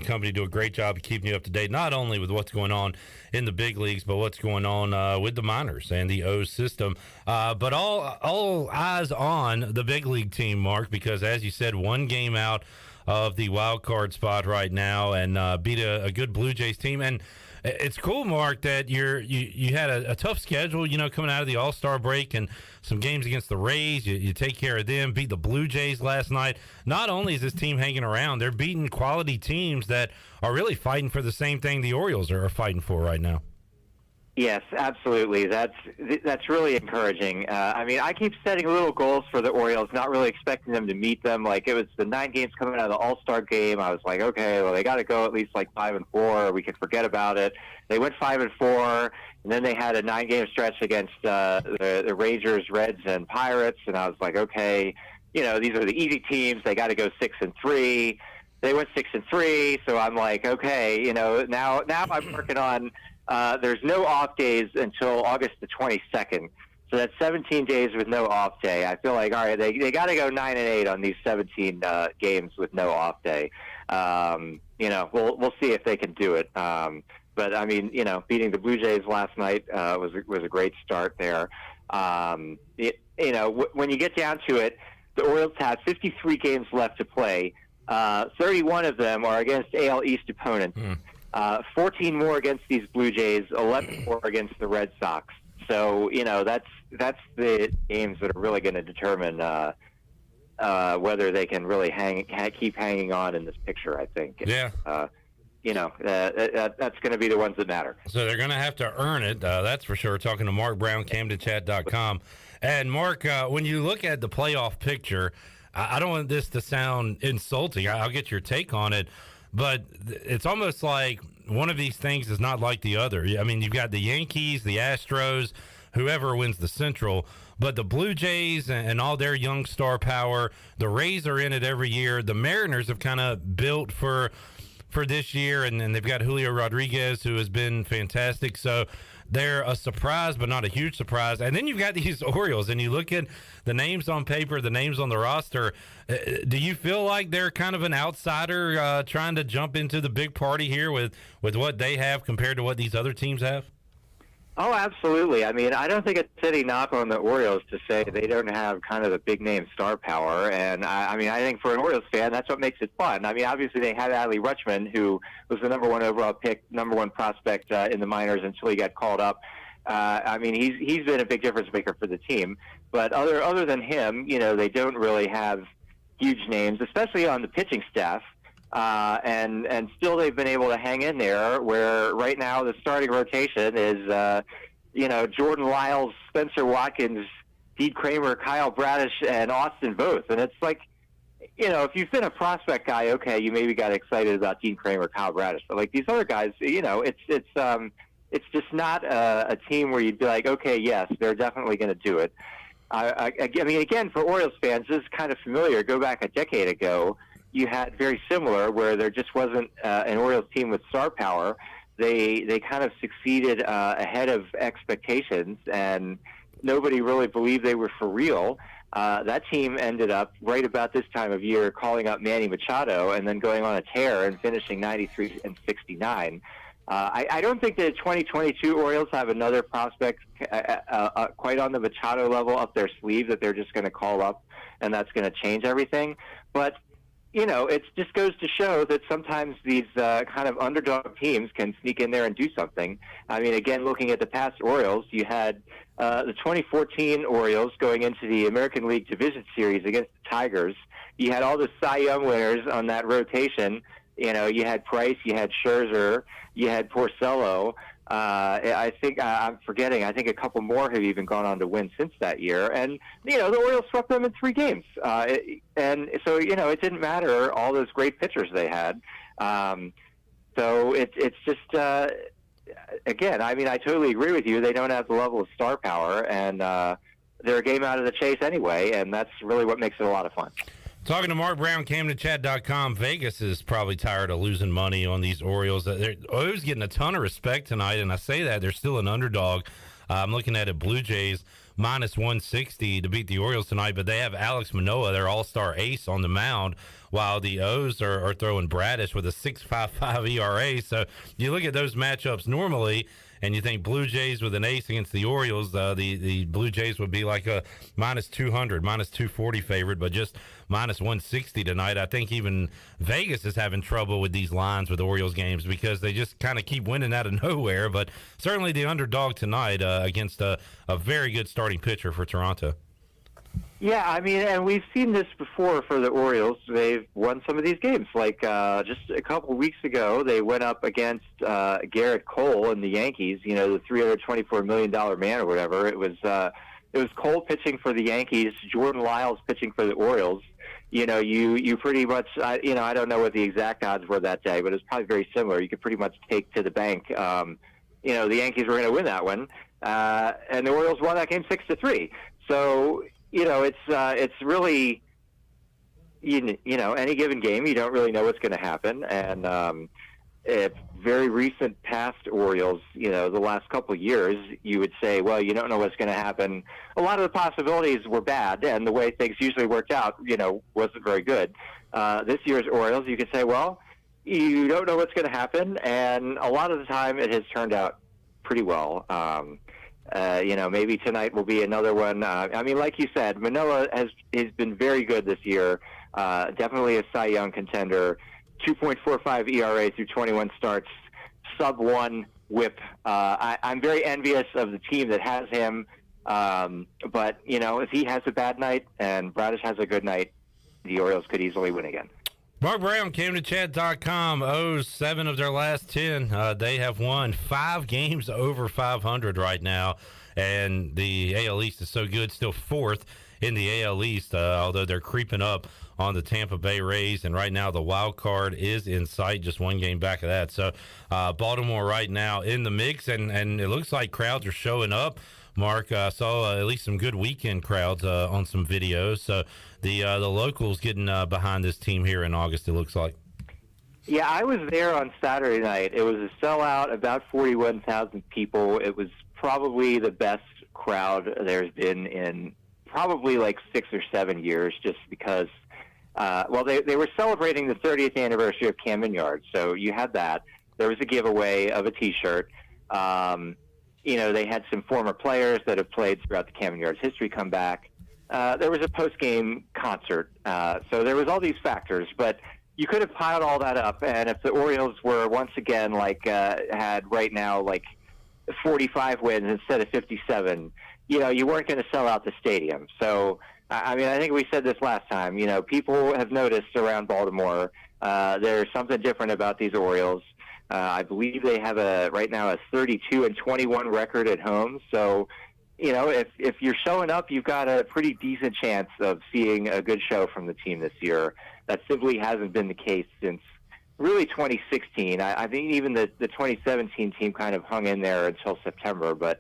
company do a great job of keeping you up to date, not only with what's going on in the big leagues, but what's going on with the minors and the O system. But all eyes on the big league team, Mark, because as you said, one game out of the wild card spot right now and beat a good Blue Jays team. And it's cool, Mark, that you had a tough schedule, coming out of the All-Star break and some games against the Rays. You take care of them, beat the Blue Jays last night. Not only is this team hanging around, they're beating quality teams that are really fighting for the same thing the Orioles are fighting for right now. Yes, absolutely. That's really encouraging. I keep setting little goals for the Orioles, not really expecting them to meet them. Like, it was the 9 games coming out of the All-Star game. I was like, okay, well, they got to go at least like 5-4. We can forget about it. They went 5-4, and then they had a 9-game stretch against the Rangers, Reds, and Pirates. And I was like, okay, these are the easy teams. They got to go 6-3. They went 6-3, so I'm like, okay, now I'm working on. There's no off days until August the 22nd, so that's 17 days with no off day. I feel like, all right, they got to go 9-8 on these 17 games with no off day. We'll see if they can do it. But beating the Blue Jays last night was a great start there. When you get down to it, the Orioles have 53 games left to play. 31 of them are against AL East opponents. 14 more against these Blue Jays, 11 more against the Red Sox. So, that's the games that are really going to determine whether they can really keep hanging on in this picture, I think. Yeah. That's going to be the ones that matter. So they're going to have to earn it, that's for sure. Talking to Mark Brown, CamdenChat.com. And, Mark, when you look at the playoff picture, I don't want this to sound insulting. I'll get your take on it. But it's almost like one of these things is not like the other. I mean, you've got the Yankees, the Astros, whoever wins the Central, but the Blue Jays and all their young star power, the Rays are in it every year. The Mariners have kind of built for this year, and they've got Julio Rodriguez, who has been fantastic. So they're a surprise, but not a huge surprise. And then you've got these Orioles, and you look at the names on paper, the names on the roster. Do you feel like they're kind of an outsider trying to jump into the big party here with what they have compared to what these other teams have? Oh, absolutely. I mean, I don't think it's any knock on the Orioles to say they don't have kind of the big-name star power. And, I think for an Orioles fan, that's what makes it fun. I mean, obviously they had Adley Rutschman, who was the number 1 overall pick, number 1 prospect in the minors until he got called up. He's been a big difference maker for the team. But other than him, they don't really have huge names, especially on the pitching staff. And still they've been able to hang in there, where right now the starting rotation is, Jordan Lyles, Spencer Watkins, Dean Kramer, Kyle Bradish, and Austin Voth. And it's like, if you've been a prospect guy, okay, you maybe got excited about Dean Kramer, Kyle Bradish. But like these other guys, it's just not a team where you'd be like, okay, yes, they're definitely going to do it. Again, for Orioles fans, this is kind of familiar. Go back a decade ago. You had very similar, where there just wasn't an Orioles team with star power. They kind of succeeded ahead of expectations, and nobody really believed they were for real. That team ended up right about this time of year calling up Manny Machado and then going on a tear and finishing 93-69. I don't think the 2022 Orioles have another prospect quite on the Machado level up their sleeve that they're just going to call up, and that's going to change everything. But it just goes to show that sometimes these kind of underdog teams can sneak in there and do something. I mean, again, looking at the past Orioles, you had the 2014 Orioles going into the American League Division Series against the Tigers. You had all the Cy Young winners on that rotation. You had Price, you had Scherzer, you had Porcello. I think I'm forgetting. I think a couple more have even gone on to win since that year. And, the Orioles swept them in 3 games. And so, it didn't matter all those great pitchers they had. So it's just, again, I totally agree with you. They don't have the level of star power, and they're a game out of the chase anyway, and that's really what makes it a lot of fun. Talking to Mark Brown, CamdenChat.com. Vegas is probably tired of losing money on these Orioles. They're always getting a ton of respect tonight, and I say that they're still an underdog. I'm looking at it, Blue Jays minus 160 to beat the Orioles tonight, but they have Alex Manoah, their all-star ace, on the mound, while the O's are throwing Bradish with a 6.55 ERA. So you look at those matchups normally, and you think Blue Jays with an ace against the Orioles, the Blue Jays would be like a minus 200, minus 240 favorite, but just minus 160 tonight. I think even Vegas is having trouble with these lines with the Orioles games because they just kind of keep winning out of nowhere. But certainly the underdog tonight against a very good starting pitcher for Toronto. Yeah, I mean, and we've seen this before for the Orioles. They've won some of these games. Like just a couple weeks ago, they went up against Garrett Cole and the Yankees. You know, the $324 million man or whatever. It was Cole pitching for the Yankees, Jordan Lyles pitching for the Orioles. You know, you pretty much, I don't know what the exact odds were that day, but it was probably very similar. You could pretty much take to the bank. The Yankees were going to win that one, and the Orioles won that game 6-3. So. It's really, any given game, you don't really know what's going to happen. And very recent past Orioles, the last couple of years, you would say, well, you don't know what's going to happen. A lot of the possibilities were bad, and the way things usually worked out, wasn't very good. This year's Orioles, you could say, well, you don't know what's going to happen, and a lot of the time it has turned out pretty well. Maybe tonight will be another one. Like you said, Manoah has been very good this year. Definitely a Cy Young contender. 2.45 ERA through 21 starts, sub-1 WHIP. I'm very envious of the team that has him. But if he has a bad night and Bradish has a good night, the Orioles could easily win again. Mark Brown, CamdenChat.com. O's 7 of their last 10. They have won 5 games over 500 right now, and the AL East is so good, still 4th in the AL East, although they're creeping up on the Tampa Bay Rays, and right now the wild card is in sight, just 1 game back of that. So Baltimore right now in the mix, and it looks like crowds are showing up. Mark, saw at least some good weekend crowds on some videos. So the locals getting behind this team here in August, it looks like. Yeah, I was there on Saturday night. It was a sellout, about 41,000 people. It was probably the best crowd there's been in probably like 6 or 7 years, just because, they were celebrating the 30th anniversary of Camden Yards. So you had that. There was a giveaway of a T-shirt. They had some former players that have played throughout the Camden Yards history come back. There was a post-game concert. So there was all these factors, but you could have piled all that up. And if the Orioles were once again had right now 45 wins instead of 57, you weren't going to sell out the stadium. So, I think we said this last time. People have noticed around Baltimore there's something different about these Orioles. I believe they have right now a 32-21 record at home. So, if you're showing up, you've got a pretty decent chance of seeing a good show from the team this year. That simply hasn't been the case since really 2016. I think even the 2017 team kind of hung in there until September, but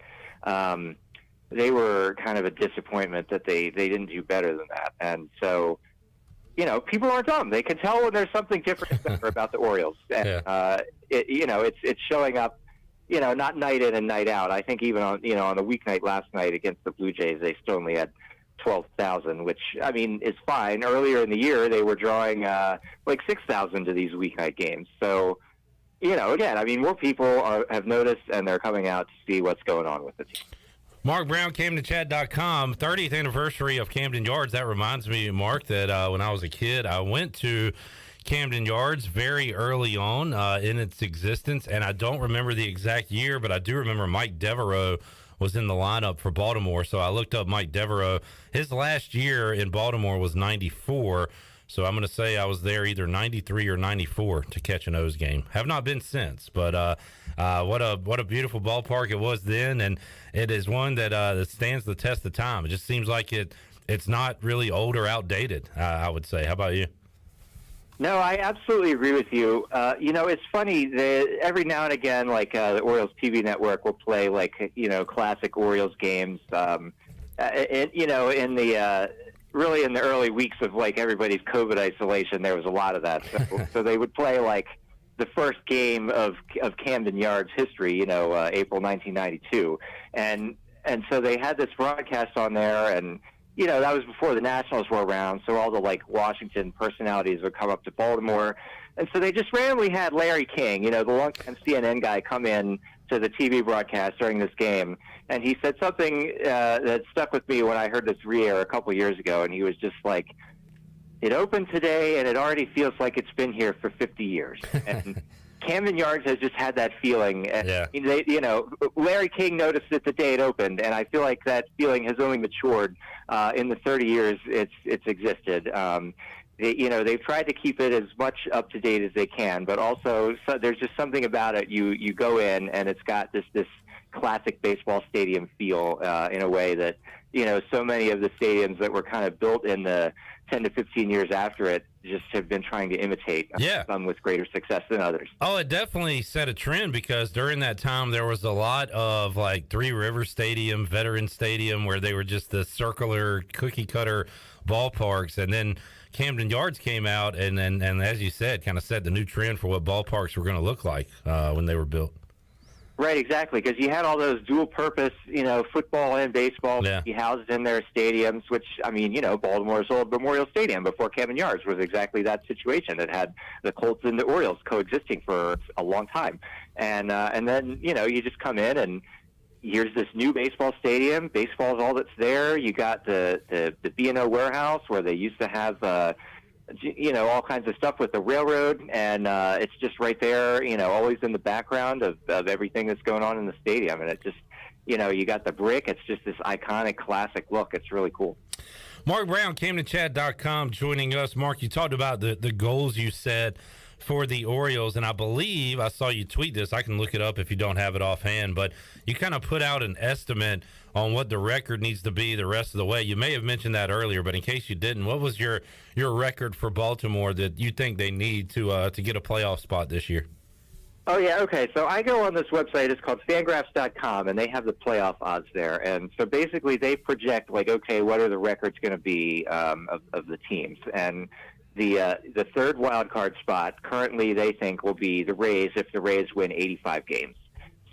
they were kind of a disappointment that they didn't do better than that. And so, people aren't dumb. They can tell when there's something different about the Orioles. And, it's showing up, not night in and night out. I think even on the weeknight last night against the Blue Jays, they still only had 12,000, which, is fine. Earlier in the year, they were drawing 6,000 to these weeknight games. So, again, more people have noticed, and they're coming out to see what's going on with the team. Mark Brown, CamdenChat.com, 30th anniversary of Camden Yards. That reminds me, Mark, that when I was a kid, I went to Camden Yards very early on in its existence, and I don't remember the exact year, but I do remember Mike Devereaux was in the lineup for Baltimore, so I looked up Mike Devereaux. His last year in Baltimore was 94, so I'm going to say I was there either 93 or 94 to catch an O's game. Have not been since, but what a beautiful ballpark it was then, and it is one that stands the test of time. It just seems like it's not really old or outdated, I would say. How about you? No, I absolutely agree with you. It's funny that every now and again, the Orioles TV network will play classic Orioles games. In the really in the early weeks of like everybody's COVID isolation, there was a lot of that. So they would play like the first game of Camden Yards history, April 1992, and so they had this broadcast on there, and that was before the Nationals were around, so all the like Washington personalities would come up to Baltimore, and so they just randomly had Larry King, the longtime CNN guy, come in to the TV broadcast during this game, and he said something that stuck with me when I heard this re-air a couple years ago, and he was just like, "It opened today, and it already feels like it's been here for 50 years." And Camden Yards has just had that feeling. Yeah. Larry King noticed it the day it opened, and I feel like that feeling has only matured in the 30 years it's existed. They've tried to keep it as much up to date as they can, but also there's just something about it. You go in, and it's got this classic baseball stadium feel in a way that so many of the stadiums that were kind of built in the 10 to 15 years after it just have been trying to imitate, some with greater success than others. Oh, it definitely set a trend, because during that time there was a lot of like Three River Stadium, Veteran Stadium, where they were just the circular cookie cutter ballparks, and then Camden Yards came out and as you said, kind of set the new trend for what ballparks were going to look like when they were built. Right, exactly, because you had all those dual-purpose, football and baseball housed in their stadiums, which, Baltimore's old Memorial Stadium before Camden Yards was exactly that situation. It had the Colts and the Orioles coexisting for a long time. And then, you just come in and here's this new baseball stadium. Baseball is all that's there. You got the B&O warehouse where they used to have all kinds of stuff with the railroad, and it's just right there, always in the background of everything that's going on in the stadium. And it just, you got the brick. It's just this iconic, classic look. It's really cool. Mark Brown, CamdenChat.com, joining us. Mark, you talked about the goals you set for the Orioles, and I believe I saw you tweet this. I can look it up if you don't have it offhand, but you kind of put out an estimate on what the record needs to be the rest of the way. You may have mentioned that earlier, but in case you didn't, what was your record for Baltimore that you think they need to get a playoff spot this year? Oh, yeah, okay. So I go on this website. It's called Fangraphs.com, and they have the playoff odds there. And so basically they project, like, okay, what are the records going to be of the teams? And the third wild card spot currently they think will be the Rays if the Rays win 85 games.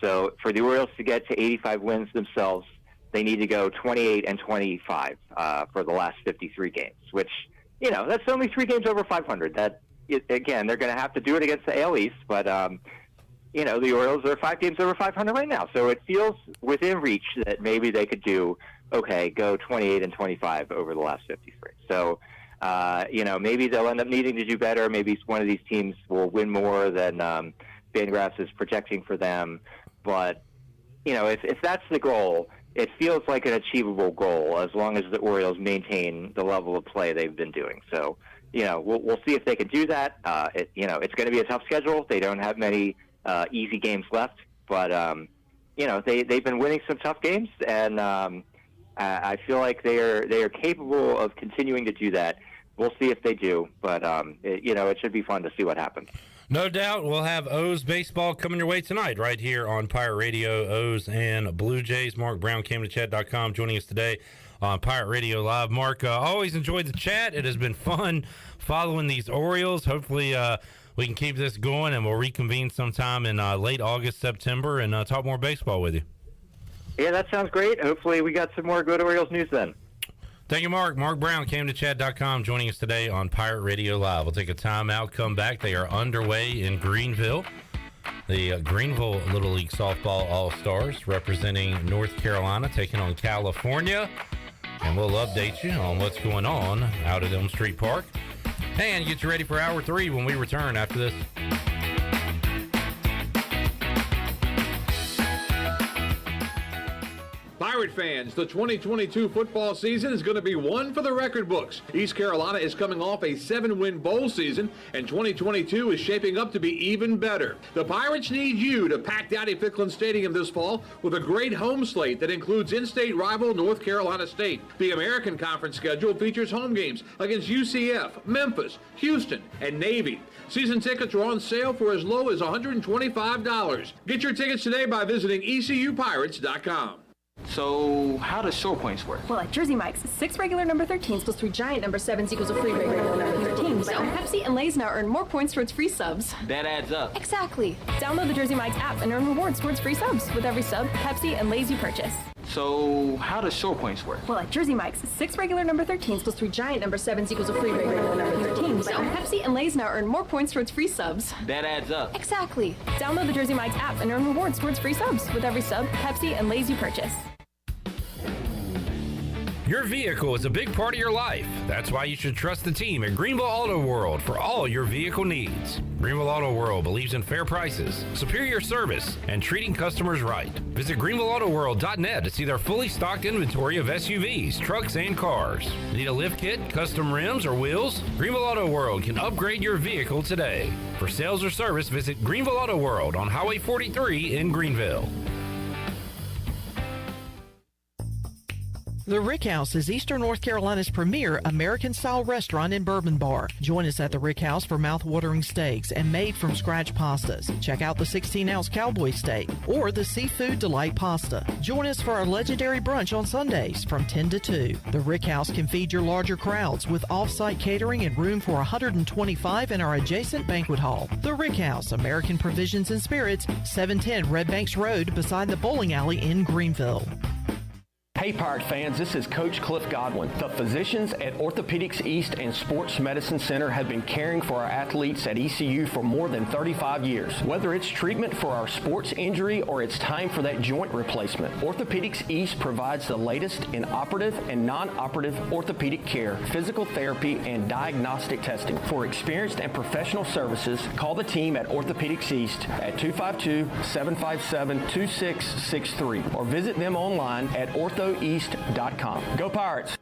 So for the Orioles to get to 85 wins themselves, they need to go 28-25 for the last 53 games, which, that's only 3 games over 500. Again, they're going to have to do it against the AL East, but, the Orioles are 5 games over 500 right now. So it feels within reach that maybe they could go 28-25 over the last 53. So, maybe they'll end up needing to do better. Maybe one of these teams will win more than Fangraphs is projecting for them. But, if that's the goal, it feels like an achievable goal as long as the Orioles maintain the level of play they've been doing. So, we'll see if they can do that. It's going to be a tough schedule. They don't have many easy games left. But, they've been winning some tough games, and I feel like they are capable of continuing to do that. We'll see if they do, but it should be fun to see what happens. No doubt. We'll have O's baseball coming your way tonight right here on Pirate Radio. O's and Blue Jays. Mark Brown, CamdenChat.com, joining us today on Pirate Radio Live. Mark, always enjoyed the chat. It has been fun following these Orioles. Hopefully we can keep this going, and we'll reconvene sometime in late August, September, and talk more baseball with you. Yeah, that sounds great. Hopefully we got some more good Orioles news then. Thank you, Mark. Mark Brown, CamdenChat.com, joining us today on Pirate Radio Live. We'll take a timeout, come back. They are underway in Greenville. The Greenville Little League Softball All-Stars representing North Carolina, taking on California. And we'll update you on what's going on out at Elm Street Park. And get you ready for Hour 3 when we return after this. Pirate fans, the 2022 football season is going to be one for the record books. East Carolina is coming off a 7-win bowl season, and 2022 is shaping up to be even better. The Pirates need you to pack Dowdy-Ficklen Stadium this fall with a great home slate that includes in-state rival North Carolina State. The American Conference schedule features home games against UCF, Memphis, Houston, and Navy. Season tickets are on sale for as low as $125. Get your tickets today by visiting ECUPirates.com. So how does short points work? Well, at Jersey Mike's, 6 regular number 13s plus 3 giant number 7s equals a free regular number 13. So Pepsi and Lay's now earn more points towards free subs. That adds up. Exactly. Download the Jersey Mike's app and earn rewards towards free subs with every sub, Pepsi, and Lay's you purchase. So how does short points work? Well, at Jersey Mike's, 6 regular number 13s plus 3 giant number 7s equals a free regular number 13. So Pepsi and Lay's now earn more points towards free subs. That adds up. Exactly. Download the Jersey Mike's app and earn rewards towards free subs with every sub, Pepsi, and Lay's you purchase. Your vehicle is a big part of your life. That's why you should trust the team at Greenville Auto World for all your vehicle needs. Greenville Auto World believes in fair prices, superior service, and treating customers right. Visit greenvilleautoworld.net to see their fully stocked inventory of SUVs, trucks, and cars. Need a lift kit, custom rims, or wheels? Greenville Auto World can upgrade your vehicle today. For sales or service, visit Greenville Auto World on Highway 43 in Greenville. The Rick House is Eastern North Carolina's premier American-style restaurant and bourbon bar. Join us at the Rick House for mouth-watering steaks and made-from-scratch pastas. Check out the 16-ounce cowboy steak or the seafood delight pasta. Join us for our legendary brunch on Sundays from 10 to 2. The Rick House can feed your larger crowds with off-site catering and room for 125 in our adjacent banquet hall. The Rick House, American Provisions and Spirits, 710 Red Banks Road beside the bowling alley in Greenville. Hey Pirate fans, this is Coach Cliff Godwin. The physicians at Orthopedics East and Sports Medicine Center have been caring for our athletes at ECU for more than 35 years. Whether it's treatment for our sports injury or it's time for that joint replacement, Orthopedics East provides the latest in operative and non-operative orthopedic care, physical therapy, and diagnostic testing. For experienced and professional services, call the team at Orthopedics East at 252-757-2663 or visit them online at orthoeast.com. Go Pirates!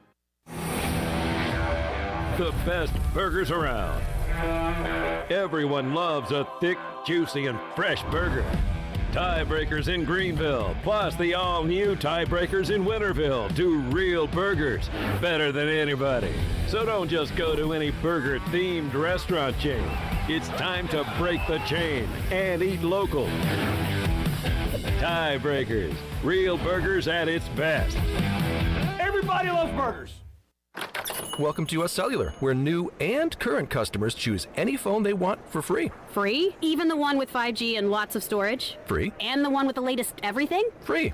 The best burgers around. Everyone loves a thick, juicy, and fresh burger. Tiebreakers in Greenville, plus the all-new Tiebreakers in Winterville do real burgers better than anybody. So don't just go to any burger-themed restaurant chain. It's time to break the chain and eat local. Tiebreakers, real burgers at its best. Everybody loves burgers. Welcome to US Cellular, where new and current customers choose any phone they want for free. Free? Even the one with 5G and lots of storage? Free. And the one with the latest everything? Free.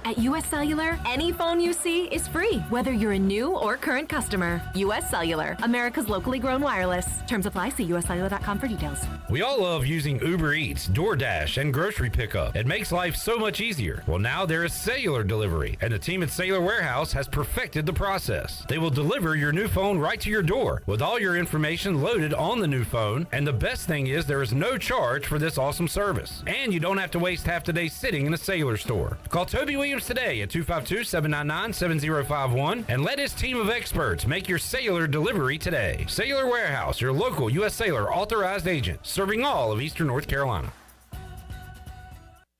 At US Cellular, any phone you see is free, whether you're a new or current customer. US Cellular, America's locally grown wireless. Terms apply. See uscellular.com for details. We all love using Uber Eats, DoorDash, and grocery pickup. It makes life so much easier. Well, now there is cellular delivery, and the team at Cellular Warehouse has perfected the process. They will deliver your new phone right to your door with all your information loaded on the new phone. And the best thing is there is no charge for this awesome service. And you don't have to waste half the day sitting in a Cellular store. Call Toby Williams today at 252-799-7051 and let his team of experts make your cellular delivery today. Cellular Warehouse, your local U.S. Cellular authorized agent, serving all of Eastern North Carolina.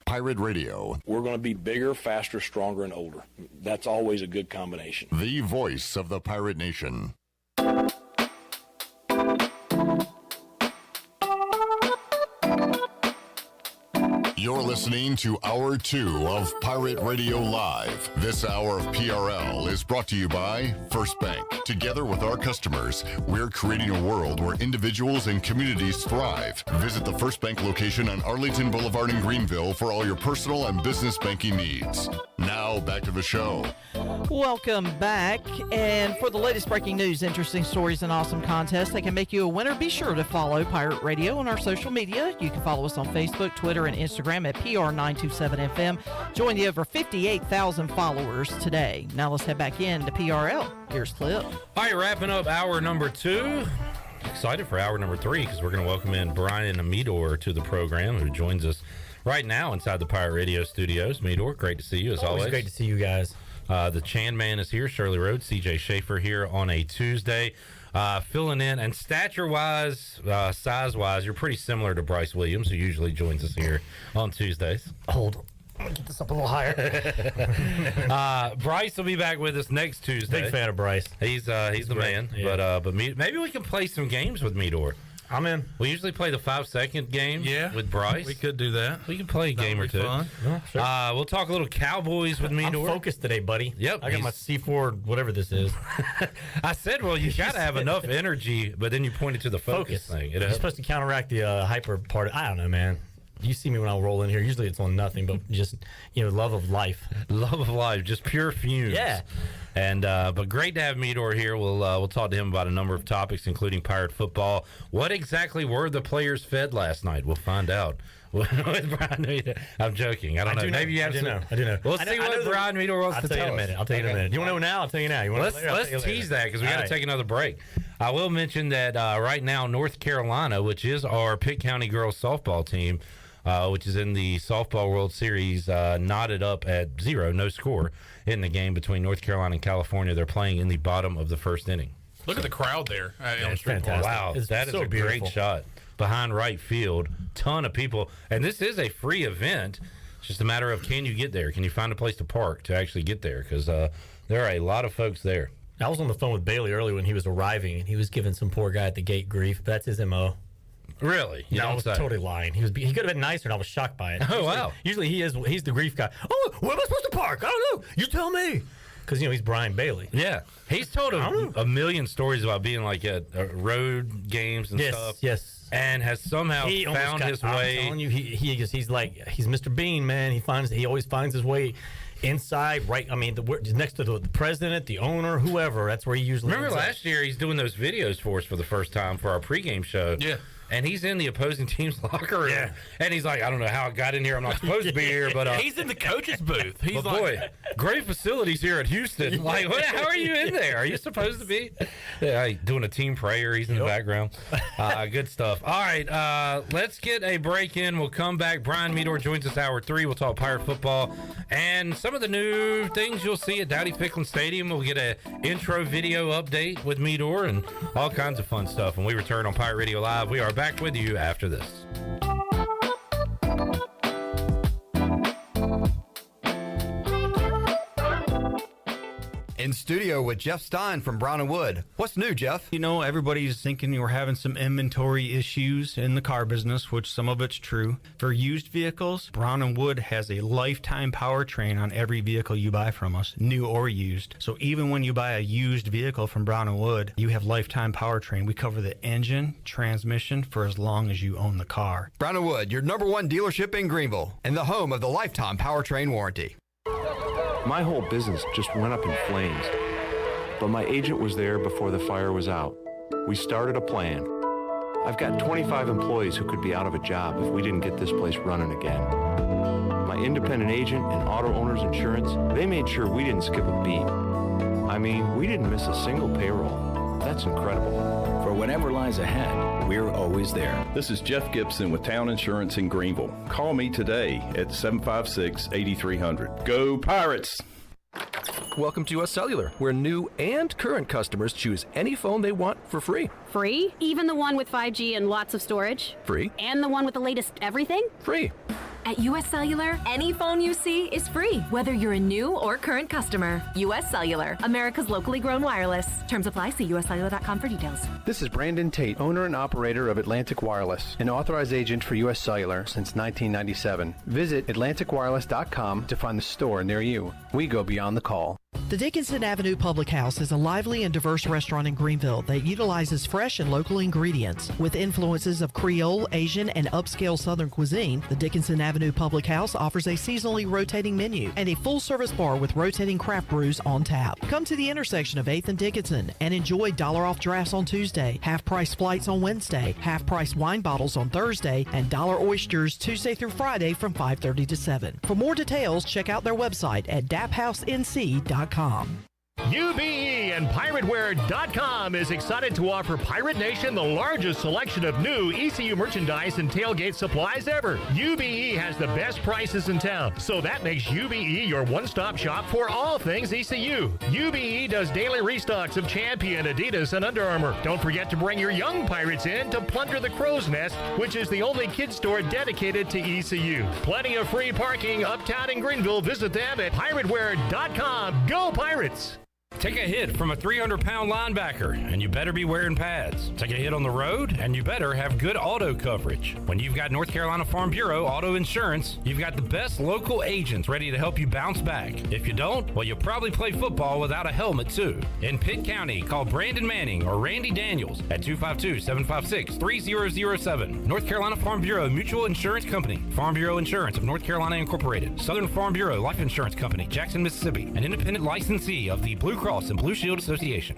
Pirate Radio. We're going to be bigger, faster, stronger, and older. That's always a good combination. The voice of the Pirate Nation. You're listening to Hour 2 of Pirate Radio Live. This hour of PRL is brought to you by First Bank. Together with our customers, we're creating a world where individuals and communities thrive. Visit the First Bank location on Arlington Boulevard in Greenville for all your personal and business banking needs. Now, back to the show. Welcome back. And for the latest breaking news, interesting stories, and awesome contests that can make you a winner, be sure to follow Pirate Radio on our social media. You can follow us on Facebook, Twitter, and Instagram at PR927FM. Join the over 58,000 followers today. Now let's head back into PRL. Here's Clip. All right, wrapping up hour number 2. Excited for hour number 3 because we're going to welcome in Brian Meador to the program, who joins us right now inside the Pirate Radio studios. Meador, great to see you as always. Great to see you guys. The Chan Man is here, Shirley Rhodes, CJ Schaefer here on a Tuesday. Filling in, and stature-wise, size-wise, you're pretty similar to Bryce Williams, who usually joins us here on Tuesdays. Hold on. I'm going to get this up a little higher. Bryce will be back with us next Tuesday. Big fan of Bryce. He's the man. Yeah. But maybe we can play some games with Meador. I'm in. We usually play the 5-second game with Bryce. We could do that. We can play a game or two. Fun. Yeah, sure. We'll talk a little Cowboys with Meador. I'm focused today, buddy. Yep. I got my C4, whatever this is. I said, well, you got to have enough energy, but then you pointed to the focus thing. You're supposed to counteract the hyper part. I don't know, man. You see me when I roll in here. Usually it's on nothing, but just, love of life. Love of life, just pure fumes. Yeah. And but great to have Meador here. We'll talk to him about a number of topics, including Pirate football. What exactly were the players fed last night? We'll find out. I'm joking. I don't know. Maybe you have some. I do know. We'll see what Brian Meador wants to tell us. I'll tell you in a minute. You want to know now? I'll tell you now. You want let's tease that because we got to take another break. I will mention that right now, North Carolina, which is our Pitt County girls softball team, which is in the Softball World Series, knotted up at 0, no score in the game between North Carolina and California. They're playing in the bottom of the first inning. Look at the crowd there. It's fantastic. Wow, that is a great shot behind right field. Ton of people. And this is a free event. It's just a matter of, can you get there? Can you find a place to park to actually get there? Because there are a lot of folks there. I was on the phone with Bailey earlier when he was arriving, and he was giving some poor guy at the gate grief. But that's his M.O. Really? No, I was totally lying. He could have been nicer, and I was shocked by it. Oh, wow. Usually he's the grief guy. Oh, where am I supposed to park? I don't know. You tell me. Because, he's Brian Bailey. Yeah. He's told a million stories about being like at road games and stuff. Yes. And has somehow found his way. I'm telling you, he's Mr. Bean, man. He always finds his way inside, right? I mean, next to the president, the owner, whoever. That's where he usually. Remember last year, he's doing those videos for us for the first time for our pregame show. Yeah. And he's in the opposing team's locker room. Yeah. And he's like, I don't know how I got in here. I'm not supposed to be here. But he's in the coach's booth. He's like, boy, great facilities here at Houston. Like, how are you in there? Are you supposed to be? Yeah, doing a team prayer. He's in the background. Good stuff. All right, let's get a break in. We'll come back. Brian Meador joins us hour 3. We'll talk Pirate football and some of the new things you'll see at Dowdy Ficklen Stadium. We'll get an intro video update with Meador and all kinds of fun stuff. When we return on Pirate Radio Live, we are back with you after this. In studio with Jeff Stein from Brown & Wood. What's new, Jeff? Everybody's thinking we're having some inventory issues in the car business, which some of it's true. For used vehicles, Brown & Wood has a lifetime powertrain on every vehicle you buy from us, new or used. So even when you buy a used vehicle from Brown & Wood, you have lifetime powertrain. We cover the engine, transmission for as long as you own the car. Brown & Wood, your #1 dealership in Greenville and the home of the lifetime powertrain warranty. My whole business just went up in flames, but my agent was there before the fire was out. We started a plan. I've got 25 employees who could be out of a job if we didn't get this place running again. My independent agent and auto owners insurance, they made sure we didn't skip a beat. I mean, we didn't miss a single payroll. That's incredible. For whatever lies ahead, we're always there. This is Jeff Gibson with Town Insurance in Greenville. Call me today at 756-8300. Go Pirates! Welcome to US Cellular, where new and current customers choose any phone they want for free. Free? Even the one with 5G and lots of storage? Free. And the one with the latest everything? Free. At US Cellular, any phone you see is free, whether you're a new or current customer. US Cellular, America's locally grown wireless. Terms apply. See uscellular.com for details. This is Brandon Tate, owner and operator of Atlantic Wireless, an authorized agent for US Cellular since 1997. Visit atlanticwireless.com to find the store near you. We go beyond the call. The Dickinson Avenue Public House is a lively and diverse restaurant in Greenville that utilizes fresh and local ingredients. With influences of Creole, Asian, and upscale Southern cuisine, the Dickinson Avenue Public House offers a seasonally rotating menu and a full-service bar with rotating craft brews on tap. Come to the intersection of 8th and Dickinson and enjoy $1 off drafts on Tuesday, half-price flights on Wednesday, half-price wine bottles on Thursday, and $1 oysters Tuesday through Friday from 5:30 to 7. For more details, check out their website at daphouse.nc.com. UBE and PirateWear.com is excited to offer Pirate Nation the largest selection of new ECU merchandise and tailgate supplies ever. UBE has the best prices in town, so that makes UBE your one-stop shop for all things ECU. UBE does daily restocks of Champion, Adidas, and Under Armour. Don't forget to bring your young Pirates in to plunder the Crow's Nest, which is the only kids store dedicated to ECU. Plenty of free parking uptown in Greenville. Visit them at PirateWear.com. Go Pirates! Take a hit from a 300-pound linebacker, and you better be wearing pads. Take a hit on the road, and you better have good auto coverage. When you've got North Carolina Farm Bureau Auto Insurance, you've got the best local agents ready to help you bounce back. If you don't, well, you'll probably play football without a helmet, too. In Pitt County, call Brandon Manning or Randy Daniels at 252-756-3007. North Carolina Farm Bureau Mutual Insurance Company. Farm Bureau Insurance of North Carolina Incorporated. Southern Farm Bureau Life Insurance Company, Jackson, Mississippi. An independent licensee of the Blue Cross and Blue Shield Association.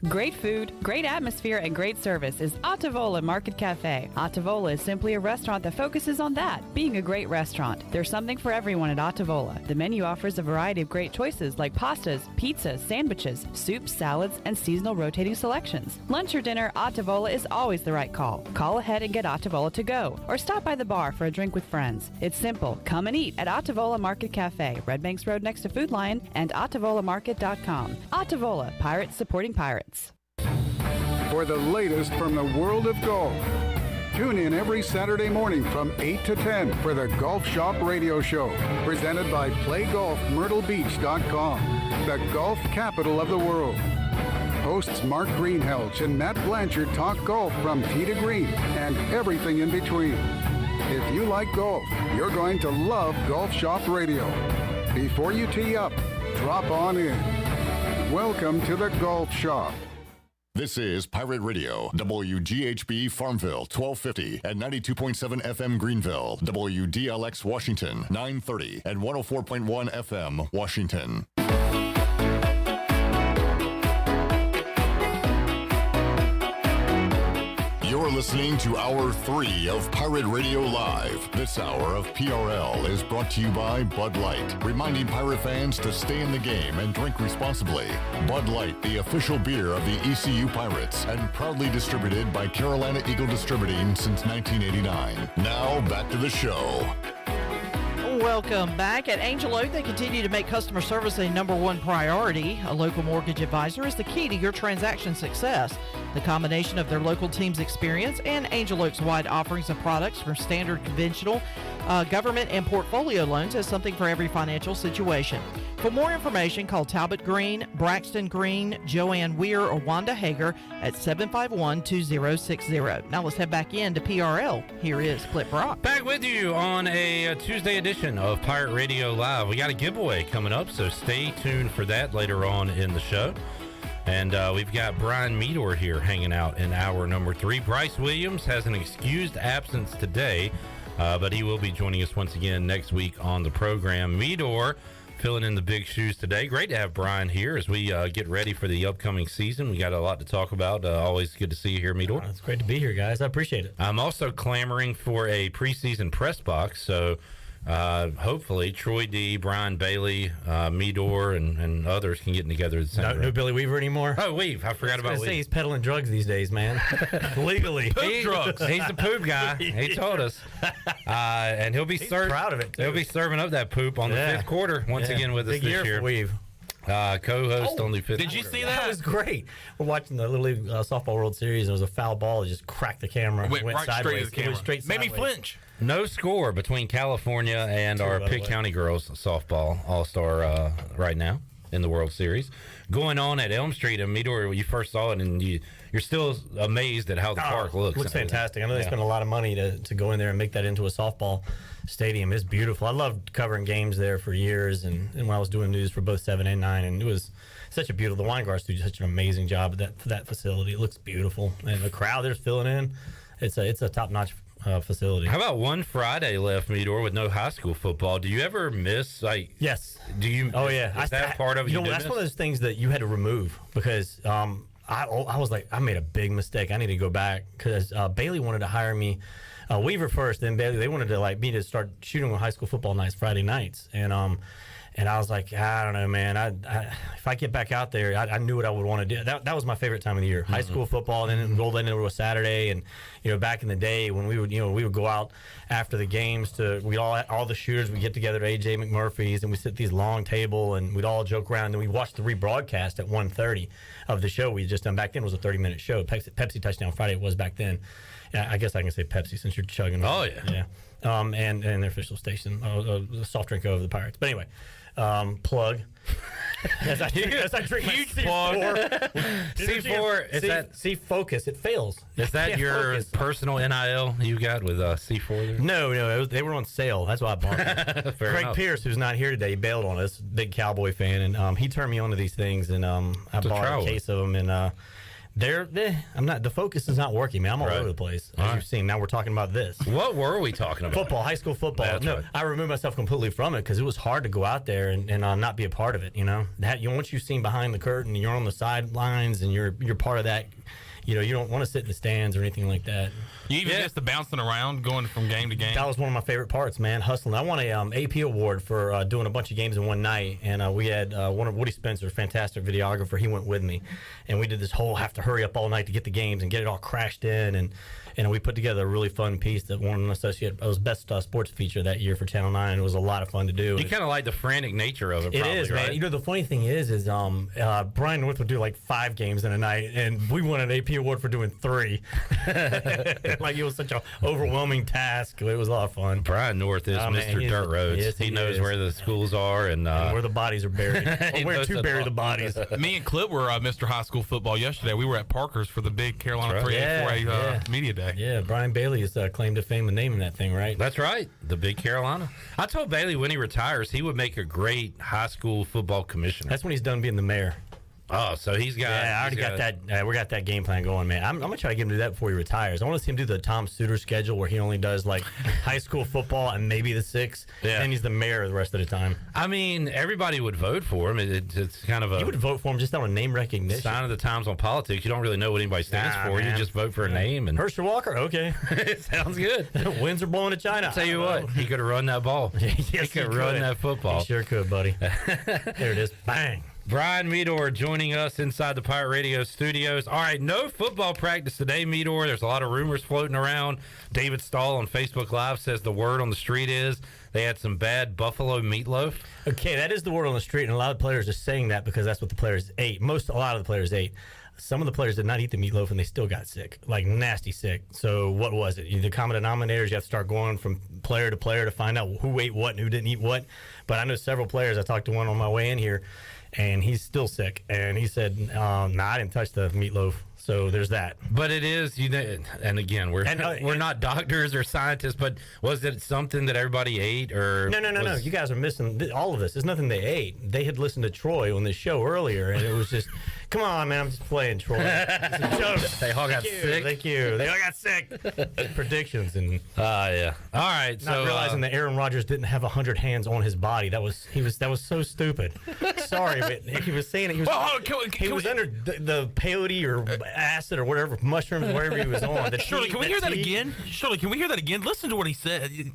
Great food, great atmosphere, and great service is Ottavola Market Cafe. Ottavola is simply a restaurant that focuses on that, being a great restaurant. There's something for everyone at Ottavola. The menu offers a variety of great choices like pastas, pizzas, sandwiches, soups, salads, and seasonal rotating selections. Lunch or dinner, Ottavola is always the right call. Call ahead and get Ottavola to go, or stop by the bar for a drink with friends. It's simple. Come and eat at Ottavola Market Cafe, Red Banks Road next to Food Lion, and OttavolaMarket.com. Ottavola, Pirates supporting Pirates. For the latest from the world of golf, tune in every Saturday morning from 8 to 10 for the Golf Shop Radio Show, presented by PlayGolfMyrtleBeach.com, the golf capital of the world. Hosts Mark Greenhelch and Matt Blanchard talk golf from tee to green and everything in between. If you like golf, you're going to love Golf Shop Radio. Before you tee up, drop on in. Welcome to the Golf Shop. This is Pirate Radio, WGHB Farmville, 1250 and 92.7 FM Greenville, WDLX Washington, 930 and 104.1 FM Washington. You're listening to Hour 3 of Pirate Radio Live. This hour of PRL is brought to you by Bud Light, reminding pirate fans to stay in the game and drink responsibly. Bud Light, the official beer of the ECU Pirates, and proudly distributed by Carolina Eagle Distributing since 1989. Now, back to the show. Welcome back. At Angel Oak, they continue to make customer service a number one priority. A local mortgage advisor is the key to your transaction success. The combination of their local team's experience and Angel Oak's wide offerings of products from standard, conventional, government, and portfolio loans has something for every financial situation. For more information, call Talbot Green, Braxton Green, Joanne Weir, or Wanda Hager at 751-2060. Now let's head back into PRL. Here is Clip Brock. Back with you on a Tuesday edition of Pirate Radio Live. We got a giveaway coming up, so stay tuned for that later on in the show. And we've got Brian Meador here hanging out in hour number 3. Bryce Williams has an excused absence today, but he will be joining us once again next week on the program. Meador filling in the big shoes today. Great to have Brian here as we get ready for the upcoming season. We got a lot to talk about. Always good to see you here, Meador. It's great to be here, guys. I appreciate it. I'm also clamoring for a preseason press box, so hopefully Troy D, Brian Bailey, Meador, and others can get together. No Billy Weaver anymore? Oh, Weave. I forgot about Weave. He's peddling drugs these days, man. Legally. Poop drugs. He's the poop guy. He told us. And he'll be proud of it, too. He'll be serving up that poop on the fifth quarter once again with us Big this year. For Weave. Co-host on the fifth. Did you see that? That was great. We're watching the Little League Softball World Series. And there was a foul ball that just cracked the camera. Went right sideways. straight to the camera. Straight Made me sideways. flinch. No score between California and our Pitt County girls softball all-star right now in the World Series. Going on at Elm Street, and Meador, you first saw it, and you're still amazed at how the park looks. Looks fantastic. I know they spent a lot of money to go in there and make that into a softball stadium. It's beautiful. I loved covering games there for years, and when I was doing news for both 7 and 9, and it was such a beautiful. The Wine do such an amazing job at that facility. It looks beautiful, and the crowd there's filling in. It's a top-notch facility. How about one Friday left, Meador, with no high school football? Do you ever miss, Yes. Do you? Oh, yeah. Is that part of it? That's one of those things that you had to remove because I was like, I made a big mistake. I need to go back because Bailey wanted to hire me. Weaver first, then Bailey. They wanted to me to start shooting on high school football nights, Friday nights, and I was like, I don't know, man. If I get back out there, I knew what I would want to do. That was my favorite time of the year, high school football. And then rolled into a Saturday, and back in the day when we would go out after the games all the shooters would get together at AJ McMurphy's, and we sit at these long table, and we'd all joke around, and we'd watch the rebroadcast at 1:30 of the show we had just done. Back then it was a 30-minute show. Pepsi Touchdown Friday it was back then. I guess I can say Pepsi since you're chugging. Oh yeah. And their official station, a soft drink over the Pirates. But anyway. Plug. as I drink my C4. C4 is that C-Focus? It fails. Is that your personal NIL you got with C4 there? No, they were on sale. That's why I bought them. Craig enough. Pierce, who's not here today, bailed on us. Big Cowboy fan, and he turned me onto these things, and I bought a case of them, and I'm not. The focus is not working, man. I'm all over the place, as you've seen. Now we're talking about this. What were we talking about? Football, high school football. That's right. I removed myself completely from it because it was hard to go out there and not be a part of it. Once you've seen behind the curtain, you're on the sidelines, and you're part of that. You don't want to sit in the stands or anything like that. You even just the bouncing around, going from game to game. That was one of my favorite parts, man. Hustling. I won a AP award for doing a bunch of games in one night, and we had one of Woody Spencer, fantastic videographer. He went with me, and we did this whole have to hurry up all night to get the games and get it all crashed in, and we put together a really fun piece that won an associate. It was best sports feature that year for Channel 9. It was a lot of fun to do. You kind of like the frantic nature of it. It probably, is, right? man. The funny thing is Brian North would do like 5 games in a night, and we won an AP award for doing 3. Like it was such an overwhelming task. It was a lot of fun. Brian North is Mr. Dirt Roads. Yes, he knows where the schools are and where the bodies are buried. Or where to bury the bodies. Me and Clip were Mr. High School Football yesterday. We were at Parker's for the big Carolina 3A 4A Media Day. Yeah, Brian Bailey has claimed to fame and naming that thing, right? That's right. The big Carolina. I told Bailey when he retires, he would make a great high school football commissioner. That's when he's done being the mayor. Oh, so he's got... Yeah, I already got that. We got that game plan going, man. I'm going to try to get him to do that before he retires. I want to see him do the Tom Suter schedule where he only does, like, high school football and maybe the 6. Yeah. And he's the mayor the rest of the time. I mean, everybody would vote for him. It's kind of a... You would vote for him just on a name recognition. Sign of the times on politics. You don't really know what anybody stands for. Man. You just vote for a name. And Herschel Walker, okay. Sounds good. Winds are blowing to China. I'll tell you what, he could have run that ball. Yes, he could run that football. He sure could, buddy. There it is. Bang. Brian Meador joining us inside the Pirate Radio studios. All right, no football practice today, Meador. There's a lot of rumors floating around. David Stahl on Facebook Live says the word on the street is they had some bad buffalo meatloaf. Okay, that is the word on the street, and a lot of players are saying that because that's what the players ate. A lot of the players ate. Some of the players did not eat the meatloaf, and they still got sick, like nasty sick. So what was it? The common denominators, you have to start going from player to player to find out who ate what and who didn't eat what. But I know several players. I talked to one on my way in here, and he's still sick. And he said, I didn't touch the meatloaf. So there's that. But it is, and again, we're not doctors or scientists, but was it something that everybody ate? Or No. You guys are missing all of this. It's nothing they ate. They had listened to Troy on this show earlier, and it was just, come on, man, I'm just playing, Troy. It's a joke. They all got sick. Thank you. They all got sick. Predictions and yeah. All right. Not realizing that Aaron Rodgers didn't have 100 hands on his body. That was so stupid. Sorry, but he was saying it. He was under the peyote or acid or whatever mushrooms, whatever he was on. Shirley, can we hear that again? Shirley, can we hear that again? Listen to what he said. He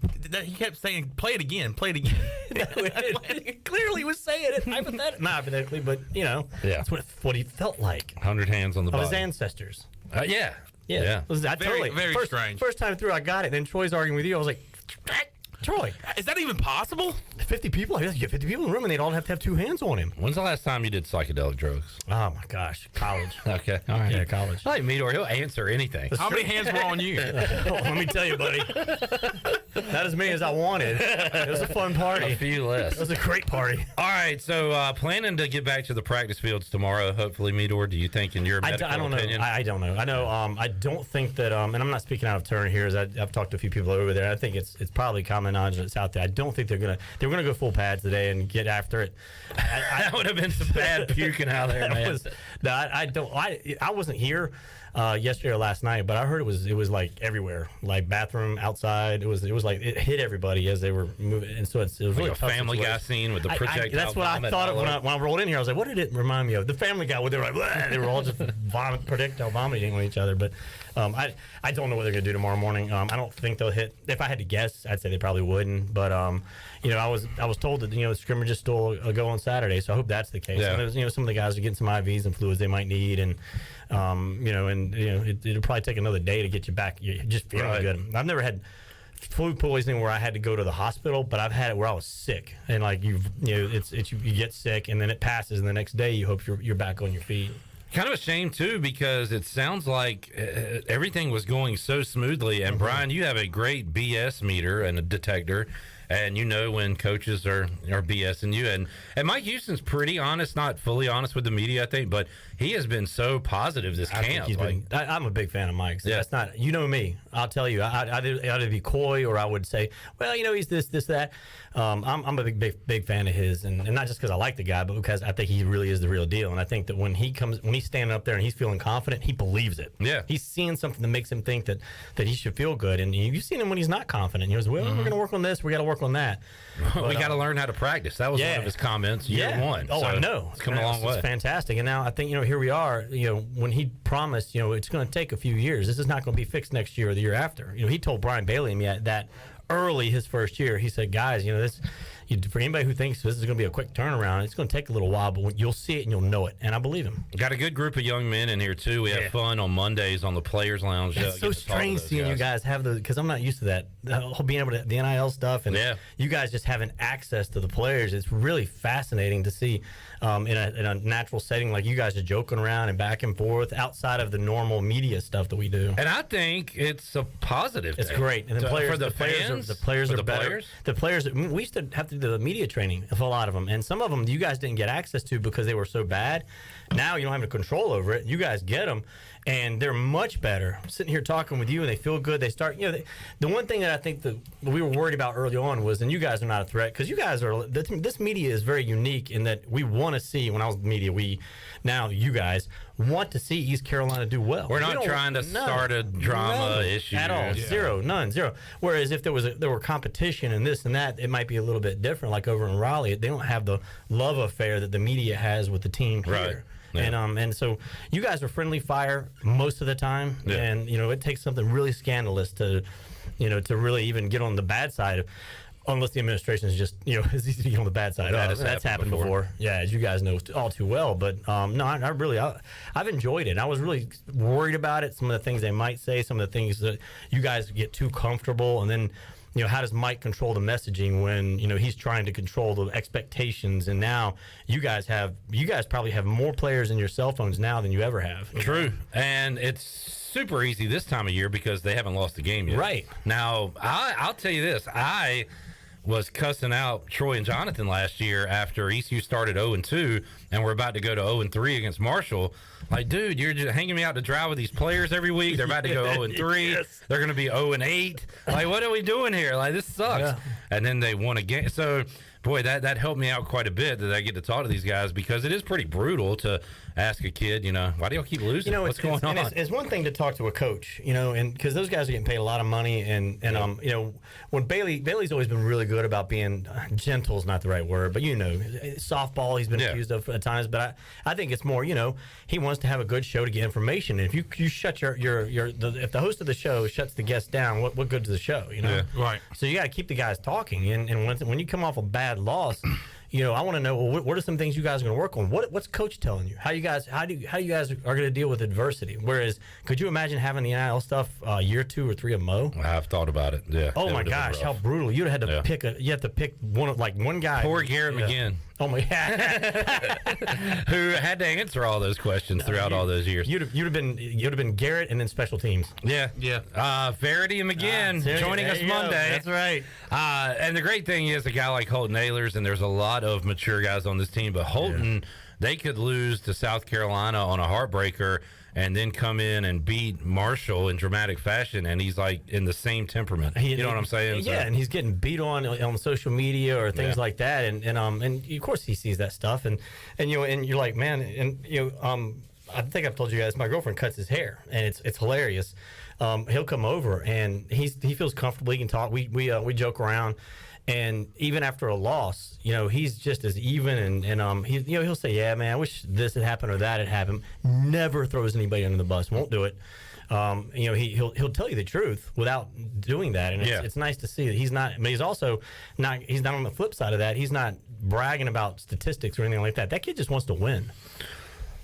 kept saying, "Play it again, play it again." Clearly, was saying it hypothetically, not hypothetically, but that's what he felt like. 100 hands on the body of his ancestors. Yeah. Very strange. First time through, I got it. Then Troy's arguing with you. I was like, Troy, is that even possible? 50 people? You get 50 people in the room, and they'd all have to have 2 hands on him. When's the last time you did psychedelic drugs? Oh my gosh, college. Okay, all right. Yeah, college. I like Meador. He'll answer anything. How many hands were on you? Let me tell you, buddy. Not as many as I wanted. It was a fun party. A few less. It was a great party. All right, so planning to get back to the practice fields tomorrow. Hopefully, Meador. Do you think, in your medical opinion? I don't know. I know. I don't think that. And I'm not speaking out of turn here. As I've talked to a few people over there. I think it's probably common knowledge that's out there. I don't think they're gonna go full pads today and get after it. That would have been some bad puking out there, man. I wasn't here yesterday or last night, but I heard it was like everywhere, like bathroom, outside. It was like it hit everybody as they were moving, and so it was like really a Family Guy scene with the projectile. That's what I thought of when I rolled in here. I was like, what did it remind me of? The Family Guy, where they were like, they were all just projectile vomiting on each other. But I don't know what they're gonna do tomorrow morning. I don't think they'll hit. If I had to guess, I'd say they probably wouldn't. But I was told that the scrimmages still go on Saturday, so I hope that's the case. Yeah. And some of the guys are getting some IVs and fluids they might need, and it'll probably take another day to get you back. You're just feeling good. I've never had food poisoning where I had to go to the hospital, but I've had it where I was sick, and like you get sick and then it passes, and the next day you hope you're back on your feet. Kind of a shame, too, because it sounds like everything was going so smoothly. And, Brian, you have a great BS meter and a detector. and you know when coaches are BSing you. And Mike Houston's pretty honest, not fully honest with the media, I think, but he has been so positive this camp. I'm a big fan of Mike's. Yeah. That's not, you know me. I'll tell you, I'd either be coy or I would say, well, you know, he's this, that. I'm a big fan of his, and not just because I like the guy, but because I think he really is the real deal. And I think that when he's standing up there and he's feeling confident, he believes it. Yeah, he's seeing something that makes him think that he should feel good. And you've seen him when he's not confident. He goes, well, we're going to work on this. We got to work on that. But, we got to learn how to practice. That was one of his comments year one. Oh, so I know. It's come a long way. It's fantastic. And now I think, you know, here we are. You know, when he promised, you know, it's going to take a few years. This is not going to be fixed next year or the year after. You know, he told Brian Bailey and me that early his first year. He said, guys, you know, for anybody who thinks this is going to be a quick turnaround, it's going to take a little while, but you'll see it and you'll know it. And I believe him. Got a good group of young men in here, too. We have fun on Mondays on the Players Lounge. It's so strange seeing you guys have because I'm not used to that. Being able to, the NIL stuff, and you guys just having access to the players. It's really fascinating to see in a natural setting like you guys are joking around and back and forth outside of the normal media stuff that we do. And I think it's a positive It's thing. great. And the players, for the fans, fans, the players for are the better. players? The players, we used to have to do the media training for a lot of them, and some of them you guys didn't get access to because they were so bad. Now you don't have any control over it. You guys get them, and they're much better. Sitting here talking with you, and they feel good. They start, you know, the one thing that I think that we were worried about early on was, and you guys are not a threat because you guys are. This media is very unique in that we want to see. When I was in media, now you guys want to see East Carolina do well. We're not trying to start a drama issue at all. Yeah. Zero. Whereas if there were competition and this and that, it might be a little bit different. Like over in Raleigh, they don't have the love affair that the media has with the team here. Yeah. And so you guys are friendly fire most of the time, and you know it takes something really scandalous to really even get on the bad side. Unless the administration is just, you know, is easy to get on the bad side. That's happened before. Yeah, as you guys know all too well. But no, I've enjoyed it. I was really worried about it. Some of the things they might say, some of the things that you guys get too comfortable, and then, you know, how does Mike control the messaging when, you know, he's trying to control the expectations? And now you guys probably have more players in your cell phones now than you ever have. True, and it's super easy this time of year because they haven't lost a game yet. Right now, I'll tell you this: I was cussing out Troy and Jonathan last year after ECU started 0-2 and we're about to go to 0-3 against Marshall. Like, dude, you're just hanging me out to dry with these players every week. They're about to go 0-3. Yes. They're going to be 0-8. Like, what are we doing here? Like, this sucks. Yeah. And then they won a game. So, boy, that helped me out quite a bit that I get to talk to these guys because it is pretty brutal to ask a kid, you know, why do y'all keep losing? You know, what's going on? It's one thing to talk to a coach, you know, and because those guys are getting paid a lot of money, and you know, when Bailey's always been really good about being gentle is not the right word, but you know, softball he's been accused of at times, but I think it's more, you know, he wants to have a good show to get information. And if you shut if the host of the show shuts the guest down, what good is the show? You know, right? So you got to keep the guys talking, and when you come off a bad loss. You know, I want to know, well, what are some things you guys are going to work on? What's coach telling you? How you guys are going to deal with adversity? Whereas, could you imagine having the NIL stuff year 2 or 3 of Mo? I've thought about it. Yeah. Oh my gosh, how brutal! You'd have had to pick one guy. Poor Garrett McGinn. Oh my God. Who had to answer all those questions throughout all those years. You'd have been Garrett and then special teams. Yeah. Verity and McGinn joining us Monday. That's right. And the great thing is a guy like Holton Ahlers, and there's a lot of mature guys on this team, but Holton, they could lose to South Carolina on a heartbreaker and then come in and beat Marshall in dramatic fashion, and he's like in the same temperament. You know what I'm saying? Yeah, and he's getting beat on social media or things like that, and of course he sees that stuff, and you know, and you're like, man, and you know, I think I've told you guys, my girlfriend cuts his hair, and it's hilarious. He'll come over and he feels comfortable. He can talk. We joke around. And even after a loss, you know, he's just as even, and he'll say, "Yeah, man, I wish this had happened or that had happened." Never throws anybody under the bus. Won't do it. You know, he'll tell you the truth without doing that, and it's nice to see that he's not. But he's also not. He's not on the flip side of that. He's not bragging about statistics or anything like that. That kid just wants to win.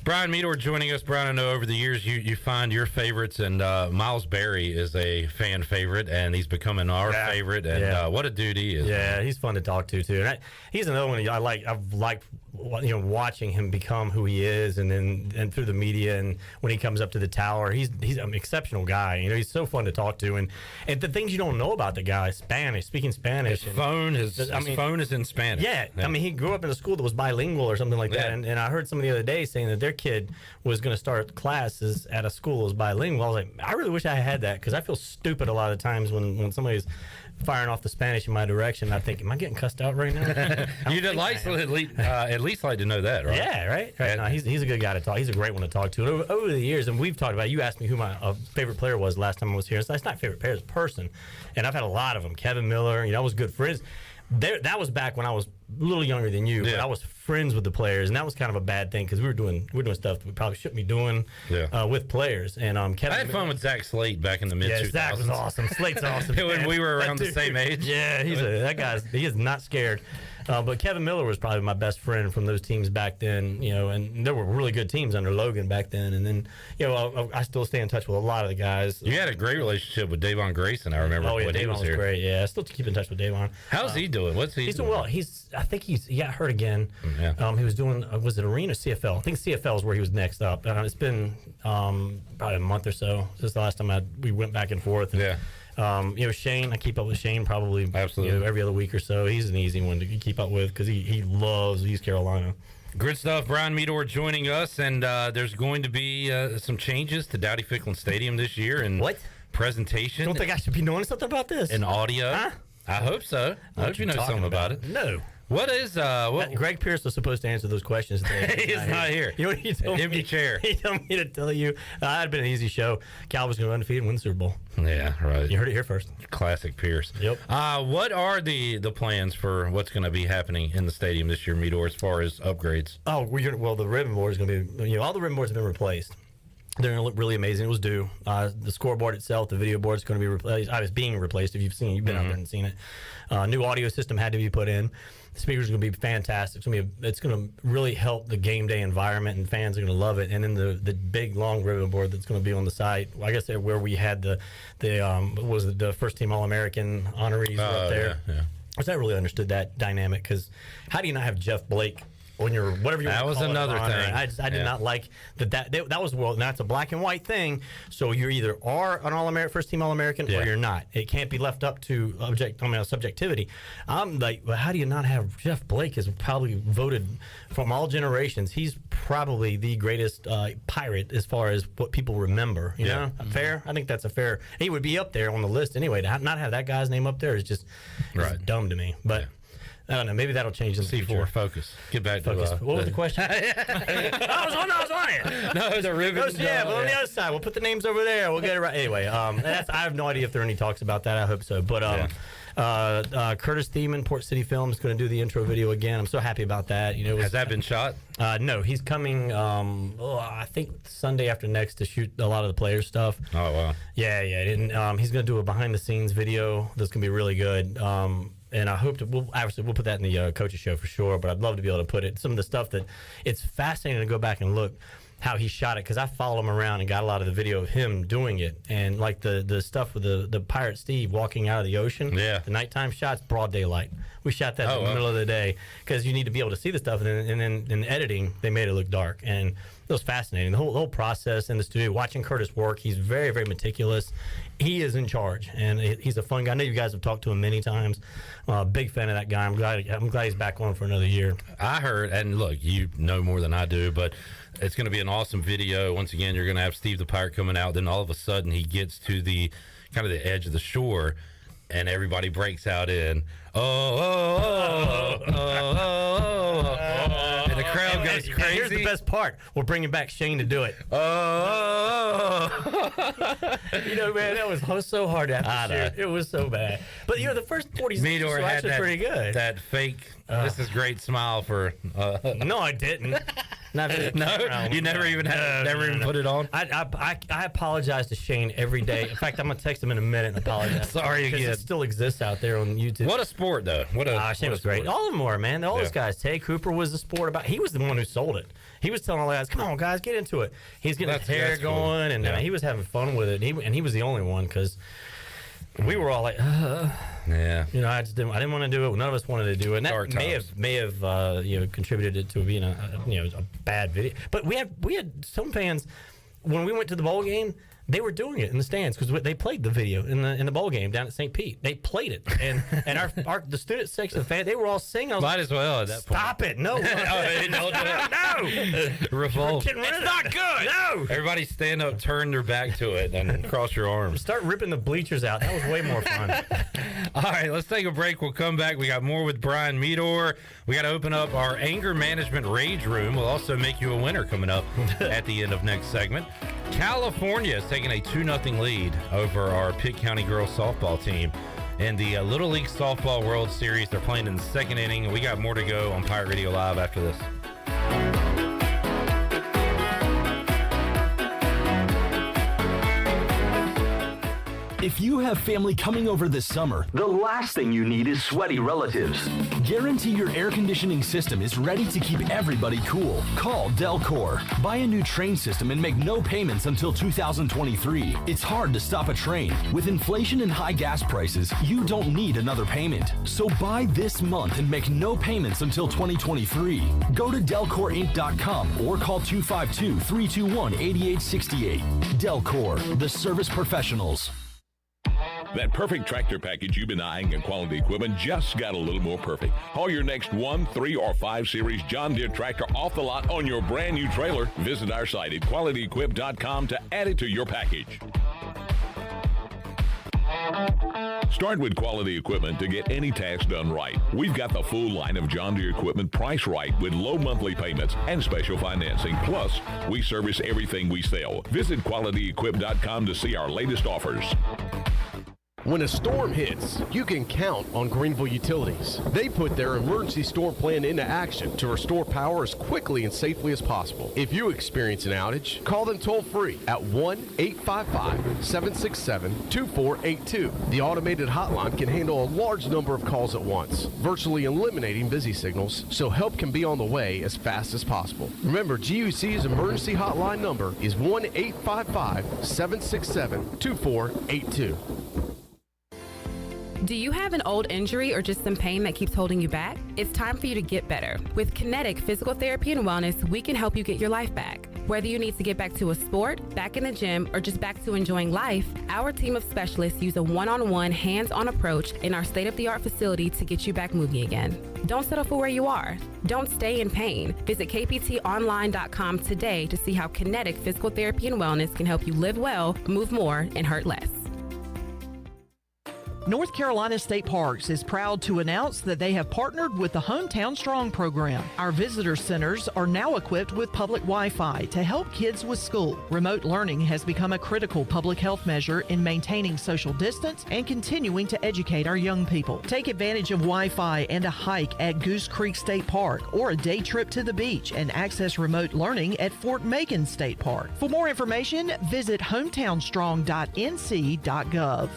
Brian Meador joining us. Brian, I know over the years you find your favorites, and Miles Berry is a fan favorite, and he's becoming our favorite, and what a dude he is. Yeah, he's fun to talk to, too. And he's another one I've liked watching him become who he is, and through the media, and when he comes up to the tower, he's an exceptional guy. He's so fun to talk to, and the things you don't know about the guy, speaking Spanish. His phone is in Spanish. Yeah, I mean, he grew up in a school that was bilingual or something like that, and I heard somebody the other day saying that their kid was going to start classes at a school that was bilingual. I was like, I really wish I had that, because I feel stupid a lot of times when somebody's firing off the Spanish in my direction. I think, am I getting cussed out right now? You'd at least like to know that, right? Yeah, right. No, he's a good guy to talk. He's a great one to talk to. And over the years, and we've talked about it, you asked me who my favorite player was last time I was here. So that's not favorite player, it's person. And I've had a lot of them. Kevin Miller, I was good friends. That was back when I was a little younger than you, but I was friends with the players, and that was kind of a bad thing, because we're doing stuff that we probably shouldn't be doing with players. And Kevin, I had fun with Zach Slate back in the mid 2000s. Yeah, Zach was awesome. Slate's awesome. When we were around the same age. Yeah, he is not scared. But Kevin Miller was probably my best friend from those teams back then, and there were really good teams under Logan back then. And then, I still stay in touch with a lot of the guys. You had a great relationship with Davon Grayson, I remember. Oh, yeah, when he was here. Great. Yeah, I still keep in touch with Davon. How's he doing? What's he doing? He's doing well. I think he got hurt again. Yeah. He was doing, was it Arena or CFL? I think CFL is where he was next up. It's been probably a month or so since the last time we went back and forth. And, Shane, I keep up with Shane probably every other week or so. He's an easy one to keep up with, because he loves East Carolina. Good stuff. Brian Meador joining us, and there's going to be some changes to Dowdy Ficklin Stadium this year. And what? Presentation. Don't think I should be knowing something about this? And audio. Huh? I hope so. I hope you know something about it. No. What is Greg Pierce was supposed to answer those questions today. He's not here. You know what he told me? Empty chair. He told me to tell you it had been an easy show. Cal was going to undefeated and win the Super Bowl. Yeah, right. You heard it here first. Classic Pierce. Yep. What are the plans for what's going to be happening in the stadium this year, Meador, as far as upgrades? Oh, the ribbon board is going to be, all the ribbon boards have been replaced. They're going to look really amazing. It was due. The scoreboard itself, the video board is going to be replaced. I was being replaced. If you've been out there and seen it. New audio system had to be put in. The speakers are going to be fantastic. It's going to really help the game day environment, and fans are going to love it. And then the big long ribbon board that's going to be on the site. I guess where we had the first team All-American honorees up there. Yeah. Which I really understood that dynamic, because how do you not have Jeff Blake on your whatever you want to call it? That was another thing. I did not like that was that's a black and white thing. So you either are an All-American, first team All-American, or you're not. It can't be left up to subjectivity. I'm like, well, how do you not have Jeff Blake? Is probably voted from all generations. He's probably the greatest Pirate as far as what people remember. You know, fair. I think that's a fair. He would be up there on the list anyway. To not have that guy's name up there is just dumb to me. But. I don't know. Maybe that'll change in the future. Focus. Get back to what was the question? I was on it. No, the ribbon. But on the other side, we'll put the names over there. We'll get it right. Anyway, I have no idea if there are any talks about that. I hope so. But Curtis Thiemann, Port City Film, is going to do the intro video again. I'm so happy about that. Has that been shot? No, he's coming. I think Sunday after next to shoot a lot of the players' stuff. Oh wow. Yeah. And he's going to do a behind the scenes video that's going to be really good. And I hope we'll put that in the coaches show for sure. But I'd love to be able to put it. Some of the stuff that it's fascinating to go back and look how he shot it, because I followed him around and got a lot of the video of him doing it, and like the stuff with the Pirate Steve walking out of the ocean. Yeah, the nighttime shots, broad daylight. We shot that in the middle of the day, because you need to be able to see the stuff, and then in editing they made it look dark, and it was fascinating. The whole process in the studio, watching Curtis work. He's very, very meticulous. He is in charge, and he's a fun guy. I know you guys have talked to him many times. Big fan of that guy. I'm glad he's back on for another year. I heard, and look, you know more than I do, but it's going to be an awesome video. Once again, you're going to have Steve the Pirate coming out. Then all of a sudden, he gets to the kind of the edge of the shore, and everybody breaks out in and the crowd goes crazy. Here's the best part: we're bringing back Shane to do it. Man, that was so hard after shoot. It was so bad. But the first 40 seconds Meador were had actually pretty good. That fake. This is great smile for. No, I didn't. No, you never even put it on. I apologize to Shane every day. In fact, I'm gonna text him in a minute and apologize. Sorry again. It still exists out there on YouTube. What a sport, though. Shane was great. All of them were, man. All those guys. Tay Cooper was the sport about. He was the one who sold it. He was telling all the guys, "Come on, guys, get into it." He's getting his hair going, and he was having fun with it. And he was the only one, because we were all like, yeah. You know, I didn't want to do it. None of us wanted to do it. And that may have contributed to being a bad video. But we had some fans when we went to the bowl game. They were doing it in the stands because they played the video in the bowl game down at St. Pete. They played it, and the student section of the fans, they were all singing. Might as well at that point. Stop it! No, no, revolt. It's not good. No. Everybody stand up, turn their back to it, and cross your arms. Start ripping the bleachers out. That was way more fun. All right, let's take a break. We'll come back. We got more with Brian Meador. We got to open up our anger management rage room. We'll also make you a winner coming up at the end of next segment. California is taking a 2-0 lead over our Pitt County girls softball team in the Little League Softball World Series. They're playing in the second inning. We got more to go on Pirate Radio Live after this. If you have family coming over this summer, the last thing you need is sweaty relatives. Guarantee your air conditioning system is ready to keep everybody cool. Call Delcor. Buy a new train system and make no payments until 2023. It's hard to stop a train. With inflation and high gas prices, you don't need another payment. So buy this month and make no payments until 2023. Go to DelcorInc.com or call 252-321-8868. Delcor, the service professionals. That perfect tractor package you've been eyeing at Quality Equipment just got a little more perfect. Haul your next 1, 3, or 5 Series John Deere tractor off the lot on your brand new trailer. Visit our site at QualityEquip.com to add it to your package. Start with Quality Equipment to get any task done right. We've got the full line of John Deere equipment priced right with low monthly payments and special financing. Plus, we service everything we sell. Visit QualityEquip.com to see our latest offers. When a storm hits, you can count on Greenville Utilities. They put their emergency storm plan into action to restore power as quickly and safely as possible. If you experience an outage, call them toll-free at 1-855-767-2482. The automated hotline can handle a large number of calls at once, virtually eliminating busy signals, so help can be on the way as fast as possible. Remember, GUC's emergency hotline number is 1-855-767-2482. Do you have an old injury or just some pain that keeps holding you back? It's time for you to get better. With Kinetic Physical Therapy and Wellness, we can help you get your life back. Whether you need to get back to a sport, back in the gym, or just back to enjoying life, our team of specialists use a one-on-one, hands-on approach in our state-of-the-art facility to get you back moving again. Don't settle for where you are. Don't stay in pain. Visit kptonline.com today to see how Kinetic Physical Therapy and Wellness can help you live well, move more, and hurt less. North Carolina State Parks is proud to announce that they have partnered with the Hometown Strong program. Our visitor centers are now equipped with public Wi-Fi to help kids with school. Remote learning has become a critical public health measure in maintaining social distance and continuing to educate our young people. Take advantage of Wi-Fi and a hike at Goose Creek State Park or a day trip to the beach and access remote learning at Fort Macon State Park. For more information, visit hometownstrong.nc.gov.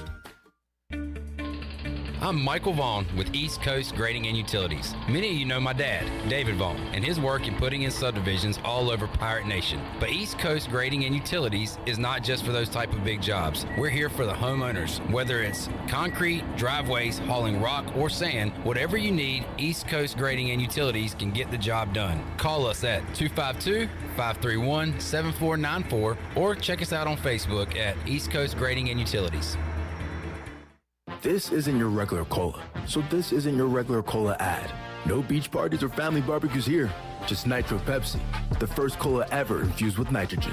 I'm Michael Vaughn with East Coast Grading and Utilities. Many of you know my dad, David Vaughn, and his work in putting in subdivisions all over Pirate Nation. But East Coast Grading and Utilities is not just for those type of big jobs. We're here for the homeowners. Whether it's concrete, driveways, hauling rock, or sand, whatever you need, East Coast Grading and Utilities can get the job done. Call us at 252-531-7494 or check us out on Facebook at East Coast Grading and Utilities. This isn't your regular cola, so this isn't your regular cola ad. No beach parties or family barbecues here, just Nitro Pepsi, the first cola ever infused with nitrogen.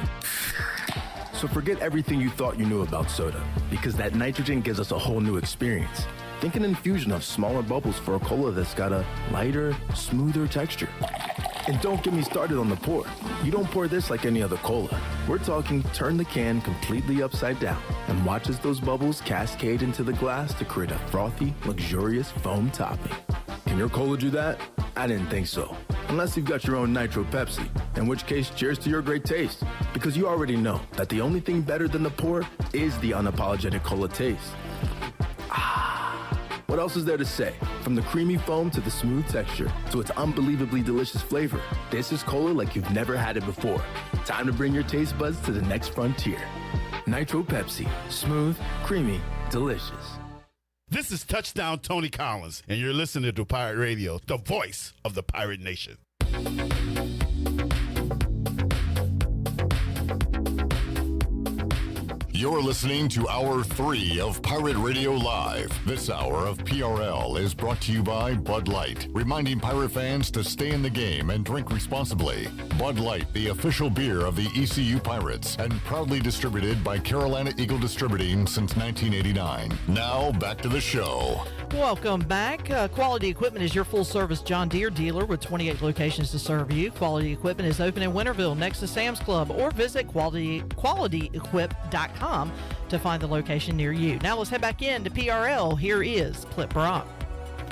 So forget everything you thought you knew about soda, because that nitrogen gives us a whole new experience. Think an infusion of smaller bubbles for a cola that's got a lighter, smoother texture. And don't get me started on the pour. You don't pour this like any other cola. We're talking turn the can completely upside down and watch as those bubbles cascade into the glass to create a frothy, luxurious foam topping. Can your cola do that? I didn't think so. Unless you've got your own Nitro Pepsi, in which case cheers to your great taste. Because you already know that the only thing better than the pour is the unapologetic cola taste. What else is there to say? From the creamy foam to the smooth texture to its unbelievably delicious flavor, this is cola like you've never had it before. Time to bring your taste buds to the next frontier. Nitro Pepsi. Smooth, creamy, delicious. This is Touchdown Tony Collins, and you're listening to Pirate Radio, the voice of the Pirate Nation. You're listening to Hour 3 of Pirate Radio Live. This hour of PRL is brought to you by Bud Light, reminding Pirate fans to stay in the game and drink responsibly. Bud Light, the official beer of the ECU Pirates, and proudly distributed by Carolina Eagle Distributing since 1989. Now, back to the show. Welcome back. Quality Equipment is your full-service John Deere dealer with 28 locations to serve you. Quality Equipment is open in Winterville next to Sam's Club, or visit qualityequip.com to find the location near you. Now let's head back in to PRL. Here is Clip Brock.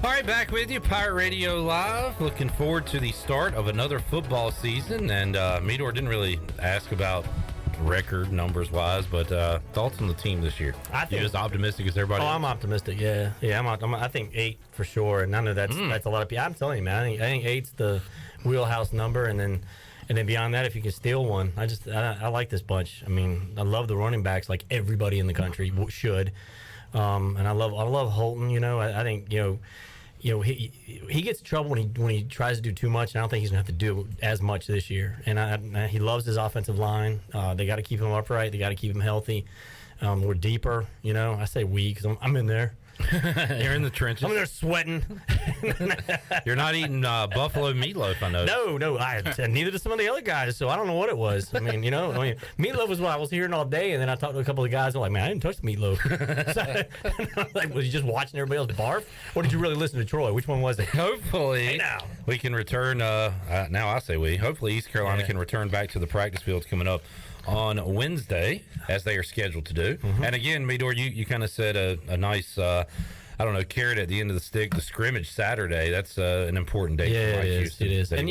All right, back with you, Pirate Radio Live. Looking forward to the start of another football season. And Meador didn't really ask about record numbers-wise, but thoughts on the team this year? You're as optimistic as everybody else? I'm optimistic, yeah. I think 8 for sure, and I know that's a lot of people. I'm telling you, man, I think 8's the wheelhouse number, and then beyond that, if you can steal one, I like this bunch. I mean, I love the running backs like everybody in the country should, and I love Holton. You know, I think he gets in trouble when he tries to do too much, and I don't think he's gonna have to do as much this year. And he loves his offensive line. They got to keep him upright. They got to keep him healthy. We're deeper. You know, I say we because I'm in there. You're in the trenches. I'm in there sweating. You're not eating buffalo meatloaf, I know. No, neither did some of the other guys, so I don't know what it was. I mean, meatloaf was what I was hearing all day, and then I talked to a couple of guys who were like, man, I didn't touch the meatloaf. So, I was like, was you just watching everybody else barf? Or did you really listen to Troy? Which one was it? Hopefully, we can return, now I say we, hopefully East Carolina can return back to the practice fields coming up on Wednesday, as they are scheduled to do. And again, Meador, you kind of said a nice, carrot at the end of the stick. The scrimmage Saturday, that's an important day. Yeah, for Mike it is. And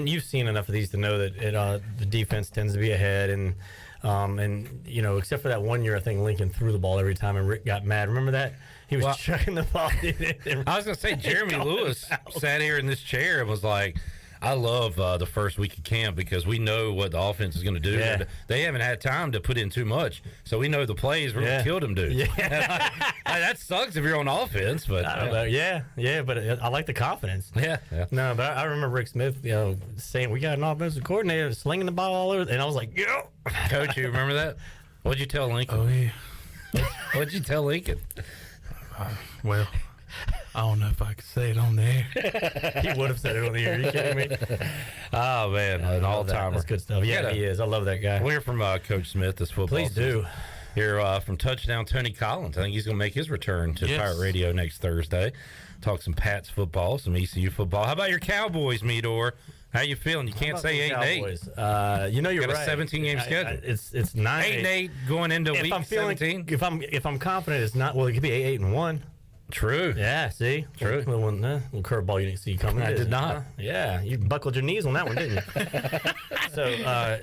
you've seen enough of these to know that the defense tends to be ahead. And except for that one year, I think Lincoln threw the ball every time, and Rick got mad. Remember that? He was chucking the ball. I was going to say, Jeremy Lewis sat here in this chair and was like, I love the first week of camp because we know what the offense is going to do. Yeah. They haven't had time to put in too much, so we know the plays we're going to kill them, dude. Yeah. That sucks if you're on offense, but I don't know. Yeah, but I like the confidence. Yeah. No, but I remember Rick Smith, saying we got an offensive coordinator slinging the ball all over, and I was like, yeah. Coach, you remember that? What'd you tell Lincoln? Oh yeah. What'd you tell Lincoln? Well, I don't know if I could say it on the air. He would have said it on the air. Are you kidding me? Oh, man. An all-timer. That's good stuff. Yeah, he is. I love that guy. We'll hear from Coach Smith this football Please do. season. Here from Touchdown Tony Collins. I think he's going to make his return to Pirate Radio next Thursday. Talk some Pats football, some ECU football. How about your Cowboys, Meador? How you feeling? You can't say 8-8. You're got right. a 17-game schedule. It's 9-8 going into week 17. If I'm confident, it's not. Well, it could be 8-1. True. Yeah, see? True. Little curveball you didn't see coming. I did not. Yeah, you buckled your knees on that one, didn't you? So, I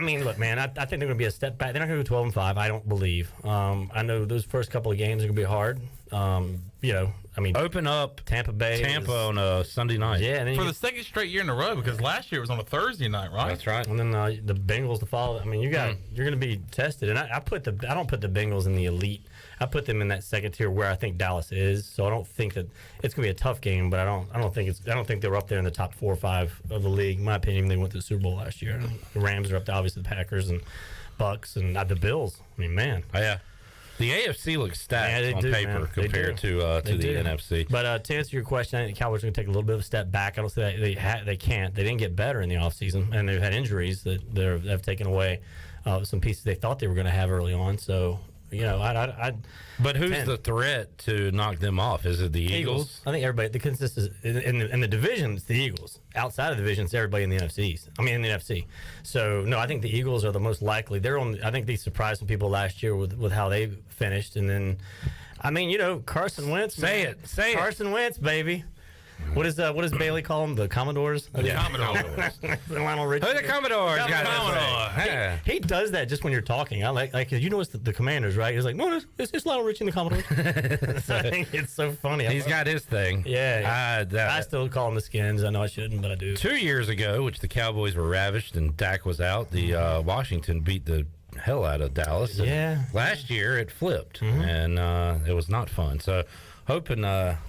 mean, look, man, I think they're going to be a step back. They're not going to go 12-5, I don't believe. I know those first couple of games are going to be hard. Open up Tampa Bay. on a Sunday night. Yeah. And then for the second straight year in a row, because last year it was on a Thursday night, right? That's right. And then the Bengals to follow. I mean, you're going to be tested. And I don't put the Bengals in the elite. I put them in that second tier where I think Dallas is. So I don't think that it's going to be a tough game, but I don't think they were up there in the top 4 or 5 of the league. In my opinion, they went to the Super Bowl last year. The Rams are up there, obviously the Packers and Bucks and the Bills. I mean, man. Oh, yeah. The AFC looks stacked on paper compared to the NFC. But to answer your question, I think the Cowboys are going to take a little bit of a step back. I don't say they can't. They didn't get better in the offseason, and they've had injuries that have taken away some pieces they thought they were going to have early on. So, But who's the threat to knock them off? Is it the Eagles? I think everybody. The consensus in the division, it's the Eagles. Outside of the division, it's everybody in the NFC. So no, I think the Eagles are the most likely. I think they surprised some people last year with how they finished, and then, Carson Wentz. Say it. Carson Wentz, baby. What does Bailey call them? The Commodores? The Commodores. Lionel Richie. Who the Commodores? He does that just when you're talking. I like it's the Commanders, right? He's like, no, it's Lionel Richie and the Commodores. So I think it's so funny. He's got his thing. Yeah. I still call them the Skins. I know I shouldn't, but I do. 2 years ago, which the Cowboys were ravished and Dak was out, the Washington beat the hell out of Dallas. Yeah. Last year it flipped, and it was not fun. So hoping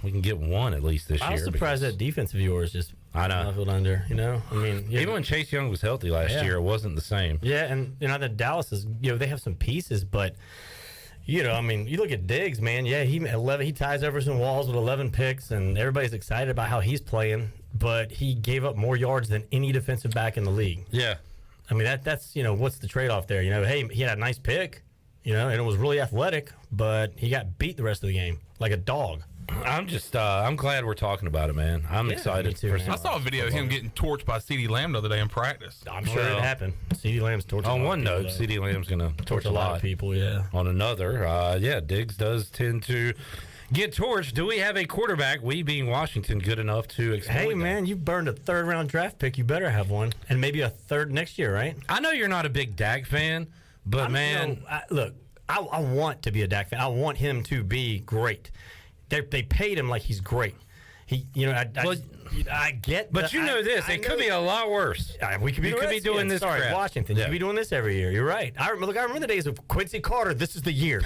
we can get one at least this year. I was surprised that defense of yours just muffled under, I mean, even when Chase Young was healthy last year, it wasn't the same. Yeah, and that Dallas is, they have some pieces, but I mean, you look at Diggs, man. Yeah, he ties over some walls with 11 picks, and everybody's excited about how he's playing. But he gave up more yards than any defensive back in the league. Yeah, I mean that's what's the trade-off there? Hey, he had a nice pick, and it was really athletic, but he got beat the rest of the game like a dog. I'm just I'm glad we're talking about it, man. I'm excited. Too, I saw a video of him getting torched by CeeDee Lamb the other day in practice. I'm sure it happened. CeeDee Lamb's torching. On one note, CeeDee Lamb's going to torch a lot of people. Yeah. On another, Diggs does tend to get torched. Do we have a quarterback, we being Washington, good enough to exploit Hey, man, you burned a third-round draft pick. You better have one, and maybe a third next year, right? I know you're not a big Dak fan, but look, I want to be a Dak fan. I want him to be great. They paid him like he's great. I get, but it could be a lot worse. We could be doing this. Sorry, crap. Washington. You could be doing this every year. You're right. I remember the days of Quincy Carter. This is the year.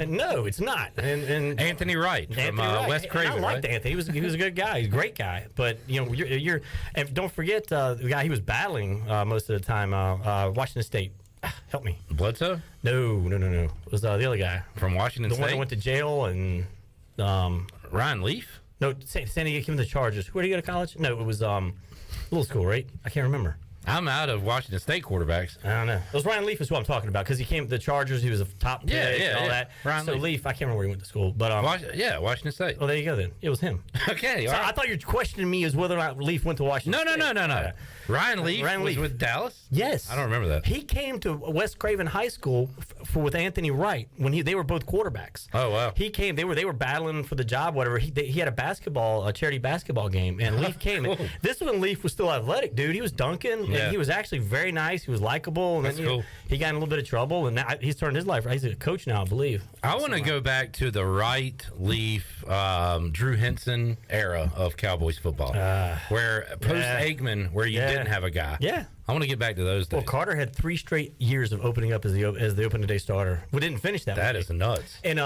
No, it's not. And Anthony Wright from West Craven. I liked Anthony. He was a good guy. He's a great guy. But you're and don't forget the guy he was battling most of the time. Washington State. Help me. Bledsoe? No. It was the other guy from Washington State. The one that went to jail and Ryan Leaf. No, San Diego came to the Chargers. Where did he go to college? No, it was little school, right? I can't remember. I'm out of Washington State quarterbacks. I don't know. It was Ryan Leaf is who I'm talking about because he came to the Chargers. He was a top pick and all that. Ryan Leaf, I can't remember where he went to school. But Washington State. Well, there you go then. It was him. Okay. So I thought you were questioning me as whether or not Leaf went to Washington State. No. Ryan Leaf was with Dallas? Yes. I don't remember that. He came to West Craven High School with Anthony Wright when they were both quarterbacks. Oh, wow. He came. They were battling for the job, whatever. He had a charity basketball game, and Leaf came. Cool. And this one, Leaf was still athletic, dude. He was dunking, and he was actually very nice. He was likable, and then he got in a little bit of trouble, and now he's turned his life. He's a coach now, I believe. I want to go back to the Wright, Leaf, Drew Henson era of Cowboys football, where post-Aikman, where you didn't have a guy. Yeah. I want to get back to those days. Well, Carter had 3 straight years of opening up as the opening day starter. We didn't finish that. That is nuts. And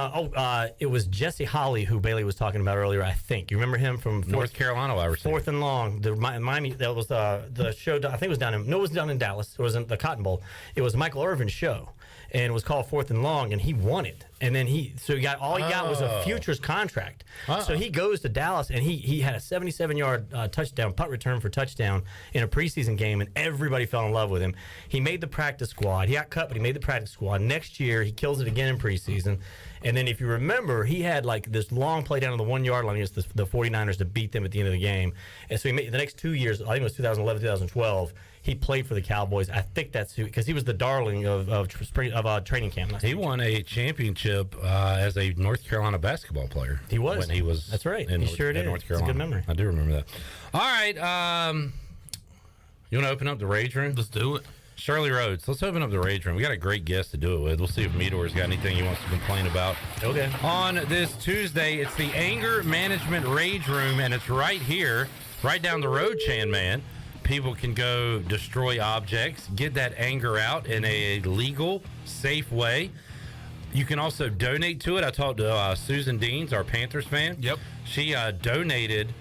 it was Jesse Holley who Bailey was talking about earlier. I think you remember him from North Carolina. I receiver. 4th and Long. The Miami. That was the show. I think it was down in Dallas. It was in the Cotton Bowl. It was Michael Irvin's show, and it was called 4th and Long, and he won it. And then he got was a futures contract. So he goes to Dallas, and he had a 77-yard touchdown punt return for touchdown in a preseason game, and everybody fell in love with him. He made the practice squad. He got cut, but he made the practice squad. Next year, he kills it again in preseason. And then if you remember, he had like this long play down on the 1-yard line against the 49ers to beat them at the end of the game. And so he made the next 2 years, I think it was 2011, 2012, he played for the Cowboys. I think that's because he was the darling of training camp. He won a championship as a North Carolina basketball player. He was. When he was. That's right. In he sure did. North Carolina. It's a good memory. I do remember that. All right. You want to open up the Rage Room? Let's do it. Shirley Rhodes, let's open up the Rage Room. We got a great guest to do it with. We'll see if Meador's got anything he wants to complain about. Okay. On this Tuesday, it's the Anger Management Rage Room, and it's right here, right down the road, Chan Man. People can go destroy objects, get that anger out in a legal, safe way. You can also donate to it. I talked to Susan Deans, our Panthers fan. Yep. She donated,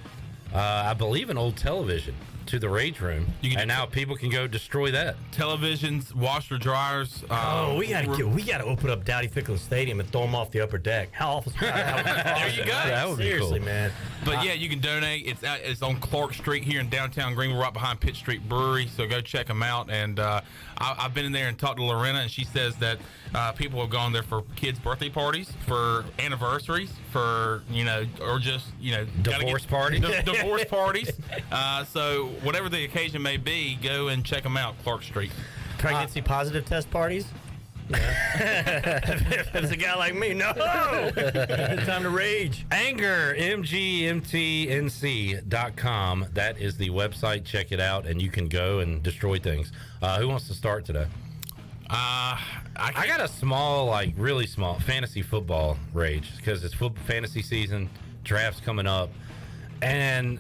I believe, an old television to the Rage Room, and now people can go destroy that. Televisions, washer dryers. We gotta open up Dowdy Ficklen Stadium and throw them off the upper deck. How awful! There you go. That would be cool, man. But yeah, you can donate. It's on Clark Street here in downtown Greenville, right behind Pitt Street Brewery. So go check them out. And I've been in there and talked to Lorena, and she says that people have gone there for kids' birthday parties, for anniversaries, for or just divorce parties. Divorce parties. So whatever the occasion may be, go and check them out. Clark Street. Pregnancy positive test parties. If it's a guy like me, no. Time to rage. Anger, mgmtnc.com. That is the website. Check it out, and you can go and destroy things. Who wants to start today? I got a small, really small fantasy football rage because it's fantasy season, drafts coming up, and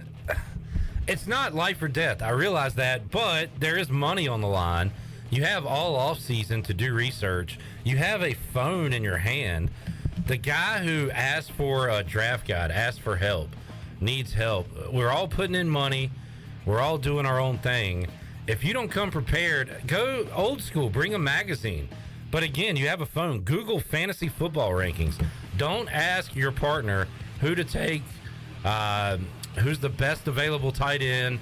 it's not life or death. I realize that, but there is money on the line. You have all off season to do research. You have a phone in your hand. The guy who asked for a draft guide, asked for help, needs help. We're all putting in money. We're all doing our own thing. If you don't come prepared, go old school. Bring a magazine. But again, you have a phone. Google fantasy football rankings. Don't ask your partner who to take, who's the best available tight end.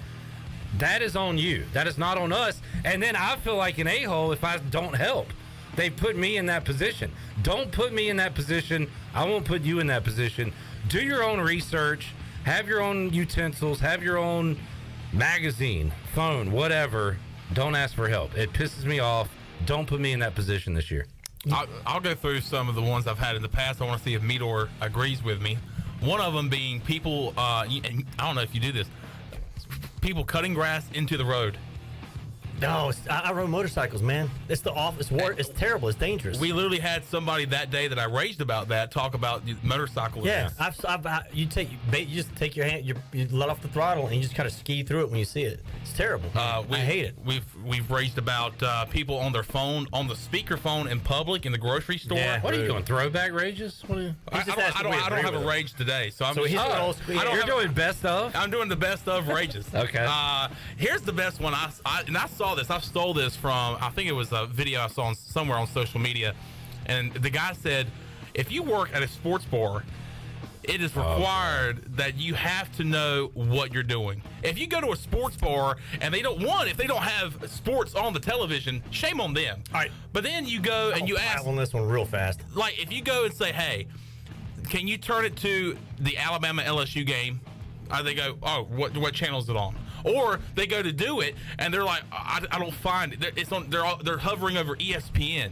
That is on you. That is not on us. And then I feel like an a-hole if I don't help. They put me in that position. Don't put me in that position. I won't put you in that position. Do your own research. Have your own utensils. Have your own magazine, phone, whatever. Don't ask for help. It pisses me off. Don't put me in that position this year. I'll go through some of the ones I've had in the past. I want to see if Meador agrees with me. One of them being people, and I don't know if you do this, people cutting grass into the road. No, I rode motorcycles, man. It's the office work. It's terrible. It's dangerous. We literally had somebody that day that I raged about that talk about motorcycle. Yeah, you just take your hand, you let off the throttle, and you just kind of ski through it when you see it. It's terrible. I hate it. We've raged about people on their phone, on the speakerphone in public in the grocery store. Yeah, what are you doing? Throwback rages? What are you? I don't have a rage today, so I'm so just. You're doing best of. I'm doing the best of rages. Okay. Here's the best one. I saw this. I stole this from, I think it was a video I saw somewhere on social media, and the guy said, if you work at a sports bar, it is required that you have to know what you're doing. If you go to a sports bar and if they don't have sports on the television, shame on them. All right. But then you go and you ask on this one real fast. Like if you go and say, hey, can you turn it to the Alabama LSU game? They go, oh, what channel is it on? Or they go to do it and they're like, I don't find it. It's on. They're hovering over ESPN.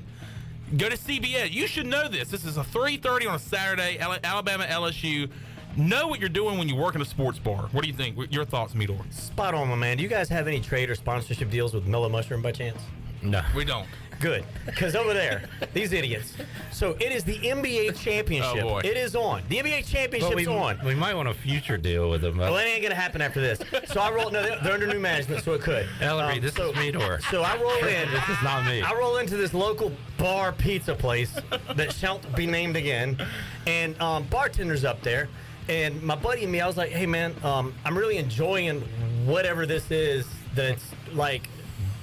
Go to CBS. You should know this. This is a 3:30 on a Saturday. Alabama LSU. Know what you're doing when you work in a sports bar. What do you think? Your thoughts, Meador? Spot on, my man. Do you guys have any trade or sponsorship deals with Mellow Mushroom by chance? No, we don't. Good, because over there, these idiots. So it is the NBA championship. Oh boy, it is on. The NBA championship's on. We might want a future deal with them. Well, that ain't gonna happen after this. So I roll. No, they're under new management, so it could. Ellerbe, this is Meador. So I roll in. This is not me. I roll into this local bar pizza place that shall be named again, and bartender's up there. And my buddy and me, I was like, hey man, I'm really enjoying whatever this is that's like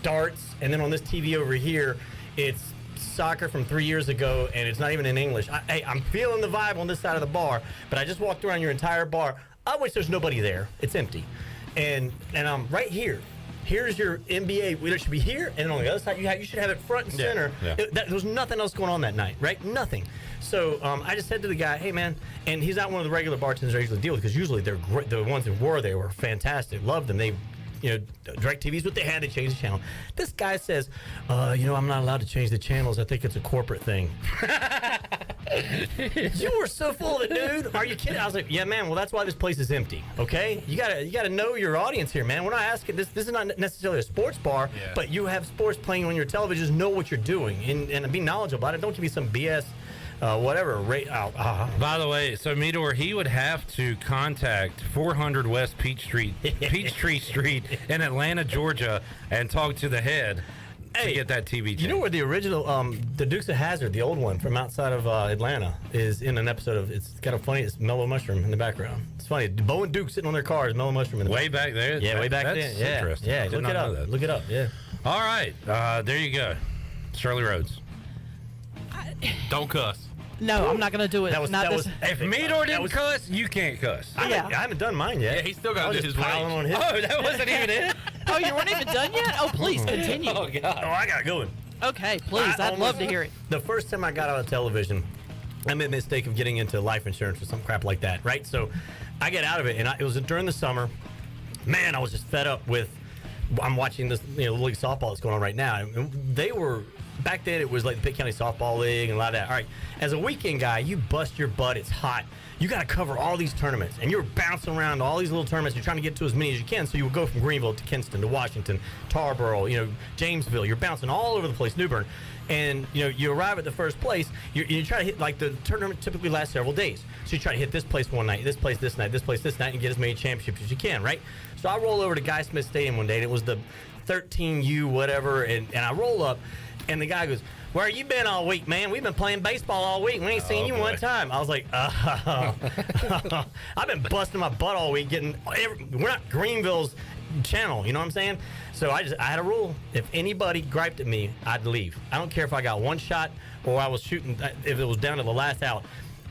darts, and then on this TV over here, it's soccer from 3 years ago, and it's not even in English. I'm feeling the vibe on this side of the bar, but I just walked around your entire bar. I wish there's nobody there. It's empty. And I'm right here. Here's your NBA. It should be here, and on the other side, you should have it front and center. Yeah. There was nothing else going on that night, right? Nothing. So I just said to the guy, hey, man, and he's not one of the regular bartenders I usually deal with, because usually they're great. The ones that were fantastic. Loved them. They, DirecTV's what they had to change the channel. This guy says, I'm not allowed to change the channels. I think it's a corporate thing. You were so full of it, dude. Are you kidding? I was like, yeah, man. Well, that's why this place is empty. Okay, you gotta know your audience here, man. We're not asking this. This is not necessarily a sports bar, but you have sports playing on your televisions. Know what you're doing and be knowledgeable about it. Don't give me some BS. Whatever. By the way, so Meador, he would have to contact 400 West Peachtree Street in Atlanta, Georgia, and talk to the head to get that TV channel. You know where the original, the Dukes of Hazzard, the old one from outside of Atlanta, is in an episode of, it's kind of funny, it's Mellow Mushroom in the background. It's funny. Bo and Duke sitting on their cars, Mellow Mushroom in the way back there? Yeah, way back that's then. Yeah, interesting. yeah. Look it up. Look it up, yeah. All right. There you go. Shirley Rhodes. Don't cuss. No, I'm not going to do it. If Meador didn't cuss, you can't cuss. I haven't done mine yet. Yeah, he's still got to do his rage. On his. Oh, that wasn't even it? Oh, you weren't even done yet? Oh, please continue. Oh, God. Oh, I got it going. Okay, please. I'd love to hear it. The first time I got out of television, I made the mistake of getting into life insurance or some crap like that, right? So I get out of it, and it was during the summer. Man, I was just fed up with, I'm watching this Little League softball that's going on right now. And they were, back then it was like the Pitt County Softball League and a lot of that. All right, as a weekend guy, you bust your butt, it's hot. You got to cover all these tournaments, and you're bouncing around all these little tournaments. You're trying to get to as many as you can, so you would go from Greenville to Kinston to Washington, Tarboro, Jamesville. You're bouncing all over the place, New Bern. And, you arrive at the first place, you try to hit, like, the tournament typically lasts several days. So you try to hit this place one night, this place this night, this place this night, and get as many championships as you can, right? So I roll over to Guy Smith Stadium one day, and it was the 13U, whatever, and I roll up, and the guy goes, "Where you been all week, man? We've been playing baseball all week. We ain't seen you one time." I was like, I've been busting my butt all week we're not Greenville's channel, you know what I'm saying? So I had a rule. If anybody griped at me, I'd leave. I don't care if I got one shot or I was shooting, if it was down to the last out.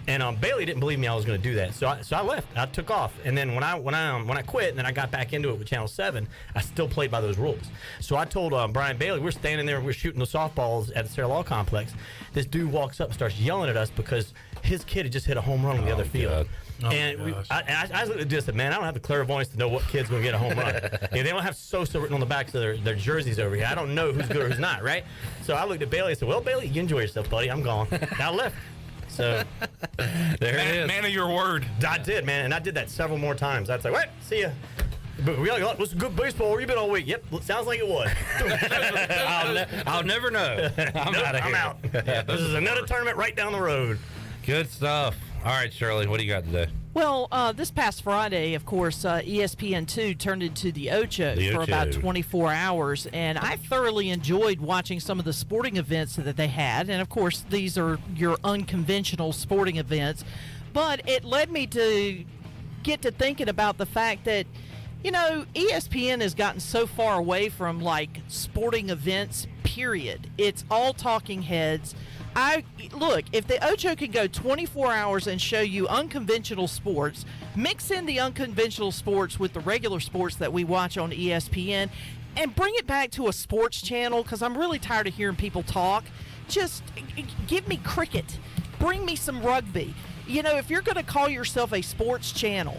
And Bailey didn't believe me I was going to do that, so I left. I took off, and then when I quit, and then I got back into it with Channel 7, I still played by those rules. So I told Brian Bailey, we're standing there, we're shooting the softballs at the Sarah Law Complex. This dude walks up and starts yelling at us because his kid had just hit a home run on the other field. And I looked at this and man, I don't have the clairvoyance to know what kid's going to get a home run. They don't have Sosa written on the backs of their jerseys over here. I don't know who's good or who's not, right? So I looked at Bailey and said, "Well, Bailey, you enjoy yourself, buddy. I'm gone." I left. So there it is. Man of your word. I did, man, and I did that several more times. I'd say, "Wait, see ya." But we like, "What's good baseball? Where you been all week?" "Yep, sounds like it was." I'll never know. I'm out. This is another tournament right down the road. Good stuff. All right, Shirley, what do you got today? Well, this past Friday, of course, ESPN2 turned into the Ocho for about 24 hours, and I thoroughly enjoyed watching some of the sporting events that they had. And, of course, these are your unconventional sporting events. But it led me to get to thinking about the fact that, you know, ESPN has gotten so far away from, like, sporting events, period. It's all talking heads. Look, if the Ocho can go 24 hours and show you unconventional sports, mix in the unconventional sports with the regular sports that we watch on ESPN, and bring it back to a sports channel, because I'm really tired of hearing people talk. Just give me cricket. Bring me some rugby. You know, if you're going to call yourself a sports channel,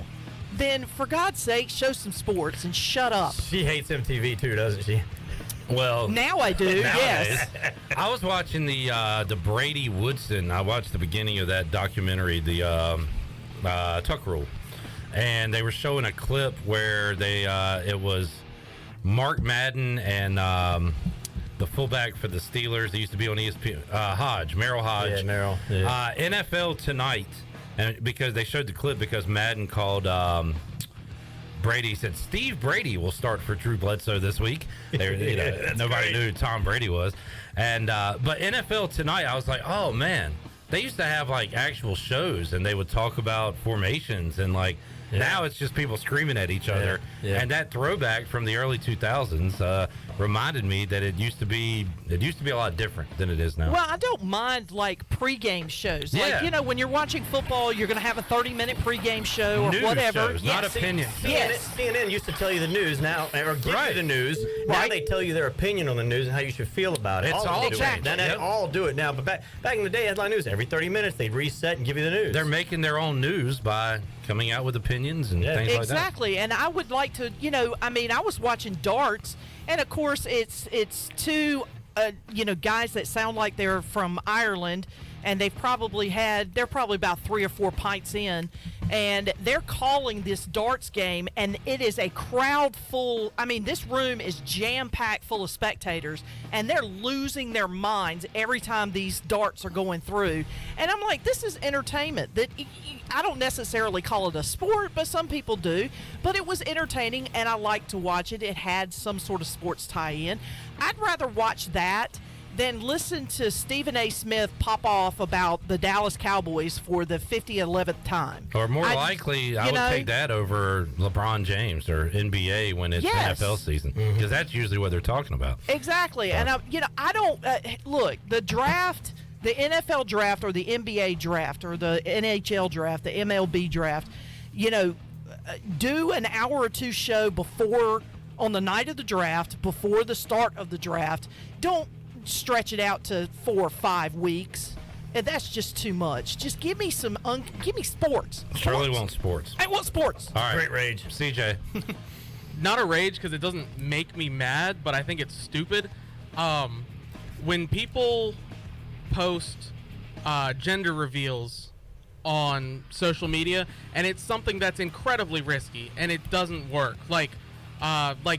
then for God's sake, show some sports and shut up. She hates MTV too, doesn't she? Well, now I do. Yes. I was watching the Brady Woodson. I watched the beginning of that documentary, the Tuck Rule, and they were showing a clip where it was Mark Madden and the fullback for the Steelers. They used to be on ESPN. Merrill Hodge. Yeah, Merrill. Yeah. NFL Tonight, and because they showed the clip because Madden called. Brady said Steve Brady will start for Drew Bledsoe this week. Nobody knew who Tom Brady was, and but NFL Tonight, I was like, oh man, they used to have like actual shows, and they would talk about formations, and like now it's just people screaming at each other. Yeah. And that throwback from the early 2000s reminded me that it used to be a lot different than it is now. Well, I don't mind like pregame shows. Yeah. Like, you know, when you're watching football, you're going to have a 30-minute pregame show or news whatever. Shows, not opinion. Yes. CNN used to tell you the news now, or give you the news. Now they tell you their opinion on the news and how you should feel about it. It's all exactly. Now they all do it now, but back in the day, headline news every 30 minutes they'd reset and give you the news. They're making their own news by coming out with opinions and things like that. Exactly, and I would like to, you know, I mean, I was watching darts, and of course it's two, guys that sound like they're from Ireland, and they're probably about 3 or 4 pints in, and they're calling this darts game, and it is a crowd full. I mean, this room is jam-packed full of spectators, and they're losing their minds every time these darts are going through. And I'm like, this is entertainment. That I don't necessarily call it a sport, but some people do. But it was entertaining, and I liked to watch it. It had some sort of sports tie-in. I'd rather watch that than listen to Stephen A. Smith pop off about the Dallas Cowboys for the 50-11th time. Or more likely, I would take that over LeBron James or NBA when it's NFL season, because that's usually what they're talking about. Exactly. And, I don't look, the draft, the NFL draft or the NBA draft or the NHL draft, the MLB draft, do an hour or two show before, on the night of the draft, before the start of the draft. Don't stretch it out to 4 or 5 weeks. And that's just too much. Just give me give me sports. Shirley wants sports. I want sports. All right. Great rage. CJ. Not a rage because it doesn't make me mad, but I think it's stupid. When people post gender reveals on social media, and it's something that's incredibly risky, and it doesn't work. Like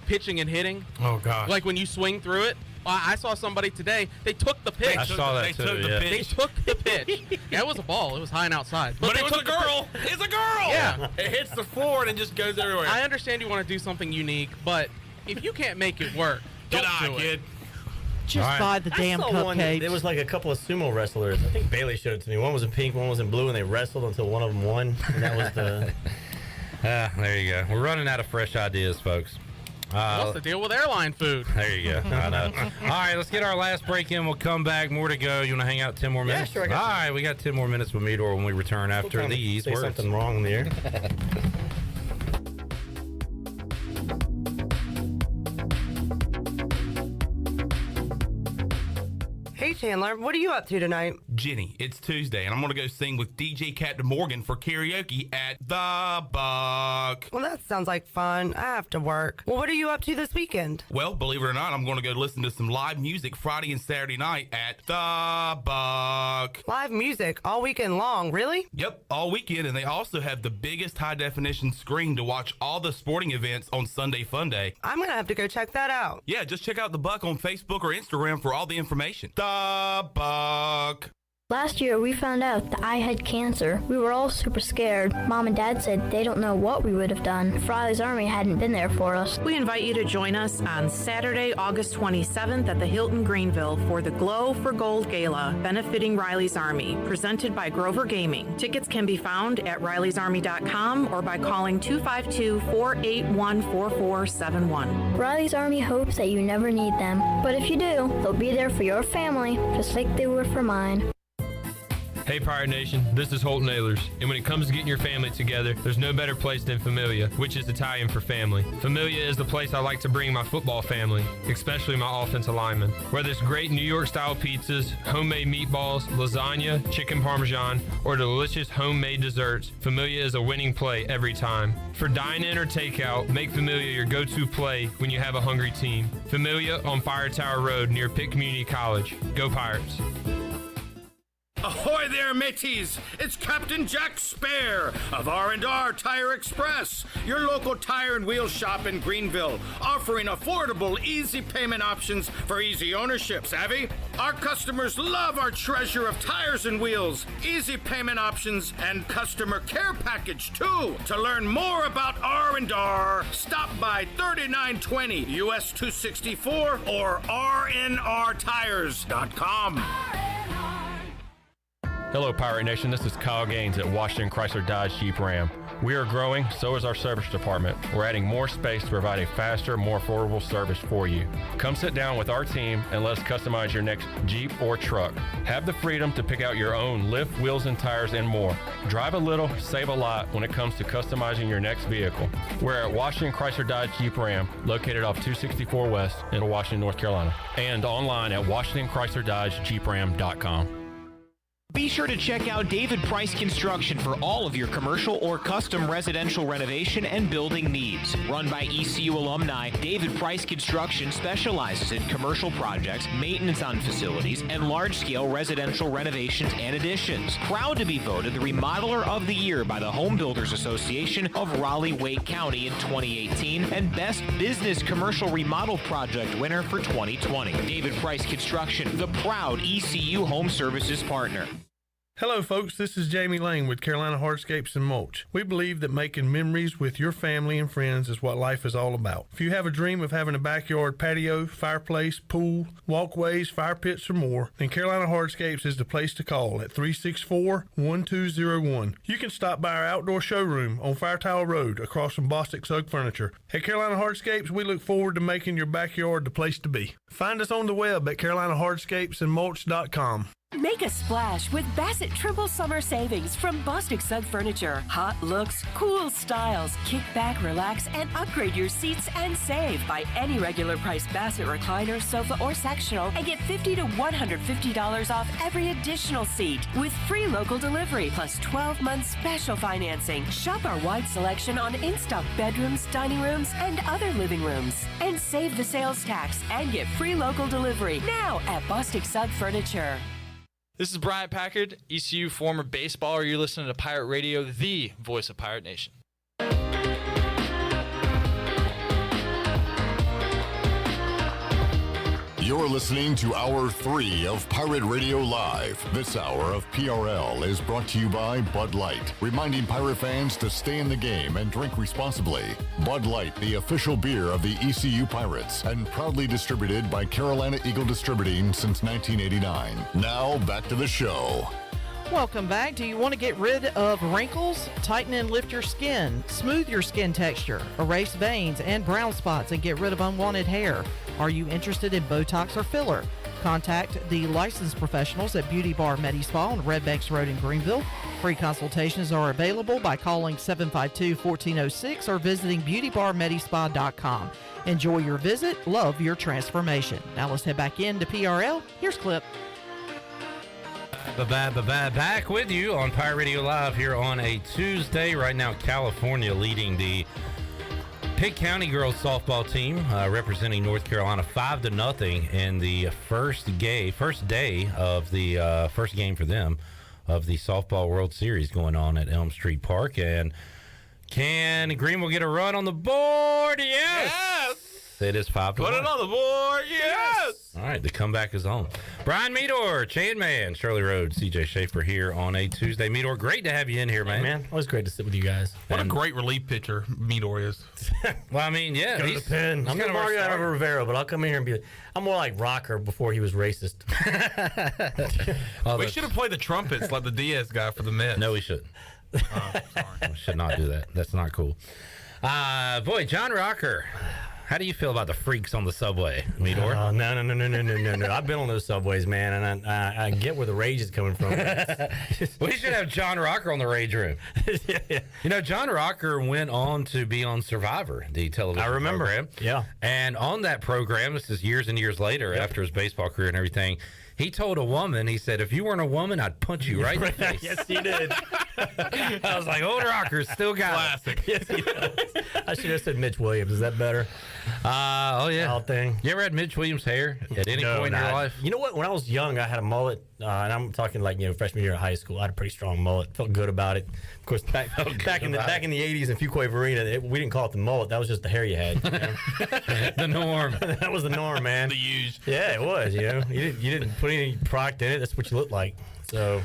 pitching and hitting. Oh, gosh. Like when you swing through it. I saw somebody today. They took the pitch. I saw that too. They took the pitch. Yeah, it was a ball. It was high and outside. But it was a girl. It's a girl. Yeah. It hits the floor and it just goes everywhere. I understand you want to do something unique, but If you can't make it work, don't do it. Just buy the damn cupcakes. There was like a couple of sumo wrestlers. I think Bailey showed it to me. One was in pink, one was in blue, and they wrestled until one of them won. And that was the. There you go. We're running out of fresh ideas, folks. What's the deal with airline food? There you go. I know. All right, let's get our last break in. We'll come back. More to go. You want to hang out 10 more minutes? Yeah, sure. All right, we got 10 more minutes with Meador when we return after these words. Something wrong there. Hey, Chandler, what are you up to tonight? Jenny, it's Tuesday, and I'm going to go sing with DJ Captain Morgan for karaoke at The Buck. Well, that sounds like fun. I have to work. Well, what are you up to this weekend? Well, believe it or not, I'm going to go listen to some live music Friday and Saturday night at The Buck. Live music all weekend long, really? Yep, all weekend, and they also have the biggest high-definition screen to watch all the sporting events on Sunday Fun Day. I'm going to have to go check that out. Yeah, just check out The Buck on Facebook or Instagram for all the information. The Buck. Last year, we found out that I had cancer. We were all super scared. Mom and Dad said they don't know what we would have done if Riley's Army hadn't been there for us. We invite you to join us on Saturday, August 27th at the Hilton Greenville for the Glow for Gold Gala, benefiting Riley's Army, presented by Grover Gaming. Tickets can be found at rileysarmy.com or by calling 252-481-4471. Riley's Army hopes that you never need them, but if you do, they'll be there for your family, just like they were for mine. Hey Pirate Nation, this is Holton Ahlers, and when it comes to getting your family together, there's no better place than Familia, which is Italian for family. Familia is the place I like to bring my football family, especially my offensive linemen. Whether it's great New York-style pizzas, homemade meatballs, lasagna, chicken parmesan, or delicious homemade desserts, Familia is a winning play every time. For dine-in or takeout, make Familia your go-to play when you have a hungry team. Familia on Fire Tower Road near Pitt Community College. Go Pirates! Ahoy there, mateys! It's Captain Jack Spare of R&R Tire Express, your local tire and wheel shop in Greenville, offering affordable, easy payment options for easy ownership, savvy? Our customers love our treasure of tires and wheels, easy payment options, and customer care package, too. To learn more about R&R, stop by 3920 US 264 or rnrtires.com. Hello, Pirate Nation. This is Kyle Gaines at Washington Chrysler Dodge Jeep Ram. We are growing, so is our service department. We're adding more space to provide a faster, more affordable service for you. Come sit down with our team and let us customize your next Jeep or truck. Have the freedom to pick out your own lift, wheels, and tires and more. Drive a little, save a lot when it comes to customizing your next vehicle. We're at Washington Chrysler Dodge Jeep Ram, located off 264 West in Washington, North Carolina, and online at WashingtonChryslerDodgeJeepRam.com. Be sure to check out David Price Construction for all of your commercial or custom residential renovation and building needs. Run by ECU alumni, David Price Construction specializes in commercial projects, maintenance on facilities, and large-scale residential renovations and additions. Proud to be voted the Remodeler of the Year by the Home Builders Association of Raleigh-Wake County in 2018 and Best Business Commercial Remodel Project winner for 2020. David Price Construction, the proud ECU Home Services partner. Hello folks, this is Jamie Lane with Carolina Hardscapes and Mulch. We believe that making memories with your family and friends is what life is all about. If you have a dream of having a backyard patio, fireplace, pool, walkways, fire pits, or more, then Carolina Hardscapes is the place to call at 364-1201. You can stop by our outdoor showroom on Fire Tower Road across from Bostic Sugg Furniture. At Carolina Hardscapes, we look forward to making your backyard the place to be. Find us on the web at CarolinaHardscapesandMulch.com. Make a splash with Bassett Triple Summer Savings from Bostic Sugg Furniture. Hot looks, cool styles. Kick back, relax, and upgrade your seats and save. Buy any regular price Bassett recliner, sofa, or sectional and get $50 to $150 off every additional seat with free local delivery plus 12-month special financing. Shop our wide selection on in-stock bedrooms, dining rooms, and other living rooms. And save the sales tax and get free local delivery now at Bostic Sugg Furniture. This is Bryant Packard, ECU former baseballer. You're listening to Pirate Radio, the voice of Pirate Nation. You're listening to Hour 3 of Pirate Radio Live. This hour of PRL is brought to you by Bud Light, reminding Pirate fans to stay in the game and drink responsibly. Bud Light, the official beer of the ECU Pirates, and proudly distributed by Carolina Eagle Distributing since 1989. Now, back to the show. Welcome back. Do you want to get rid of wrinkles? Tighten and lift your skin. Smooth your skin texture. Erase veins and brown spots and get rid of unwanted hair. Are you interested in Botox or filler? Contact the licensed professionals at Beauty Bar Medi-Spa on Red Banks Road in Greenville. Free consultations are available by calling 752-1406 or visiting beautybarmedispa.com. Enjoy your visit. Love your transformation. Now let's head back into PRL. Here's Clip. Back with you on Pirate Radio Live here on a Tuesday. Right now, California leading the Pitt County girls softball team, representing North Carolina 5-0 in the first day of the first game for them of the Softball World Series going on at Elm Street Park. And can Greenville get a run on the board? Yes! It is 5-1. Put it on the board. Yes. All right, the comeback is on. Brian Meador, Chain Man, Shirley Rhodes, CJ Schaefer here on a Tuesday. Meador, great to have you in here, man. Hey, man, always great to sit with you guys. What a great relief pitcher Meador is. Well, I mean, yeah. Go to the pen. I'm Mario out of Rivera, but I'll come in here and be like, I'm more like Rocker before he was racist. We should have played the trumpets like the Diaz guy for the Mets. No, we shouldn't. Sorry. We should not do that. That's not cool. Boy, John Rocker. How do you feel about the freaks on the subway, Meador? No. I've been on those subways, man, and I get where the rage is coming from. We should have John Rocker on the Rage Room. Yeah. You know, John Rocker went on to be on Survivor, the television program. Yeah. And on that program, this is years and years later, after his baseball career and everything, he told a woman, he said, if you weren't a woman, I'd punch you right in the face. Yes, he did. I was like, old Rocker's still got classic. Yes, he does. I should have said Mitch Williams. Is that better? Oh, yeah. Wild thing. You ever had Mitch Williams' hair at any point in your life? You know what? When I was young, I had a mullet, and I'm talking like, freshman year of high school. I had a pretty strong mullet. Felt good about it. Of course, back in the 80s in Fuquay Arena, we didn't call it the mullet. That was just the hair you had. The norm. That was the norm, man. The huge. Yeah, it was. You didn't put any product in it. That's what you looked like. So.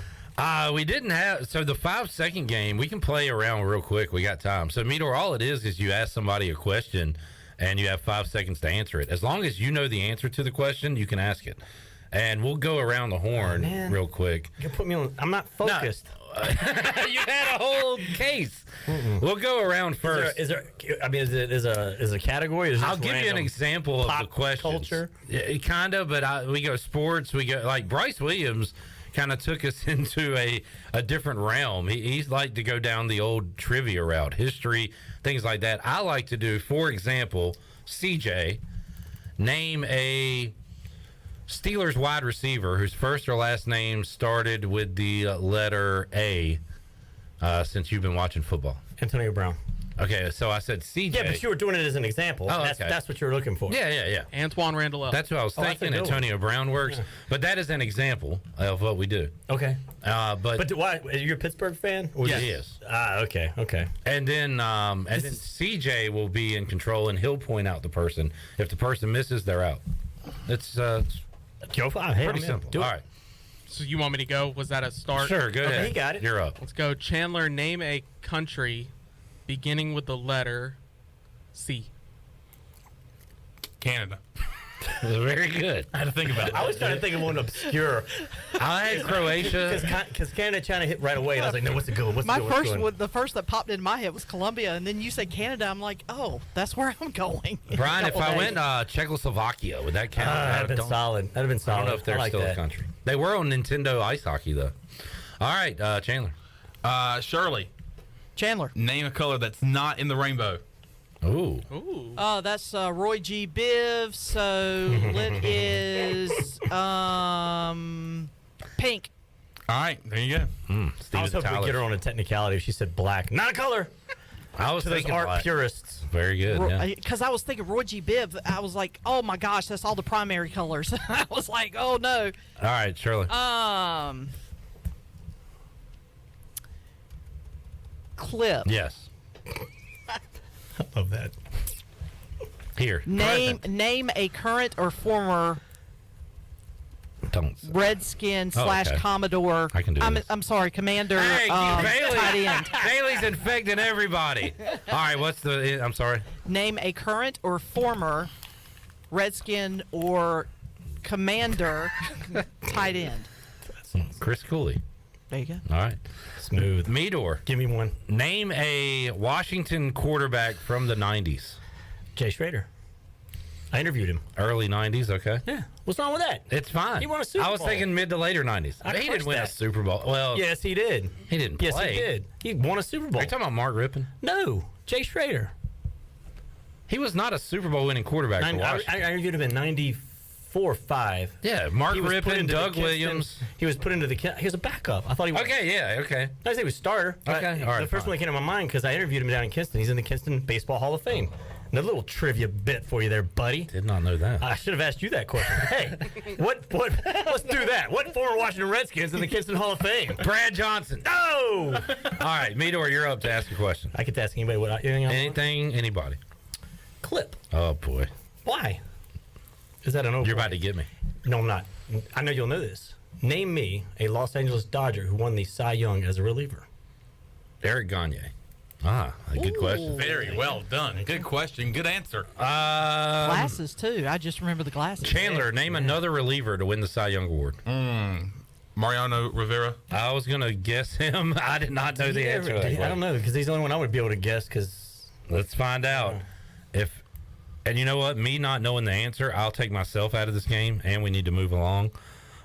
We didn't have, so the 5-second game, we can play around real quick. We got time. So, Meador, all it is you ask somebody a question and you have 5 seconds to answer it. As long as you know the answer to the question, you can ask it. And we'll go around the horn real quick. You put me on, I'm not focused. No. You had a whole case. We'll go around first. Is there a category? I'll give you an example of the question. Culture? Yeah, kind of, but we go sports. We go, like Bryce Williams kind of took us into a different realm. He's like to go down the old trivia route, history, things like that. I like to do, for example, CJ, name a Steelers wide receiver whose first or last name started with the letter A since you've been watching football. Antonio Brown. Okay, so I said CJ. Yeah, but you were doing it as an example. Oh, that's what you were looking for. Yeah. Antoine Randall. That's what I was thinking. Antonio Brown works, but that is an example of what we do. Okay. But why? Are you a Pittsburgh fan? Yes, he is. Okay. And then CJ will be in control, and he'll point out the person. If the person misses, they're out. It's pretty simple. All right. So you want me to go? Was that a start? Sure, go ahead. He got it. You're up. Let's go. Chandler, name a country beginning with the letter C. Canada. Very good. I had to think about it. I was trying to think of one obscure. I had Croatia. Because Canada trying to hit right away. And I was like, no, what's the good one? The first that popped in my head was Colombia, and then you said Canada. I'm like, oh, that's where I'm going. Brian, if I went Czechoslovakia, would that count? That'd have been solid. That'd have been solid. I don't know if they're still a country. They were on Nintendo Ice Hockey, though. All right, Chandler. Shirley. Chandler. Name a color that's not in the rainbow. Ooh. That's Roy G. Biv. So it is pink. All right, there you go. I was hoping we'd get her on a technicality if she said black. Not a color. I was thinking art black. purists. Very good. Because I was thinking Roy G. Biv. I was like, oh my gosh, that's all the primary colors. I was like, oh no. All right, Shirley. Clip. Yes. I love that. Here. Name a current or former Redskin / okay. Commodore. I can do this. I'm sorry, Commander. Hey, Bailey. Tight end. Bailey's infecting everybody. All right, what's the? I'm sorry. Name a current or former Redskin or Commander tight end. Chris Cooley. There you go. All right. Smooth. Meador. Give me one. Name a Washington quarterback from the 90s. Jay Schrader. I interviewed him. Early 90s, okay. Yeah. What's wrong with that? It's fine. He won a Super Bowl. I was thinking mid to later 90s. He didn't win a Super Bowl. Well, yes, he did. He didn't play. Yes, he did. He won a Super Bowl. Are you talking about Mark Rippon? No, Jay Schrader. He was not a Super Bowl winning quarterback for Washington. I interviewed him in 94-5. Yeah, Mark He was put Rippon, into the Doug Kinston- Williams. He was put into the. He was a backup. I thought he was. Okay, yeah, okay. I didn't say he was starter. Okay, all right, The first one that came to my mind because I interviewed him down in Kinston. He's in the Kinston Baseball Hall of Fame. Another little trivia bit for you there, buddy. Did not know that. I should have asked you that question. Hey, what? Let's do that. What former Washington Redskins in the Kinston Hall of Fame? Brad Johnson. No. All right, Meador, you're up to ask a question. I could ask anybody what. Anything, anybody. Clip. Oh boy. Why? Is that an open? You're about to get me. No, I'm not. I know you'll know this. Name me a Los Angeles Dodger who won the Cy Young as a reliever. Eric Gagne. Ah, a good question. Very well done. Good question. Good answer. Glasses, too. I just remember the glasses. Chandler, name another reliever to win the Cy Young Award. Mariano Rivera. I was going to guess him. I did not know the answer. To that I question. don't know because he's the only one I would be able to guess. Because let's find out. And you know what? Me not knowing the answer, I'll take myself out of this game, and we need to move along.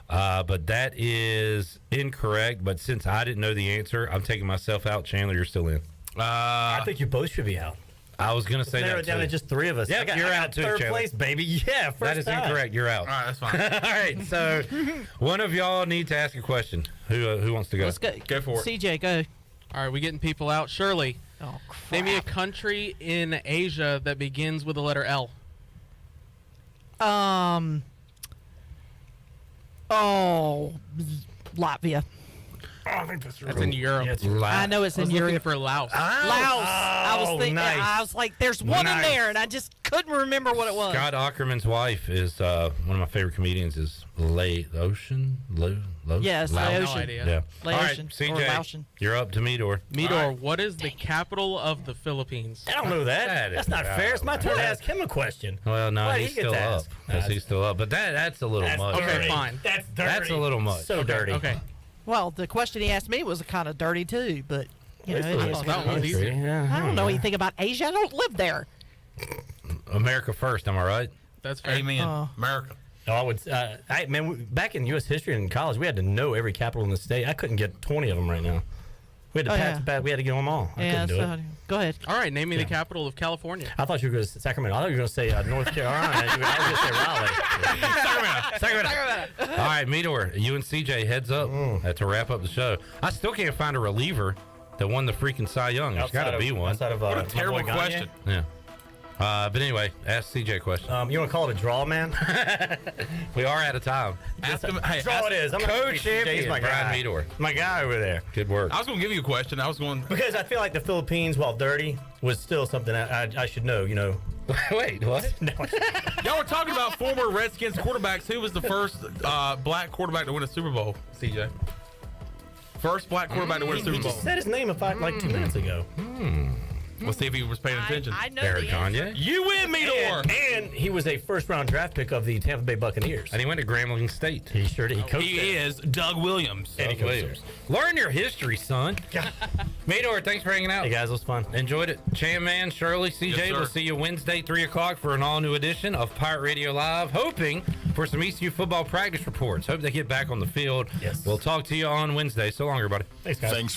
But that is incorrect. But since I didn't know the answer, I'm taking myself out. Chandler, you're still in. I think you both should be out. I was going to say narrow that it down too. to just three of us. Yeah, I you're got out too, third Chandler. place, baby. Yeah, first That is time. incorrect. You're out. All right, that's fine. All right, so one of y'all need to ask a question. Who wants to go? Let's go. Go for it. CJ, go. All right, we getting people out. Shirley, Oh, crap. name me a country in Asia that begins with the letter L. Latvia. I think that's That's in Europe. I know it's I in was looking Europe. for Laos. Laos. I was thinking. nice. I was like, "There's one in there," and I just couldn't remember what it was. Scott Ackerman's wife is one of my favorite comedians. Is Laotian? Yes, Laotian. No idea. Yeah. All right, Laotian or CJ, Laotian. you're up to Meador. Meador, what is the capital of the Philippines? I don't know that. That is That's not fair. It's my turn to ask him a question. Well, no, Why do he's he get still to up. ask? Yes, he's still up. But that's a little much. Okay, dirty. fine. That's dirty. That's a little much. So dirty. Okay. Well, the question he asked me was kind of dirty too, but you know, it is thought what that it was is. easy. Yeah. I don't know anything about Asia. I don't live there. America first. Am I right? That's fair. Amen. America. No, I would. Back in U.S. history in college, we had to know every capital in the state. I couldn't get 20 of them right now. We had to we had to get them all. I couldn't do it. Go ahead. All right, name me the capital of California. I thought you were going to say Sacramento. I thought you were going to say North Carolina. I was going to say Raleigh. Sacramento. All right, Meador, you and CJ, heads up to wrap up the show. I still can't find a reliever that won the freaking Cy Young. There's got to be one. Outside of, What a my terrible boy Gagne. question. Yeah. But anyway, ask CJ a question. You want to call it a draw, man? We are out of time. Ask him. Hey, Draw it is. I'm Co-champion, my Brian guy. Meador. My guy over there. Good work. I was going to give you a question. I was going. Because I feel like the Philippines, while dirty, was still something I should know. You know. Wait, what? No. Y'all were talking about former Redskins quarterbacks. Who was the first black quarterback to win a Super Bowl? CJ. First black quarterback to win a Super He Bowl. just said his name like 2 minutes ago. Let's see if he was paying attention. I know Eric the answer. Gagne. You win, Meador. And he was a first-round draft pick of the Tampa Bay Buccaneers. And he went to Grambling State. He sure did. He coached He there. is Doug Williams. And he Doug coached Williams. Learn your history, son. Meador, thanks for hanging out. Hey, guys, it was fun. Enjoyed it. Chan Man, Shirley, CJ, Yes, sir. we'll see you Wednesday, 3 o'clock for an all-new edition of Pirate Radio Live, hoping for some ECU football practice reports. Hope they get back on the field. Yes. We'll talk to you on Wednesday. So long, everybody. Thanks, guys. Thanks